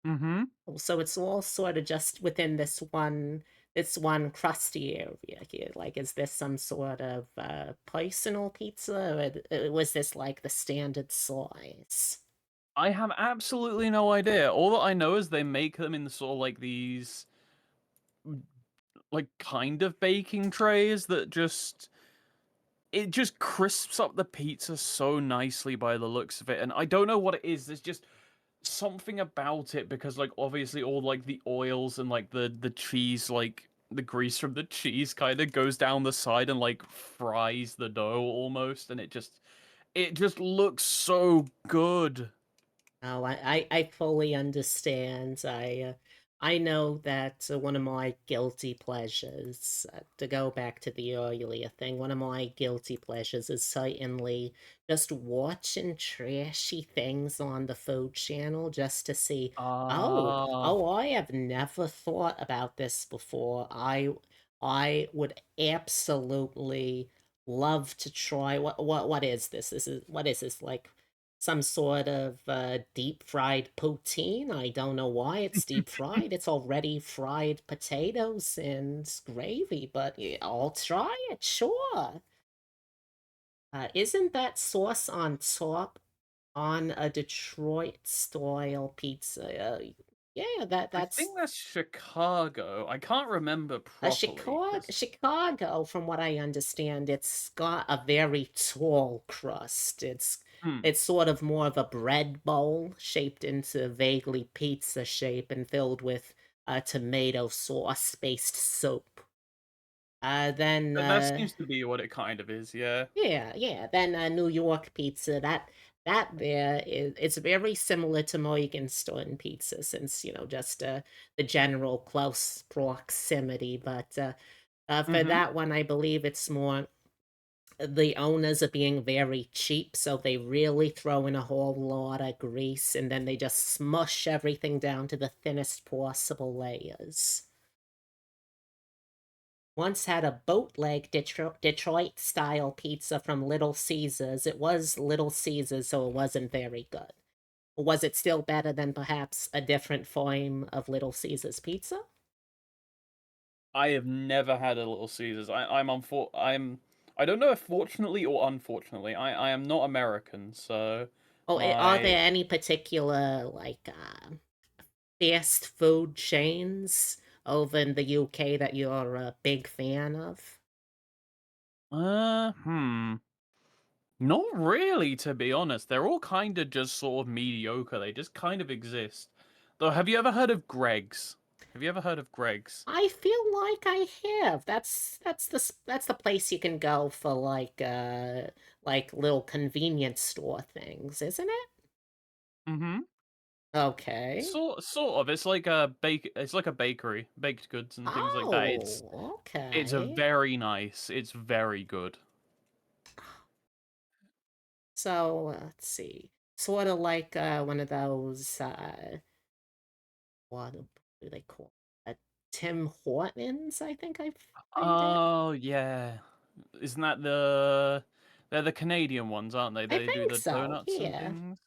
Mm-hmm.
So it's all sort of just within this one crusty area here. Like, is this some sort of personal pizza, or was this like the standard size?
I have absolutely no idea. All that I know is they make them in sort of like these, like kind of baking trays that just it just crisps up the pizza so nicely by the looks of it. And I don't know what it is. There's just something about it because like obviously all like the oils and like the cheese, like the grease from the cheese kind of goes down the side and like fries the dough almost, and it just looks so good.
Oh, I fully understand. I know that one of my guilty pleasures, to go back to the earlier thing, one of my guilty pleasures is certainly just watching trashy things on the Food Channel just to see, oh,
Ah,
oh, I have never thought about this before. I would absolutely love to try what is this? What is this, like some sort of deep fried poutine? I don't know why it's deep fried. It's already fried potatoes and gravy, but yeah, I'll try it, sure. Isn't that sauce on top on a Detroit style pizza? Yeah,
I
that's
think that's Chicago. I can't remember
a
properly.
Chicago, from what I understand, it's got a very tall crust.
Hmm.
It's sort of more of a bread bowl shaped into vaguely pizza shape and filled with tomato sauce based soup. Then
That seems to be what it kind of is, yeah.
yeah. Then New York pizza. That there is, it's very similar to Morgenstern pizza, since just the general close proximity. But for
Mhm.
that one, I believe it's more the owners are being very cheap, so they really throw in a whole lot of grease and then they just smush everything down to the thinnest possible layers. Once had a bootleg Detroit style pizza from Little Caesars. It was Little Caesars, so it wasn't very good. Was it still better than perhaps a different form of Little Caesars pizza?
I have never had a Little Caesars. I don't know if fortunately or unfortunately. I am not American, so
Oh, are
my
there any particular like fast food chains over in the UK that you're a big fan of?
uh hmm. Not really, to be honest. They're all kind of just sort of mediocre. They just kind of exist. Though, have you ever heard of Greg's? Have you ever heard of Greg's?
I feel like I have. That's the place you can go for like little convenience store things, isn't it?
Mm-hmm.
Okay.
Sort of. It's like a It's like a bakery, baked goods and things like that.
Oh,
It's a
okay.
very nice. It's very good.
So let's see. Sort of like one of those what do they call it? Tim Hortons, I think I've read it.
Oh yeah. Isn't that they're the Canadian ones, aren't they?
I
They do
think
the
so.
donuts and
Yeah.
things.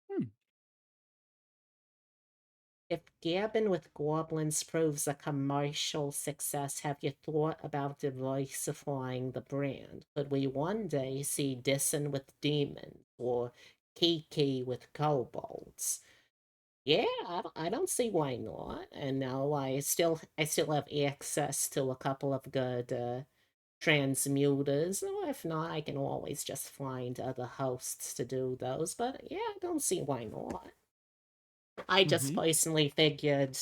Hmm.
If Gabbin with Goblins proves a commercial success, have you thought about diversifying the brand? Could we one day see Dissin with Demons or Kiki with Kobolds? Yeah, I don't see why not. And now I still have access to a couple of good transmuters. Or if not, I can always just find other hosts to do those. But yeah, I don't see why not. I just
Mm-hmm.
personally figured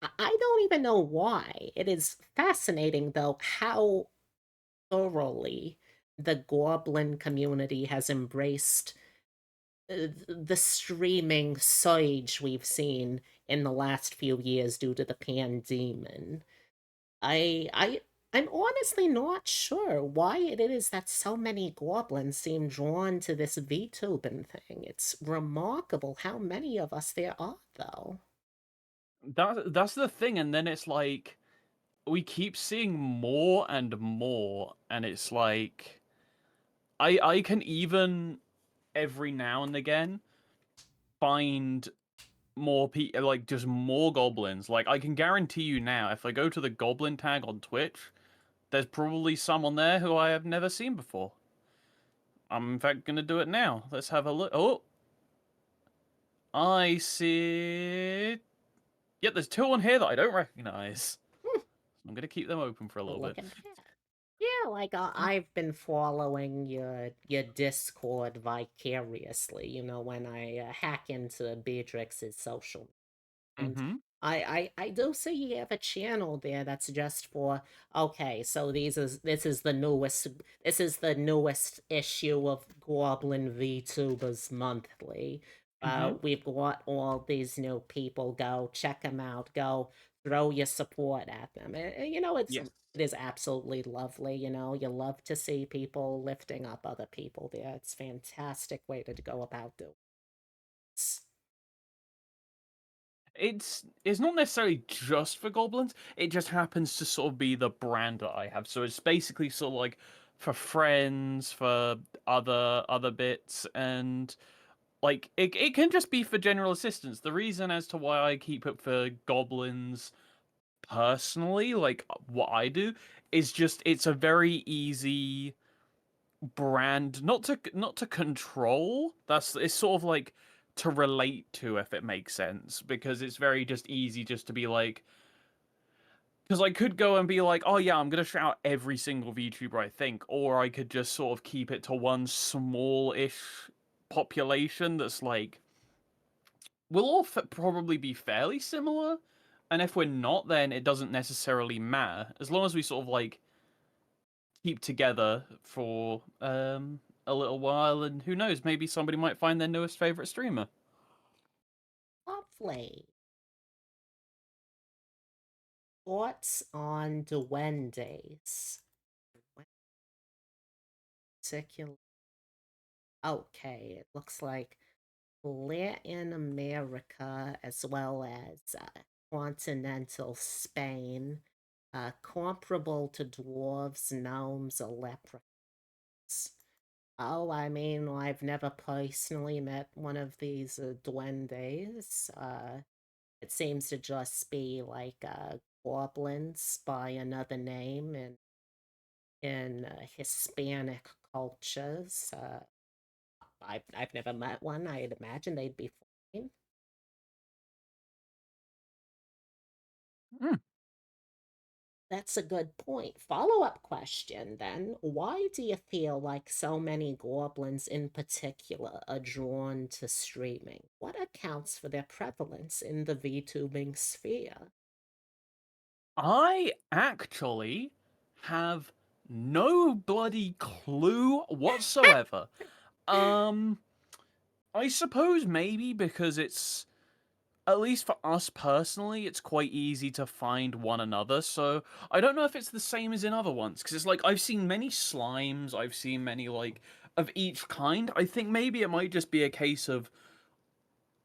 I don't even know why. It is fascinating, though, how thoroughly the Goblin community has embraced the streaming surge we've seen in the last few years due to the pandemic. I I I'm honestly not sure why it is that so many goblins seem drawn to this VTubing thing. It's remarkable how many of us there are, though.
That's the thing, and then it's like we keep seeing more and more, and it's like I can even every now and again find more like just more goblins. Like I can guarantee you now, if I go to the goblin tag on Twitch, there's probably some on there who I have never seen before. I'm in fact gonna do it now. Let's have a look. Oh, I see. Yep, there's two on here that I don't recognize.
Hmm,
I'm gonna keep them open for a little
look
bit.
at that. Yeah, like I've been following your Discord vicariously. When I hack into Beatrix's social. And
Mm-hmm.
I do see you have a channel there that's just for, okay, so this is the newest issue of Goblin VTubers Monthly.
Mm-hmm.
We've got all these new people. Go check them out. Go throw your support at them.
Yes.
it is absolutely lovely. You love to see people lifting up other people there. It's a fantastic way to go about doing it.
It's not necessarily just for goblins. It just happens to sort of be the brand that I have. So it's basically sort of like for friends, for other bits, and like it can just be for general assistance. The reason as to why I keep it for goblins personally, like what I do, is just it's a very easy brand not to control. That's it's sort of like to relate to, if it makes sense, because it's very just easy just to be like, because I could go and be like, oh yeah, I'm gonna shout every single VTuber I think, or I could just sort of keep it to one small-ish population that's like we'll all probably be fairly similar, and if we're not, then it doesn't necessarily matter as long as we sort of like keep together for a little while, and who knows, maybe somebody might find their newest favorite streamer.
Lovely. Thoughts on duendes? Particular. Okay, it looks like Latin America as well as continental Spain, comparable to dwarves, gnomes, or leprechauns. Oh, I mean, I've never personally met one of these duendes. It seems to just be like goblins by another name in Hispanic cultures. I've never met one. I'd imagine they'd be fine.
Hmm.
That's a good point. Follow-up question then. Why do you feel like so many goblins in particular are drawn to streaming? What accounts for their prevalence in the VTubing sphere?
I actually have no bloody clue whatsoever. um I suppose maybe because it's, at least for us personally, it's quite easy to find one another. So I don't know if it's the same as in other ones, because it's like I've seen many slimes, I've seen many like of each kind. I think maybe it might just be a case of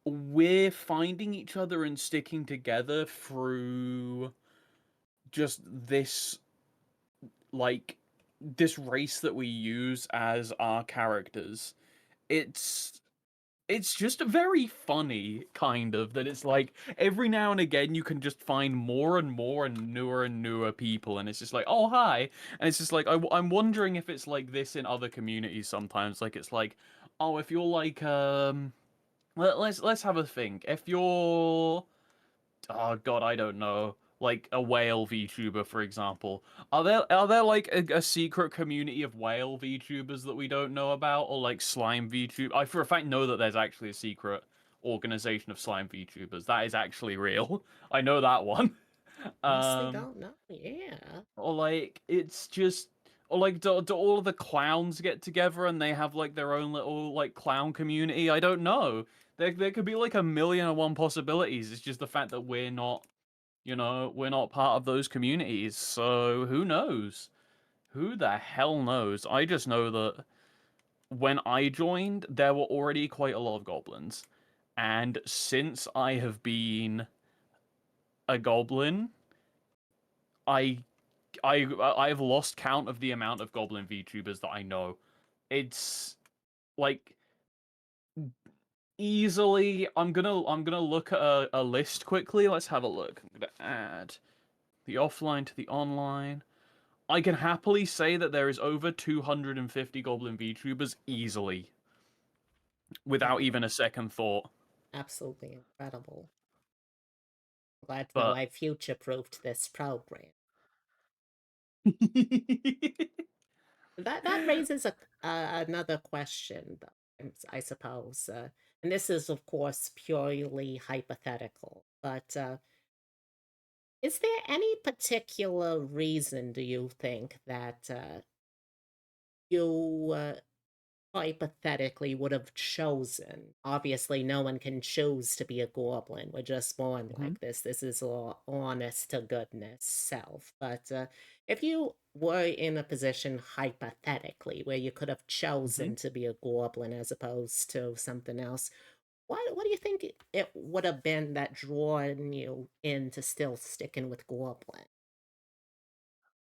we're finding each other and sticking together through just like this race that we use as our characters. It's it's just very funny, kind of, that it's like every now and again you can just find more and more and newer people, and it's just like, oh hi, and it's just like I'm wondering if it's like this in other communities sometimes. Like it's like, oh, if you're like let's have a think. If you're, oh god, I don't know, like a whale VTuber, for example. Are there like a secret community of whale VTubers that we don't know about, or like slime VTuber? I for a fact know that there's actually a secret organization of slime VTubers. That is actually real. I know that one.
Honestly,
Um,
don't know. Yeah.
or like it's just or like do all of the clowns get together and they have like their own little like clown community? I don't know. There could be like a million and one possibilities. It's just the fact that we're not, we're not part of those communities. So who knows? Who the hell knows? I just know that when I joined, there were already quite a lot of goblins. And since I have been a goblin, I I've lost count of the amount of goblin VTubers that I know. It's like easily I'm gonna look at a list quickly. Let's have a look. I'm gonna add the offline to the online. I can happily say that there is over 250 goblin VTubers easily, without
Wow.
even a second thought.
Absolutely incredible. Glad to know
But
I future proofed this program. That raises another question, though, I suppose. And this is, of course, purely hypothetical. But is there any particular reason, do you think, that you hypothetically would have chosen? Obviously, no one can choose to be a goblin. We're just born
Mhm,
like this. This is all honest to goodness self. But if you were in a position hypothetically where you could have
mhm.
chosen to be a goblin as opposed to something else, what do you think it would have been that drawn you into still sticking with goblin?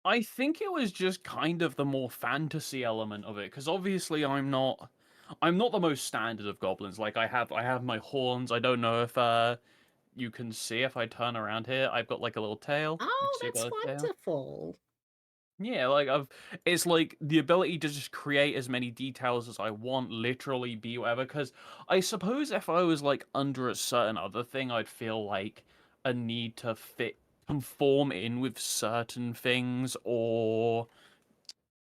I think it was just kind of the more fantasy element of it, because obviously I'm not the most standard of goblins. Like I have my horns. I don't know if you can see if I turn around here. I've got like a little tail. You can
Oh,
see I've
that's
got a tail.
wonderful.
Yeah, like it's like the ability to just create as many details as I want, literally be whatever. Because I suppose if I was like under a certain other thing, I'd feel like a need to conform in with certain things, or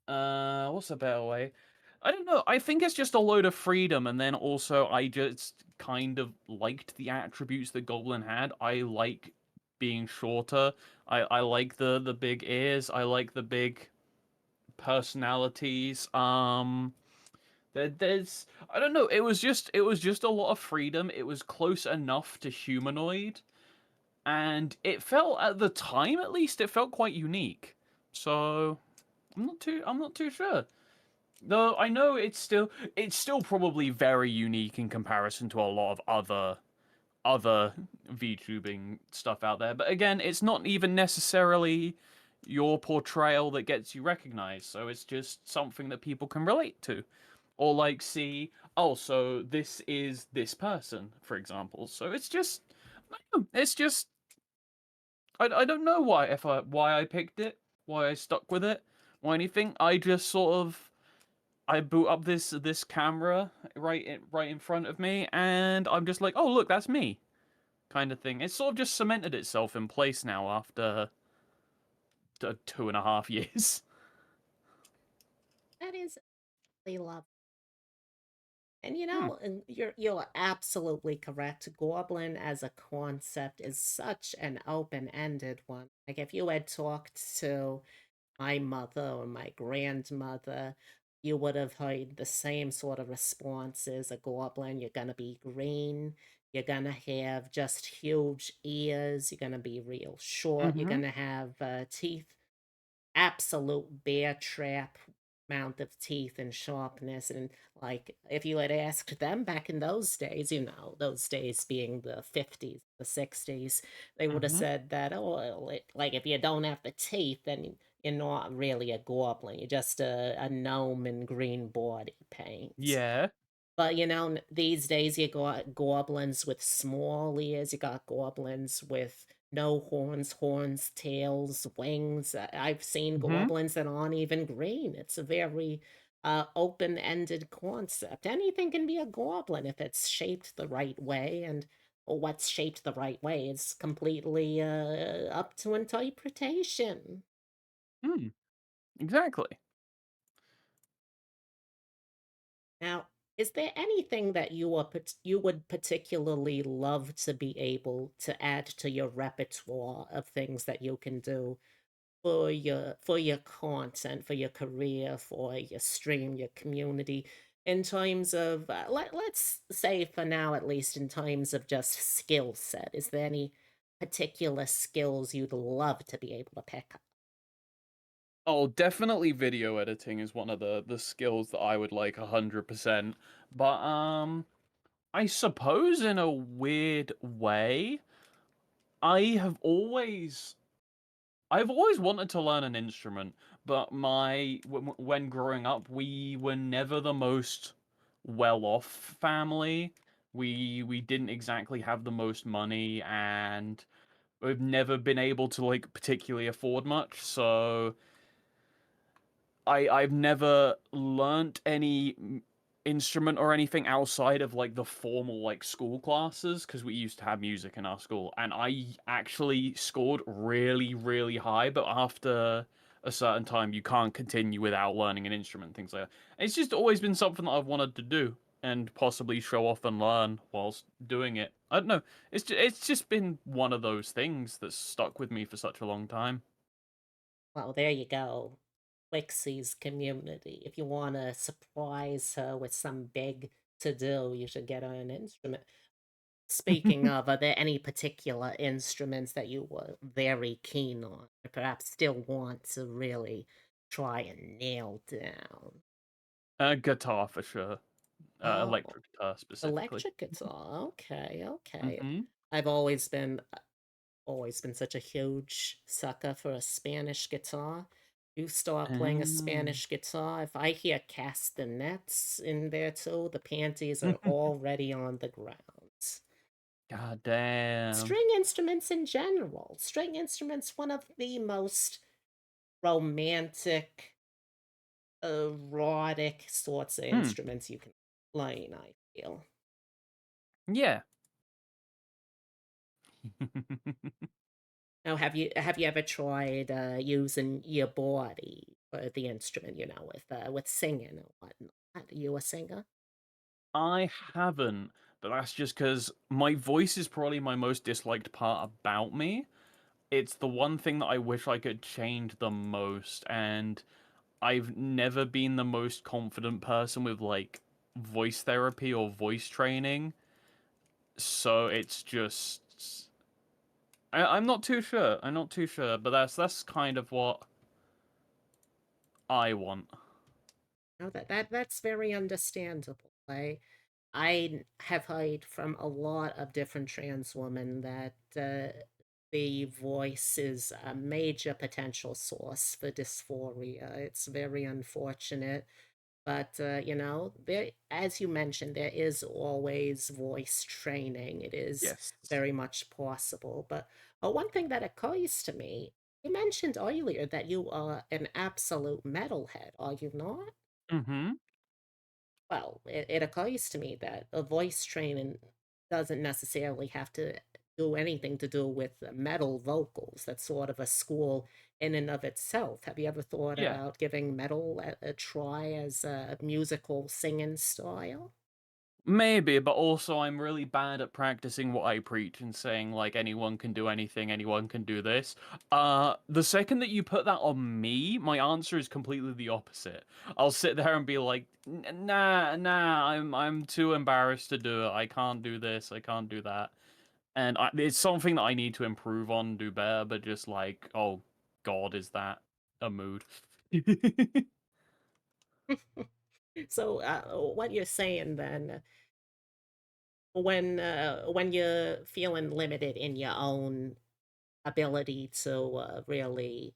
what's a better way? I don't know. I think it's just a load of freedom, and then also I just kind of liked the attributes that Goblin had. I like being shorter. I like the big ears. I like the big personalities. There's I don't know. It was just a lot of freedom. It was close enough to humanoid, and it felt at the time, at least, it felt quite unique. So I'm not too sure. Though I know it's still probably very unique in comparison to a lot of other VTubing stuff out there. But again, it's not even necessarily your portrayal that gets you recognized. So it's just something that people can relate to. Or like see, oh, so this is this person, for example. So it's just I don't know why I picked it, why I stuck with it, or anything. I just sort of I boot up this camera right in front of me, and I'm just like, oh look, that's me, kind of thing. It's sort of just cemented itself in place now after 2.5 years.
That is lovely.
Hmm.
And you're absolutely correct. Goblin as a concept is such an open-ended one. Like if you had talked to my mother or my grandmother, you would have heard the same sort of responses. A goblin, you're gonna be green, you're gonna have just huge ears, you're gonna be real short, you're
Mm-hmm.
gonna have teeth, absolute bear trap amount of teeth and sharpness. And like if you had asked them back in those days, those days being the 50s, the 60s, they would have
Mm-hmm.
said that, oh well, like if you don't have the teeth, then you're not really a goblin, you're just a gnome in green body paint.
Yeah.
But these days you got goblins with small ears, you got goblins with no horns, tails, wings. I've seen
Mm-hmm.
goblins that aren't even green. It's a very open-ended concept. Anything can be a goblin if it's shaped the right way, and what's shaped the right way is completely up to interpretation.
Hmm. Exactly.
Now, Is there anything that you would particularly love to be able to add to your repertoire of things that you can do for your content, for your career, for your stream, your community, in terms of let's say for now at least in terms of just skill set? Is there any particular skills you'd love to be able to pick up?
Oh, definitely video editing is one of the skills that I would like 100%. But I suppose in a weird way, I have always I've always wanted to learn an instrument, but when growing up, we were never the most well-off family. We didn't exactly have the most money, and we've never been able to like particularly afford much. So I've never learnt any instrument or anything outside of like the formal like school classes because we used to have music in our school, and I actually scored really really high, but after a certain time you can't continue without learning an instrument, things like that. It's just always been something that I've wanted to do and possibly show off and learn whilst doing it. I don't know. It's just been one of those things that's stuck with me for such a long time.
Well, there you go. Wixie's community. If you want to surprise her with some big to do, you should get her an instrument. Speaking of, are there any particular instruments that you were very keen on, or perhaps still want to really try and nail down?
Guitar for sure.
Oh,
Electric guitar specifically.
electric guitar. Okay, okay.
Hmm.
I've always been such a huge sucker for a Spanish guitar. You start playing a
Um,
Spanish guitar, if I hear castanets in there too, the panties are already on the ground.
God damn.
String instruments in general. String instruments, one of the most romantic, erotic sorts of
Hmm.
instruments you can play, I feel.
Yeah.
Now, have you ever tried using your body for the instrument? You know, with singing and whatnot. Are you a singer?
I haven't, but that's just because my voice is probably my most disliked part about me. It's the one thing that I wish I could change the most, and I've never been the most confident person with like voice therapy or voice training. So it's just I'm not too sure. I'm not too sure, but that's kind of what I want.
No, that's very understandable. I have heard from a lot of different trans women that the voice is a major potential source for dysphoria. It's very unfortunate. But you know, there, as you mentioned, there is always voice training. It is
Yes.
very much possible. But one thing that occurs to me, you mentioned earlier that you are an absolute metalhead, are you not?
Mm-hmm.
Well, it occurs to me that a voice training doesn't necessarily have to do anything to do with metal vocals. That's sort of a school in and of itself. Have you ever thought
Yeah.
about giving metal a try as a musical singing style?
Maybe, but also I'm really bad at practicing what I preach and saying like anyone can do anything, anyone can do this. The second that you put that on me, my answer is completely the opposite. I'll sit there and be like, Nah, nah, I'm too embarrassed to do it. I can't do this, I can't do that." And it's something that I need to improve on, do better, but just like, oh God, is that a mood?
So, what you're saying then, when you're feeling limited in your own ability to really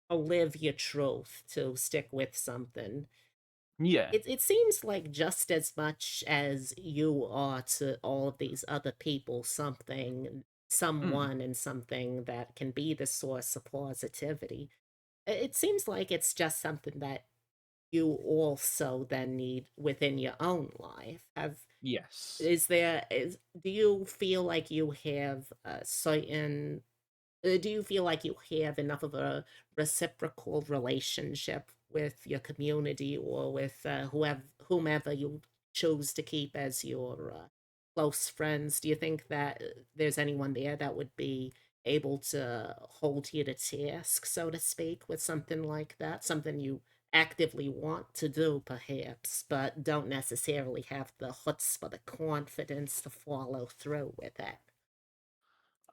live your truth, to stick with something,
Yeah.
it seems like just as much as you are to all of these other people something,
Mm.
someone, and something that can be the source of positivity, it seems like it's just something that you also then need within your own life. Have
Yes.
is there is Do you feel like you have a certain do you feel like you have enough of a reciprocal relationship with your community or with whomever you choose to keep as your close friends, do you think that there's anyone there that would be able to hold you to task, so to speak, with something like that? Something you actively want to do, perhaps, but don't necessarily have the chutzpah, the confidence to follow through with it.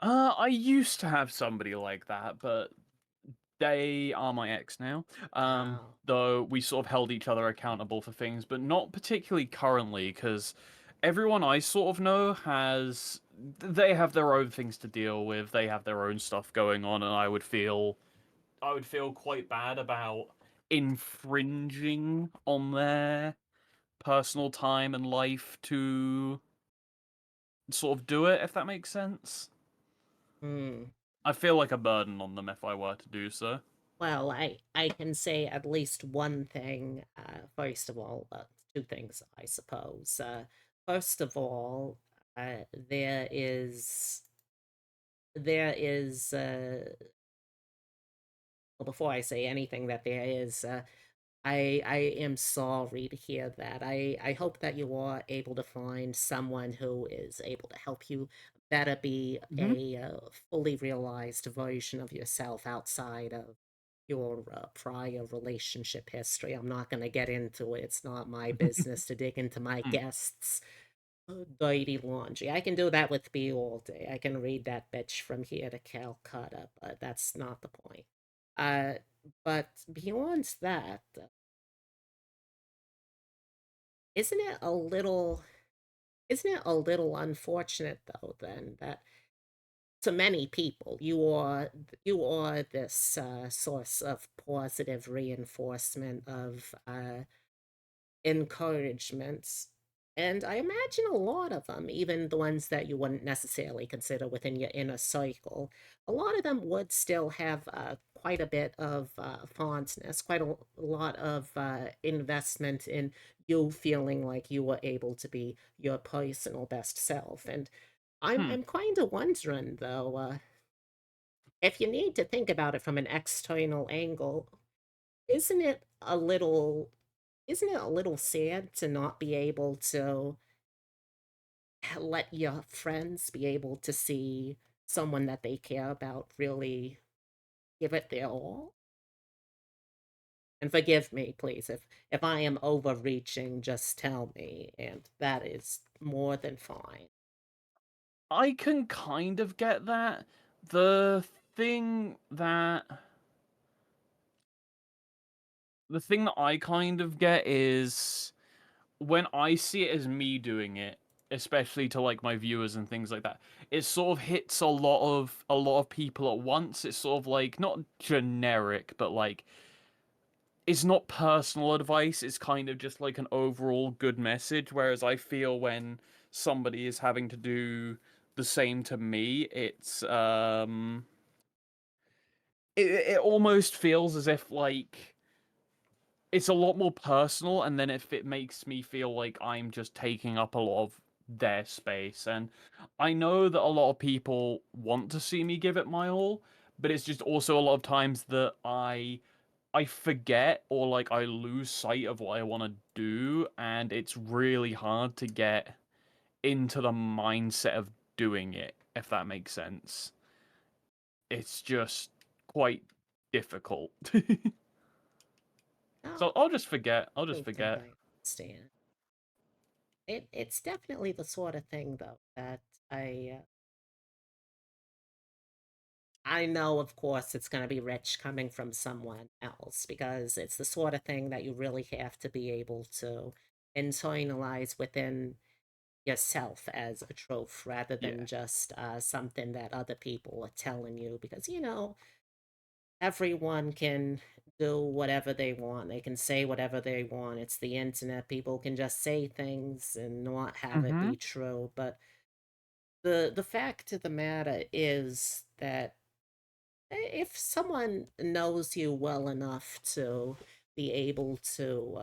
I used to have somebody like that, but they are my ex now.
Oh.
Though we sort of held each other accountable for things, but not particularly currently, because everyone I sort of know they have their own things to deal with. They have their own stuff going on, and I would feel quite bad about infringing on their personal time and life to sort of do it, if that makes sense.
Hmm.
I feel like a burden on them if I were to do so.
Well, I can say at least one thing. First of all, two things, I suppose. First of all, there is well, before I say anything, that there is I am sorry to hear that. I hope that you are able to find someone who is able to help you better be
Hmm.
a fully realized version of yourself outside of your prior relationship history. I'm not going to get into it. It's not my business to dig into my guests' dirty laundry. I can do that with B all day. I can read that bitch from here to Calcutta, but that's not the point. Uh, but beyond that, isn't it a little isn't it a little unfortunate though then that to many people you are this source of positive reinforcement of encouragements. And I imagine a lot of them, even the ones that you wouldn't necessarily consider within your inner cycle, a lot of them would still have quite a bit of fondness, quite a lot of investment in you feeling like you were able to be your personal best self. And I'm,
Hmm.
I'm kind of wondering, though, if you need to think about it from an external angle, isn't it a little isn't it a little sad to not be able to let your friends be able to see someone that they care about really give it their all? And forgive me, please, if I am overreaching, just tell me, and that is more than fine.
I can kind of get that. The thing that the thing that I kind of get is when I see it as me doing it, especially to like my viewers and things like that, it sort of hits a lot of people at once. It's sort of like not generic, but like it's not personal advice. It's kind of just like an overall good message. Whereas I feel when somebody is having to do the same to me, it almost feels as if like it's a lot more personal, and then if it makes me feel like I'm just taking up a lot of their space. And I know that a lot of people want to see me give it my all, but it's just also a lot of times that I forget, or like I lose sight of what I want to do, and it's really hard to get into the mindset of doing it, if that makes sense. It's just quite difficult.
No,
So I'll just forget. I'll just
I think
forget.
I understand. It's definitely the sort of thing, though, that I know, of course, it's going to be rich coming from someone else because it's the sort of thing that you really have to be able to internalize within yourself as a trope rather than
Yeah.
just something that other people are telling you. Because, everyone can do whatever they want, they can say whatever they want. It's the internet. People can just say things and not have it
Mm-hmm.
be true. But the fact of the matter is that if someone knows you well enough be able to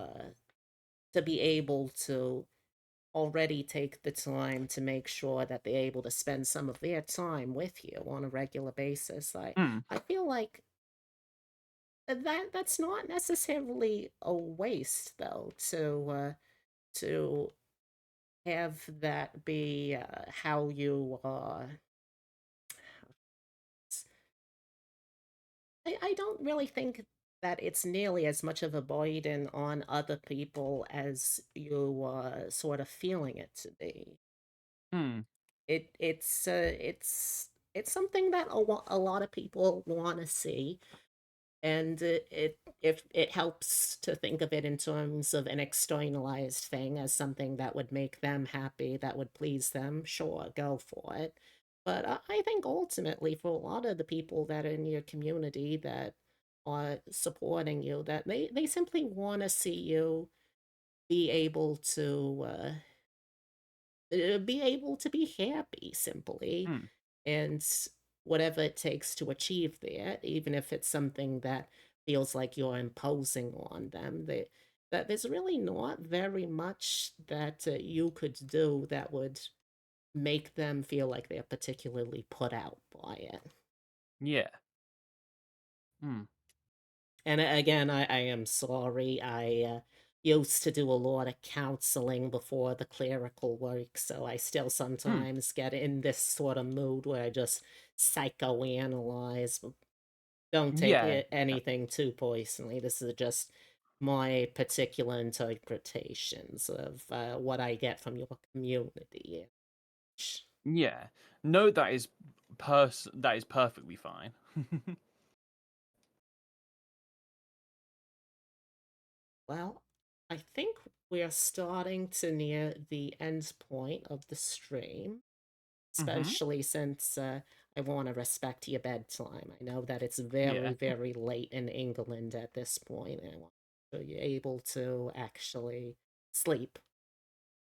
be able to already take the time to make sure that they're able to spend some of their time with you on a regular basis,
Hmm.
I feel like that's not necessarily a waste, though, to to have that be how you I don't really think that it's nearly as much of a burden on other people as you sort of feeling it to be.
Hmm.
It's something that a lot of people want to see, and if it helps to think of it in terms of an externalized thing as something that would make them happy, that would please them, sure, go for it. But I think ultimately, for a lot of the people that are in your community that are supporting you, that they simply want to see you be able to be happy simply,
Hmm.
and whatever it takes to achieve that, even if it's something that feels like you're imposing on them, that there's really not very much that you could do that would make them feel like they're particularly put out by it.
Yeah. Hmm.
And again, I am sorry. I used to do a lot of counseling before the clerical work, so I still
Hmm.
sometimes get in this sort of mood where I just psychoanalyze. But don't take
Yeah.
it anything too personally. This is just my particular interpretations of what I get from your community.
Yeah. No, that is perfectly fine.
Well, I think we're starting to near the end point of the stream,
Mm-hmm.
especially since I want to respect your bedtime. I know that it's
Yeah.
very, very late in England at this point, and I want so you're able to actually sleep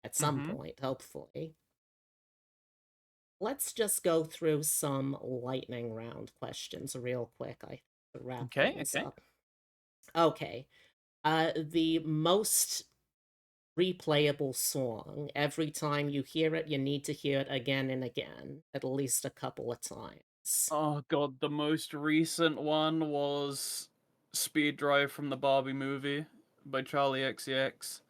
at some
Mm-hmm.
point, hopefully. Let's just go through some lightning round questions real quick, to wrap
Okay.
things
Okay.
up. Okay. The most replayable song. Every time you hear it, you need to hear it again and again, at least a couple of times.
Oh god, the most recent one was Speed Drive from the Barbie movie by Charlie XCX.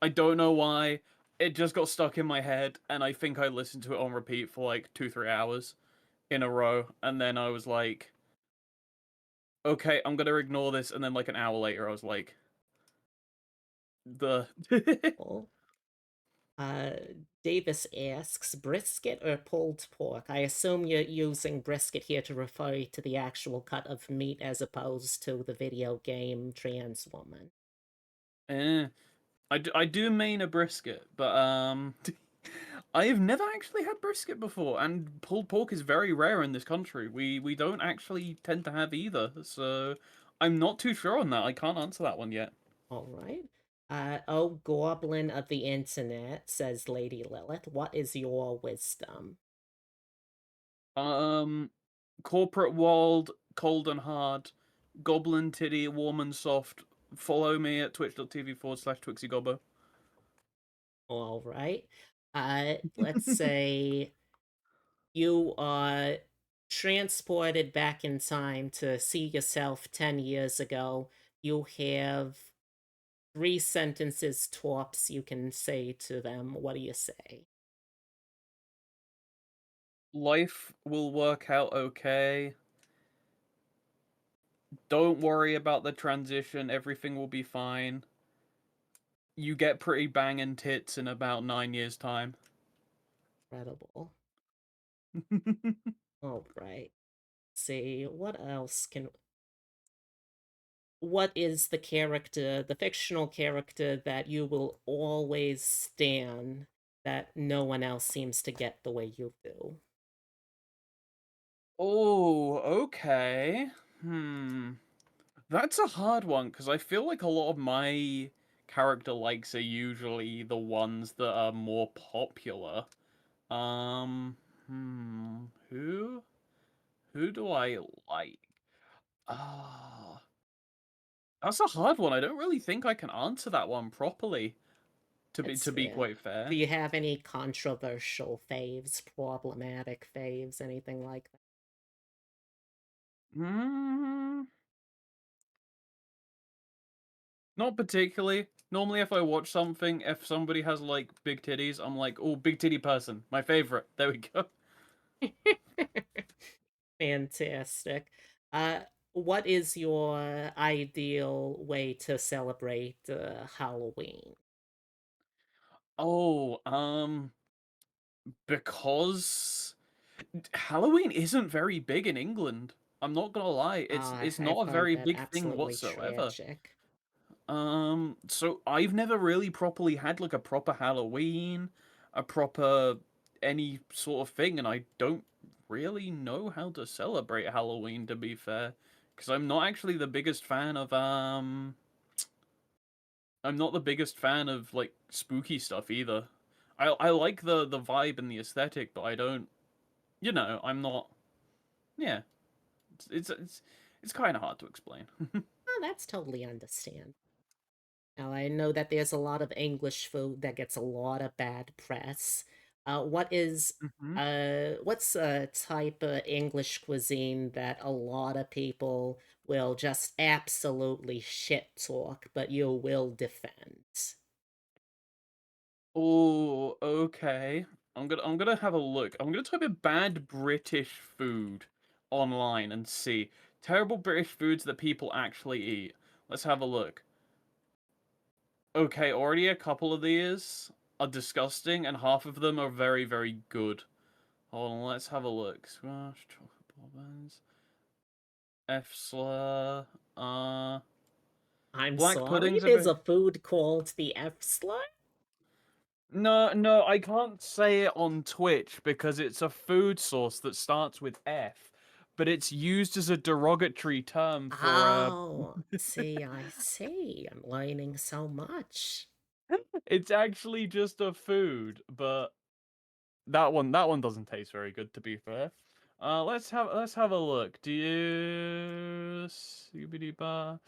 I don't know why. It just got stuck in my head, and I think I listened to it on repeat for like 2, 3 hours in a row, and then I was like, okay, I'm gonna ignore this, and then like an hour later, I was like, the.
Well, uh, Davis asks, brisket or pulled pork? I assume you're using brisket here to refer to the actual cut of meat as opposed to the video game trans woman.
eh. I do mean a brisket, but I have never actually had brisket before, and pulled pork is very rare in this country. We don't actually tend to have either, so I'm not too sure on that. I can't answer that one yet.
All right. Oh, goblin of the internet, says Lady Lilith. What is your wisdom?
Um, corporate world, cold and hard, goblin titty, warm and soft. Follow me at twitch.tv/TwixeGobbo.
All right. Let's say you are transported back in time to see yourself 10 years ago. You have three sentences tops you can say to them. What do you say?
Life will work out okay. Don't worry about the transition. Everything will be fine. You get pretty banging tits in about 9 years' time.
Incredible. All right. See, what else can. What is the character, the fictional character that you will always stand that no one else seems to get the way you do?
Oh, okay. That's a hard one because I feel like a lot of my character likes are usually the ones that are more popular. Um, hmm, who do I like? Ah, that's a hard one. I don't really think I can answer that one properly.
It's
To be
fair.
quite
Do
fair.
you have any controversial faves, problematic faves, anything like that?
Hmm, not particularly. Normally, if I watch something, if somebody has like big titties, I'm like, oh, big titty person, my favorite. There we go.
Fantastic. Uh, what is your ideal way to celebrate Halloween?
Oh, because Halloween isn't very big in England. I'm not gonna lie, it's
I've
not a
heard
very
that
big thing
absolutely
whatsoever.
tragic.
So I've never really properly had like a proper Halloween, a proper any sort of thing, and I don't really know how to celebrate Halloween, to be fair, because I'm not actually the biggest fan of I'm not the biggest fan of like spooky stuff either. I like the vibe and the aesthetic, but I don't, I'm not. Yeah, it's kind of hard to explain.
Oh, that's totally understand. Now, I know that there's a lot of English food that gets a lot of bad press.
Hmm.
What's a type of English cuisine that a lot of people will just absolutely shit talk, but you will defend?
Oh, okay. I'm gonna have a look. I'm gonna type in bad British food online and see terrible British foods that people actually eat. Let's have a look. Okay, already a couple of these are disgusting, and half of them are very, very good. Hold on, let's have a look. Squash, chocolate bobbins, F slur,
I'm
black
sorry,
puddings are
there's
very.
a food called the F slur?
No, no, I can't say it on Twitch because it's a food source that starts with F, but it's used as a derogatory term for
Oh, see, I see. I'm learning so much.
it's actually just a food, but that one doesn't taste very good to be fair. Let's have a look. Do you Scooby bar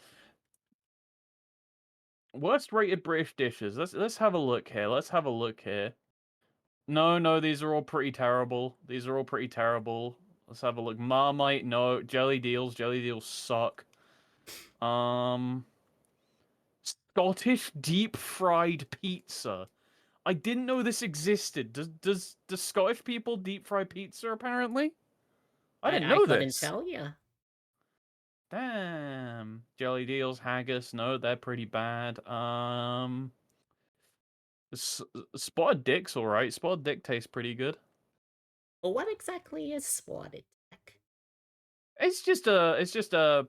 worst rated British dishes? Let's have a look here. Let's have a look here. No, no, these are all pretty terrible. These are all pretty terrible. Let's have a look. Marmite, no. Jelly deals. Jelly deals suck. Um, Scottish deep fried pizza. I didn't know this existed. Does Scottish people deep fry pizza apparently? I didn't
I
know
couldn't
this.
tell you.
Damn. Jelly deals, haggis, no, they're pretty bad. S- Spotted dick's alright. Spotted dick tastes pretty good.
Well, what exactly is spotted dick?
It's just a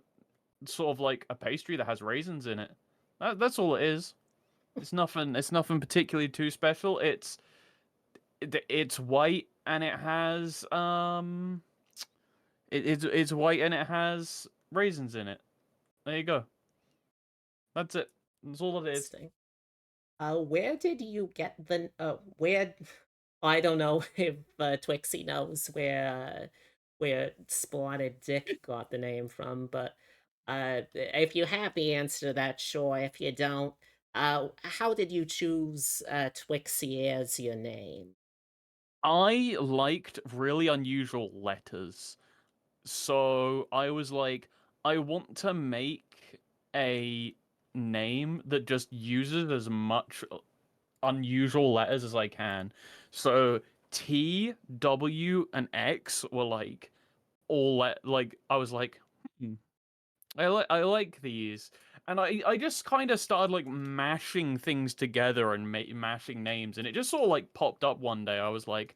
sort of like a pastry that has raisins in it. That's all it is. It's nothing particularly too special. It's white and it has it's white and it has raisins in it. There you go. That's it. That's all it is.
Interesting. Where did you get the where I don't know if Twixie knows where Spotted Dick got the name from, but if you have the answer to that, sure. If you don't, how did you choose Twixie as your name?
I liked really unusual letters. So I was like, I want to make a name that just uses as much unusual letters as I can. So T, W, and X were like like I was like, hmm, I like these, and I just kind of started like mashing things together and mashing names, and it just sort of like popped up one day. I was like,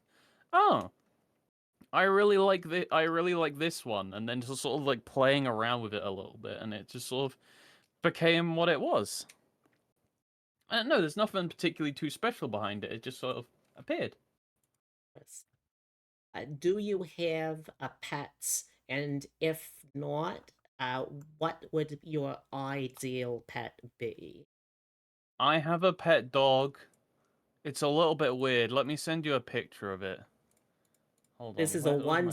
oh. I really like this one, and then just sort of like playing around with it a little bit, and it just sort of became what it was. And no, there's nothing particularly too special behind it. It just sort of appeared.
Yes. Do you have a pet? And if not, what would your ideal pet be?
I have a pet dog. It's a little bit weird. Let me send you a picture of it. Hold
This
on.
is a
Where's
one,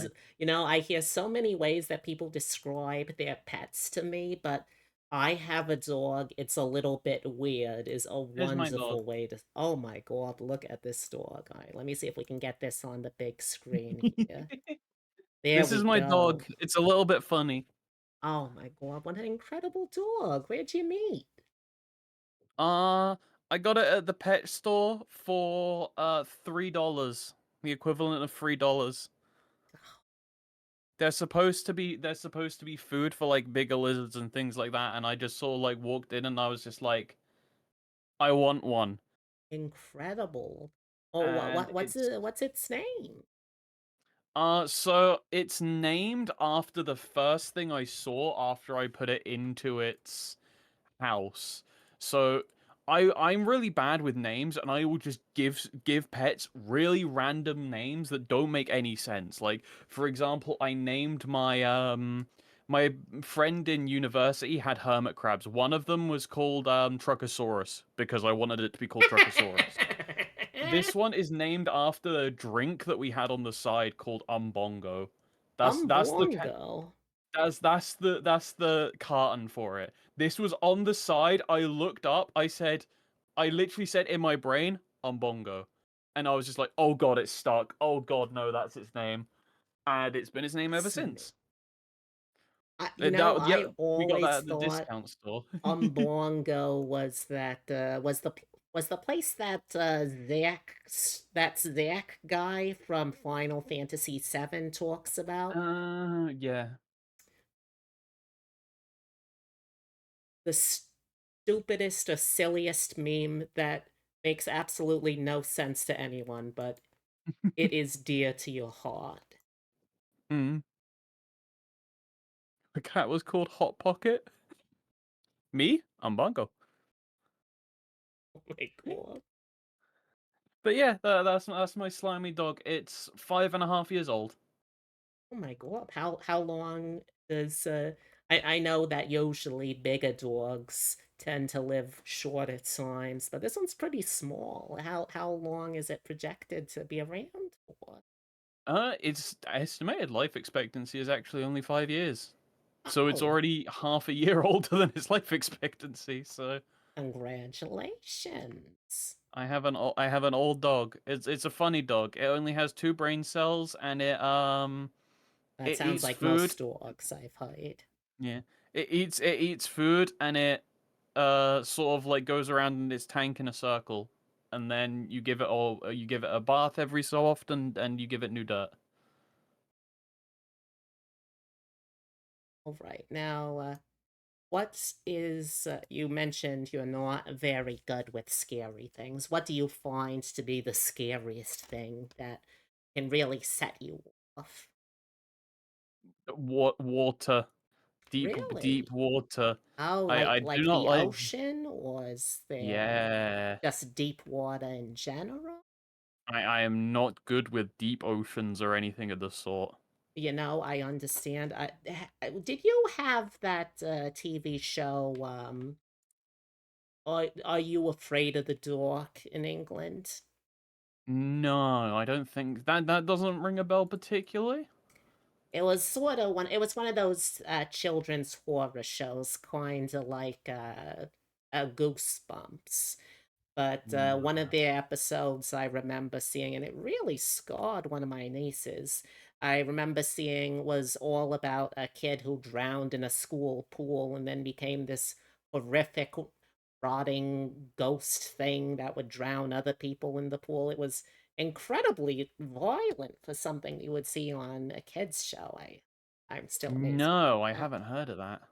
my?
I hear so many ways that people describe their pets to me, but I have a dog. It's a little bit weird, is a
Here's my dog.
wonderful way to. Oh my God, look at this dog. All right, let me see if we can get this on the big screen here. There
This is
we
my dog.
go.
It's a little bit funny.
Oh my God, what an incredible dog. Where'd you meet?
Uh, I got it at the pet store for $3, the equivalent of $3. They're supposed to be food for like bigger lizards and things like that, and I just sort of like walked in and I was just like, I want one.
Incredible. Oh,
And
what's its name?
so it's named after the first thing I saw after I put it into its house. So I'm really bad with names, and I will just give pets really random names that don't make any sense. Like, for example, I named my friend in university had hermit crabs. One of them was called Truckosaurus because I wanted it to be called Truckosaurus. This one is named after a drink that we had on the side called Umbongo. That's the
Umbongo.
that's the carton for it. This was on the side. I looked up. I literally said in my brain, Umbongo. And I was just like, oh god, it's stuck. Oh god, no, that's its name. And it's been its name ever since. Yeah,
I
we got that
always
at the
thought
discount store.
Umbongo was was the place that Zach guy from Final Fantasy VII talks about.
Yeah.
The stupidest or silliest meme that makes absolutely no sense to anyone, but it is dear to your heart.
Mm. The cat was called Hot Pocket. Me? Umbongo.
Oh my god.
But yeah, that's my slimy dog. It's 5.5 years old.
Oh my god. How long does I know that usually bigger dogs tend to live shorter times, but this one's pretty small. How long is it projected to be around for?
Its estimated life expectancy is actually only 5 years. So it's
Oh,
already half a year older than its life expectancy. So
congratulations.
I have an old dog. It's a funny dog. It only has two brain cells, and
That
it
sounds
eats
like
food.
most dogs I've heard.
Yeah, it eats food, and it sort of like goes around in its tank in a circle, and then you give it a bath every so often, and you give it new dirt.
All right. Now, what is, you mentioned you're not very good with scary things. What do you find to be the scariest thing that can really set you off?
Water, deep
Really?
water.
Oh,
I do
like
not
the
like.
ocean, or is there
Yeah,
just deep water in general?
I am not good with deep oceans or anything of the sort.
You know, I understand. Did you have that TV show? Are you afraid of the dark in England?
No, I don't think that doesn't ring a bell particularly.
It was sort of one. It was one of those children's horror shows, kind of like Goosebumps. But one of
No.
the episodes I remember seeing, and it really scarred one of my nieces. I remember seeing was all about a kid who drowned in a school pool and then became this horrific rotting ghost thing that would drown other people in the pool. It was incredibly violent for something you would see on a kids show. I'm still amazed
No, I
at that.
haven't heard of that.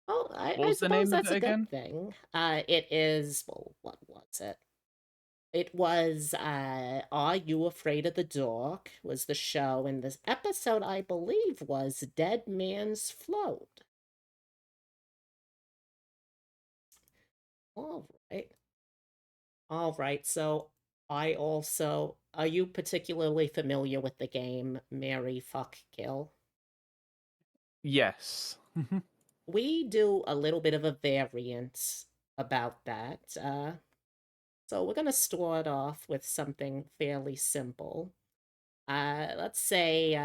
Well,
What
I
was the
suppose
name of
that's
it
a good
again?
thing. It is, well, what was it? It was Are You Afraid of the Dark was the show, and this episode I believe was Dead Man's Float. All right. All right. So I also are you particularly familiar with the game Mary Fuck Kill?
Yes.
We do a little bit of a variant about that. So we're gonna start off with something fairly simple. Let's say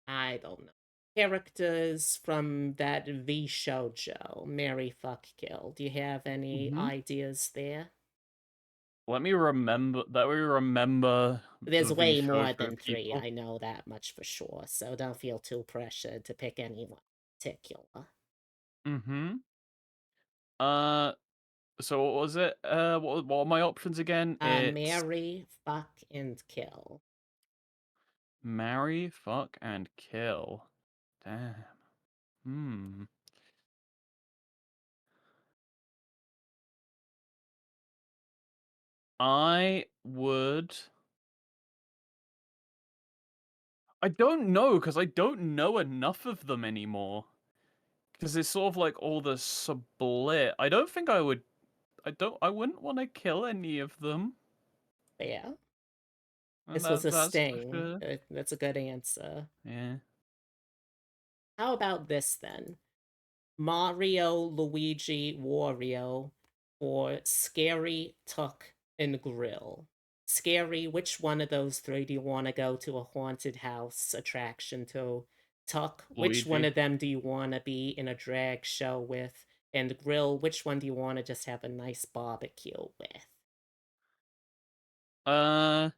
I don't know. Characters from that V shoujo, Mary Fuck Kill. Do you have any
hmm
ideas there?
Let me remember
There's
the V
way more
shoujo
than three,
people.
I know that much for sure, so don't feel too pressured to pick any one particular.
Mm-hmm. Uh, so what was it? What are my options again? It's
Marry, fuck, and kill.
marry, fuck, and kill. Damn. Hmm. I would. I don't know because I don't know enough of them anymore. Because it's sort of like all the split. I don't think I would. I wouldn't want to kill any of them.
Yeah,
And
this was a
that's for
sting.
sure.
That's a good answer.
Yeah.
How about this then? Mario, Luigi, Wario, or Scary, Tuck, and Grill? Scary, which one of those three do you want to go to a haunted house attraction to? Tuck, which one
Luigi.
of them do you want to be in a drag show with? And Grill, which one do you want to just have a nice barbecue with?
Uh,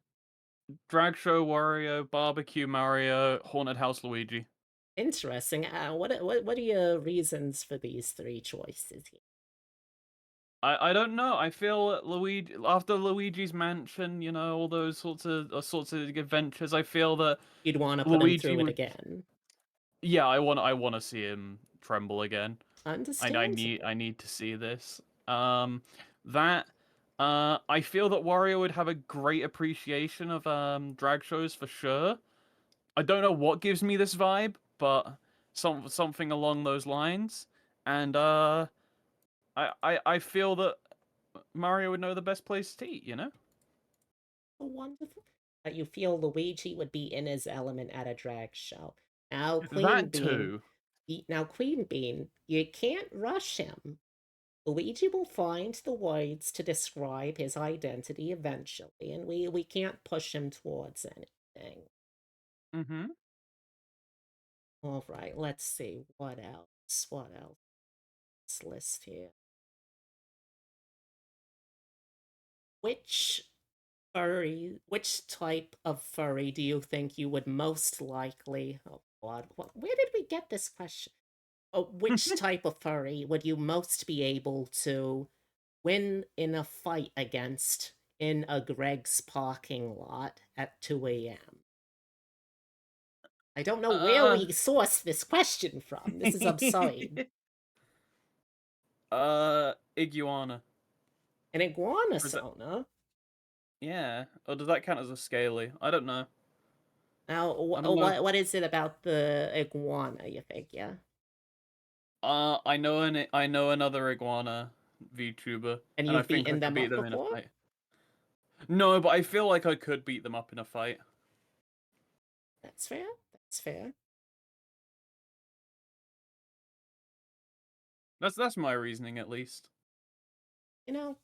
Drag Show Wario, Barbecue Mario, Haunted House Luigi.
Interesting. What are your reasons for these three choices here?
I don't know. I feel that Luigi after Luigi's Mansion, all those sorts of adventures. I feel that
You'd want to put him
Luigi
through it
would.
again.
Yeah, I want to see him tremble again. I
Understandable.
need to see this. That I feel that Wario would have a great appreciation of drag shows for sure. I don't know what gives me this vibe, but something along those lines. And I feel that Mario would know the best place to eat, you know?
Wonderful. You feel Luigi would be in his element at a drag show. Now, Queen
That
Bean,
too.
now Queen Bean, you can't rush him. Luigi will find the words to describe his identity eventually, and we can't push him towards anything.
Mm-hmm.
All right, let's see what else. What else? Let's list here. Which which type of furry do you think you would most likely? Oh God, where did we get this question? Oh, which type of furry would you most be able to win in a fight against in a Greg's parking lot at 2 a.m.? I don't know where
Uh,
we sourced this question from. This is absurd.
Iguana.
An iguana
Or is that,
sauna.
yeah. Or does that count as a scaly? I don't know.
Now,
I don't know.
what is it about the iguana you think? Yeah,
I know another iguana VTuber,
and
and I
you've
think I
beaten
could
them
beat
up
them in a
before.
fight. No, but I feel like I could beat them up in a fight.
That's fair. That's fair.
That's my reasoning at least.
You know,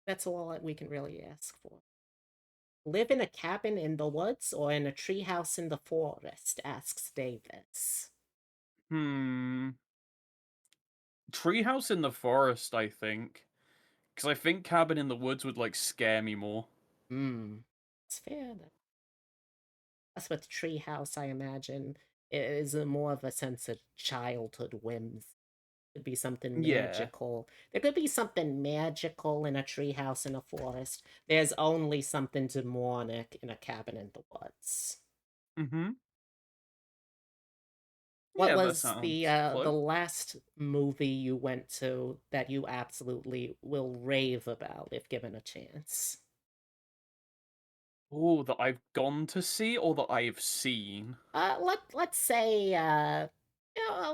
that's all that we can really ask for. Live in a cabin in the woods or in a treehouse in the forest? Asks Davis.
Hmm. Treehouse in the forest, I think. Because I think cabin in the woods would like scare me more.
Hmm. That's fair. That's with treehouse, I imagine. It is more of a sense of childhood whims. Could be something
Yeah.
magical. There could be something magical in a treehouse in a forest. There's only something demonic in a cabin in the woods.
Mm-hmm.
What
Yeah, that
was
sounds
the
close.
last movie you went to that you absolutely will rave about if given a chance?
Oh, that I've gone to see or that I've seen.
Let's say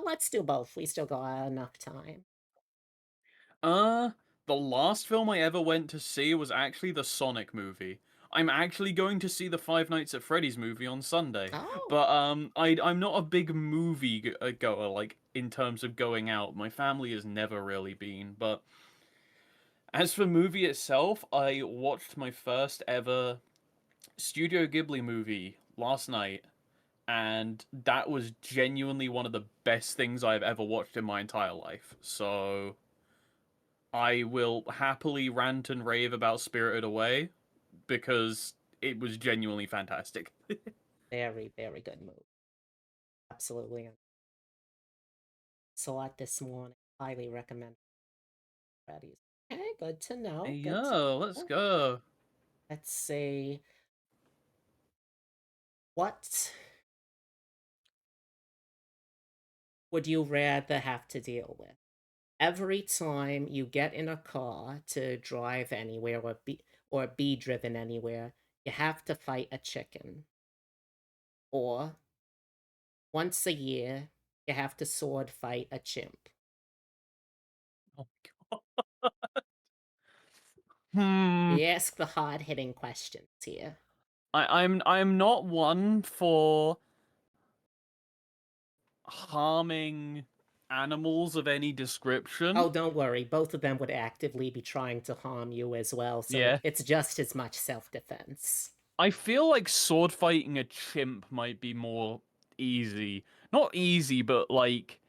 let's do both. We still got enough time.
Uh, the last film I ever went to see was actually the Sonic movie. I'm actually going to see the Five Nights at Freddy's movie on Sunday.
Oh,
But I'm not a big movie goer like in terms of going out. My family has never really been, but as for movie itself, I watched my first ever Studio Ghibli movie last night, and that was genuinely one of the best things I've ever watched in my entire life. So I will happily rant and rave about Spirited Away because it was genuinely fantastic.
very, very good movie. Absolutely. Saw it this morning. Highly recommend. Freddy's. Okay, good to know. Good to
Yo, let's
know.
go.
Let's see. What would you rather have to deal with? Every time you get in a car to drive anywhere or be driven anywhere, you have to fight a chicken. Or once a year, you have to sword fight a chimp.
Oh, God. Hmm.
You ask the hard-hitting questions here.
I'm not one for harming animals of any description.
Oh, don't worry. Both of them would actively be trying to harm you as well, so
Yeah.
it's just as much self-defense.
I feel like sword fighting a chimp might be more easy. Not easy, but like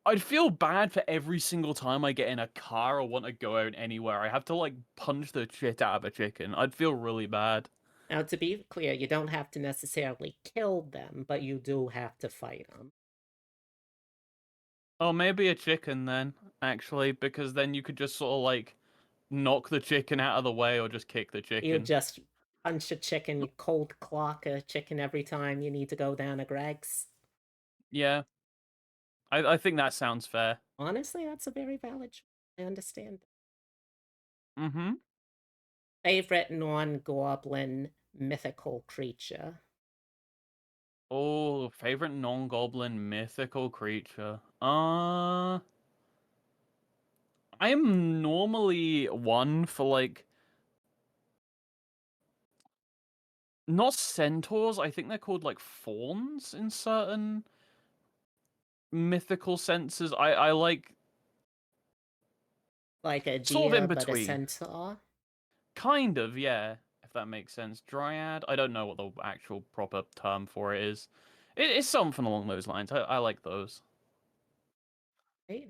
I'd feel bad for every single time I get in a car or want to go out anywhere. I have to like punch the shit out of a chicken. I'd feel really bad.
Now, to be clear, you don't have to necessarily kill them, but you do have to fight them.
Oh, maybe a chicken then, actually, because then you could just sort of like knock the chicken out of the way or just kick the
You
chicken.
just punch a chicken, you cold clock a chicken every time you need to go down to Greg's.
Yeah, I think that sounds fair.
Honestly, that's a very valid choice. I understand.
Mm-hmm.
Favorite non-goblin mythical creature?
Oh, favorite non-goblin mythical creature. I'm normally one for like not centaurs. I think they're called like fawns in certain mythical senses. I like
Like a
sort of in
deer, but a
between.
centaur?
Kind of, yeah, if that makes sense. Dryad. I don't know what the actual proper term for it is. It's something along those lines. I like those.
Right?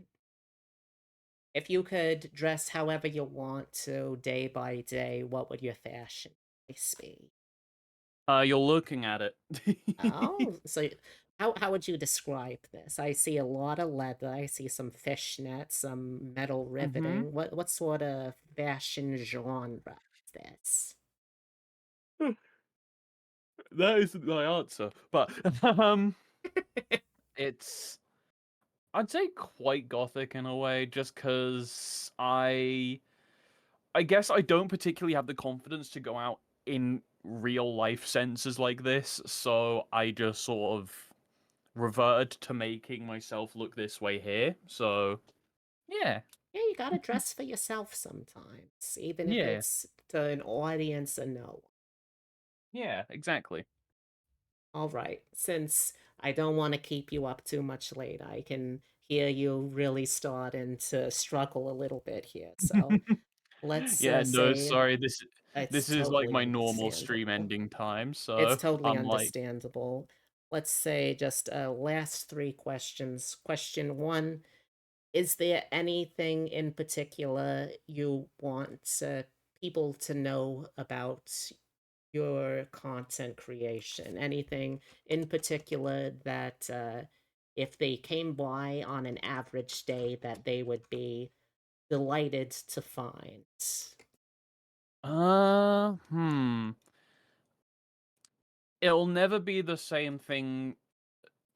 If you could dress however you want to day by day, what would your fashion choice be?
You're looking at it.
Oh, so how would you describe this? I see a lot of leather. I see some fishnets, some metal
Mm-hmm.
riveting. What sort of fashion genre is this?
That isn't my answer, but um, it's I'd say quite gothic in a way, just because I guess I don't particularly have the confidence to go out in real life senses like this, so I just sort of reverted to making myself look this way here. So yeah,
Yeah, you gotta dress for yourself sometimes, even if
yeah,
it's to an audience or no.
yeah, exactly.
All right, since I don't want to keep you up too much late, I can hear you really starting to struggle a little bit here. So let's
Yeah, no,
say
sorry.
it's
This is like
totally
my normal stream
understandable.
ending time,
It's
so
totally
I'm like,
understandable. Let's say just last three questions. Question one: is there anything in particular you want people to know about your content creation? Anything in particular that if they came by on an average day that they would be delighted to find?
hmm. It'll never be the same thing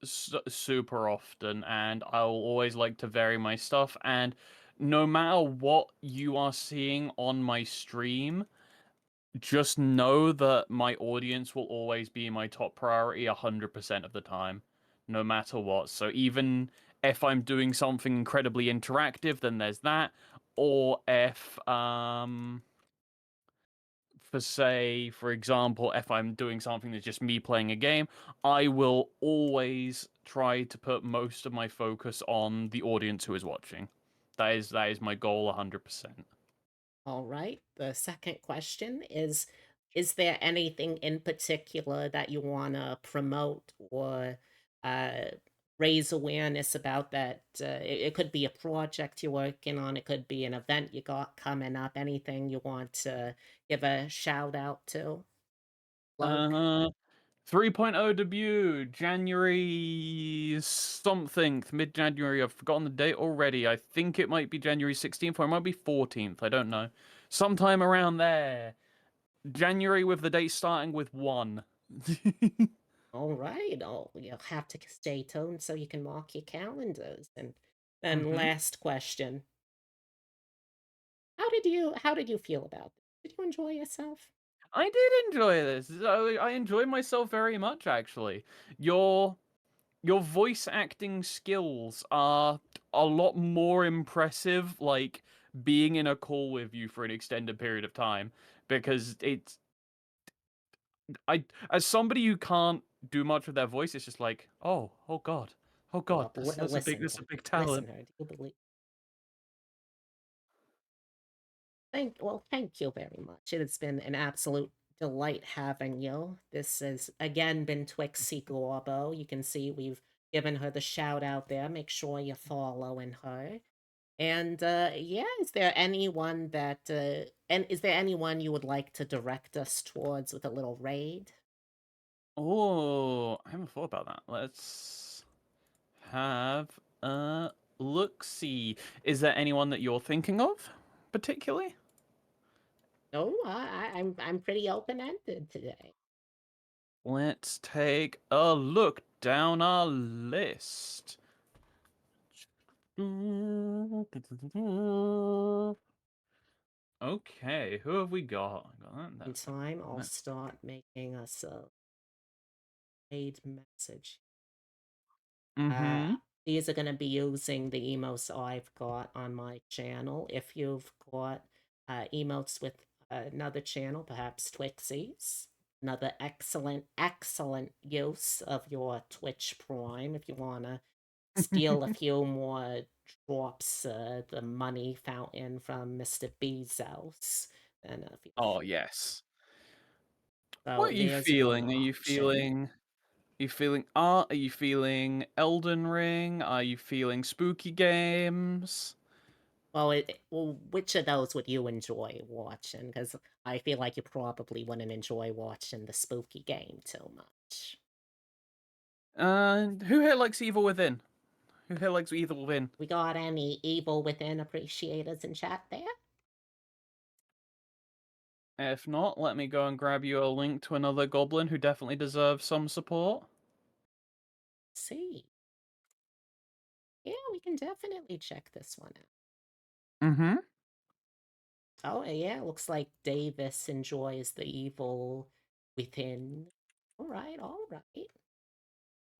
super often, and I'll always like to vary my stuff. And no matter what you are seeing on my stream, just know that my audience will always be my top priority 100% of the time, no matter what. So even if I'm doing something incredibly interactive, then there's that. Or if for say, for example, if I'm doing something that's just me playing a game, I will always try to put most of my focus on the audience who is watching. That is my goal 100%.
All right. The second question is there anything in particular that you want to promote or uh, raise awareness about that? It could be a project you're working on, it could be an event you got coming up, anything you want to give a shout out to, plug?
Uh, 3.0 debut, January something, mid-January. I've forgotten the date already. I think it might be January 16th or it might be 14th. I don't know. Sometime around there. January with the date starting with 1.
All right. Oh, you'll have to stay tuned so you can mark your calendars. And then
Mhm.
last question. How did you feel about this? Did you enjoy yourself?
I did enjoy this. I enjoyed myself very much, actually. Your your voice acting skills are a lot more impressive, like being in a call with you for an extended period of time, because I as somebody who can't do much with their voice, it's just like, oh god, oh god,
Well,
that's
listen,
a big
listen,
talent.
her. Do you believe? Thank you very much. It has been an absolute delight having you. This has again been TwixeGobbo. You can see we've given her the shout out there. Make sure you're following her. And yeah, is there anyone you would like to direct us towards with a little raid?
Oh, I haven't thought about that. Let's have a look. See, is there anyone that you're thinking of particularly?
No, I'm pretty open ended today.
Let's take a look down our list. Okay, who have we got?
In time, I'll start making us a raid message.
Mm-hmm.
These are going to be using the emotes I've got on my channel. If you've got emotes with another channel, perhaps Twixie's, another excellent use of your Twitch Prime if you want to steal a few more drops, the money fountain from Mr. Bezos. Then feel
Oh,
free.
yes.
So
What are you
there's one
feeling? Are you
option.
feeling? Are you feeling art? Are you feeling Elden Ring? Are you feeling spooky games?
Well, which of those would you enjoy watching? Because I feel like you probably wouldn't enjoy watching the spooky game too much.
Who here likes Evil Within? Who here likes Evil Within?
We got any Evil Within appreciators in chat there?
If not, let me go and grab you a link to another goblin who definitely deserves some support.
Let's see. Yeah, we can definitely check this one out.
Mm-hmm.
Oh, yeah, looks like Davis enjoys the Evil Within. All right, all right.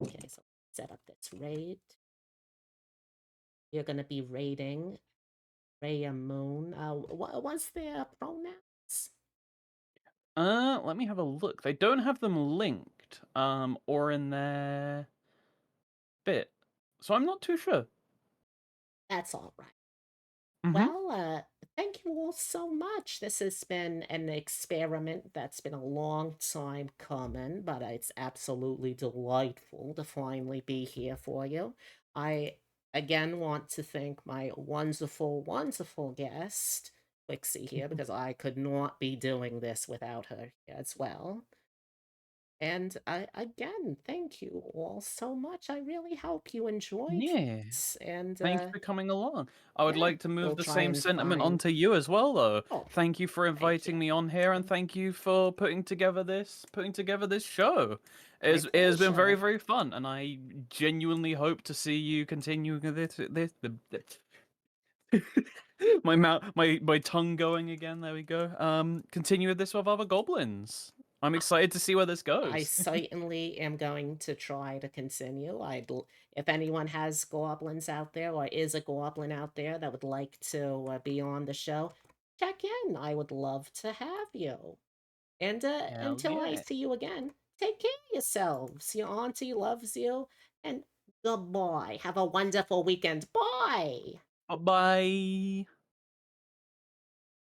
Okay, so set up this raid. You're going to be raiding Rhea Moon. What was their pronouns?
Let me have a look. They don't have them linked, or in their bit. So I'm not too sure.
That's all right.
Mm-hmm.
Well, thank you all so much. This has been an experiment that's been a long time coming, but it's absolutely delightful to finally be here for you. I again want to thank my wonderful guest, Wixie here, because I could not be doing this without her here as well. And again, thank you all so much. I really hope you enjoyed
Yeah.
this. And
Thank you for coming along. I would
yeah,
like to move
we'll
the
try
same
and
sentiment
find.
onto you as well, though.
Oh,
Thank you for
thank you.
inviting me on here, and thank you for putting together this show.
My
It has been very,
pleasure.
very fun, and I genuinely hope to see you continuing my mouth, my tongue going again. There we go. Continue with this with other goblins. I'm excited to see where this
I
goes.
certainly am going to try to continue. If anyone has goblins out there or is a goblin out there that would like to be on the show, check in. I would love to have you. And
Hell
until I
yeah.
see you again, take care of yourselves. Your auntie loves you. And goodbye. Have a wonderful weekend. Bye.
Bye bye.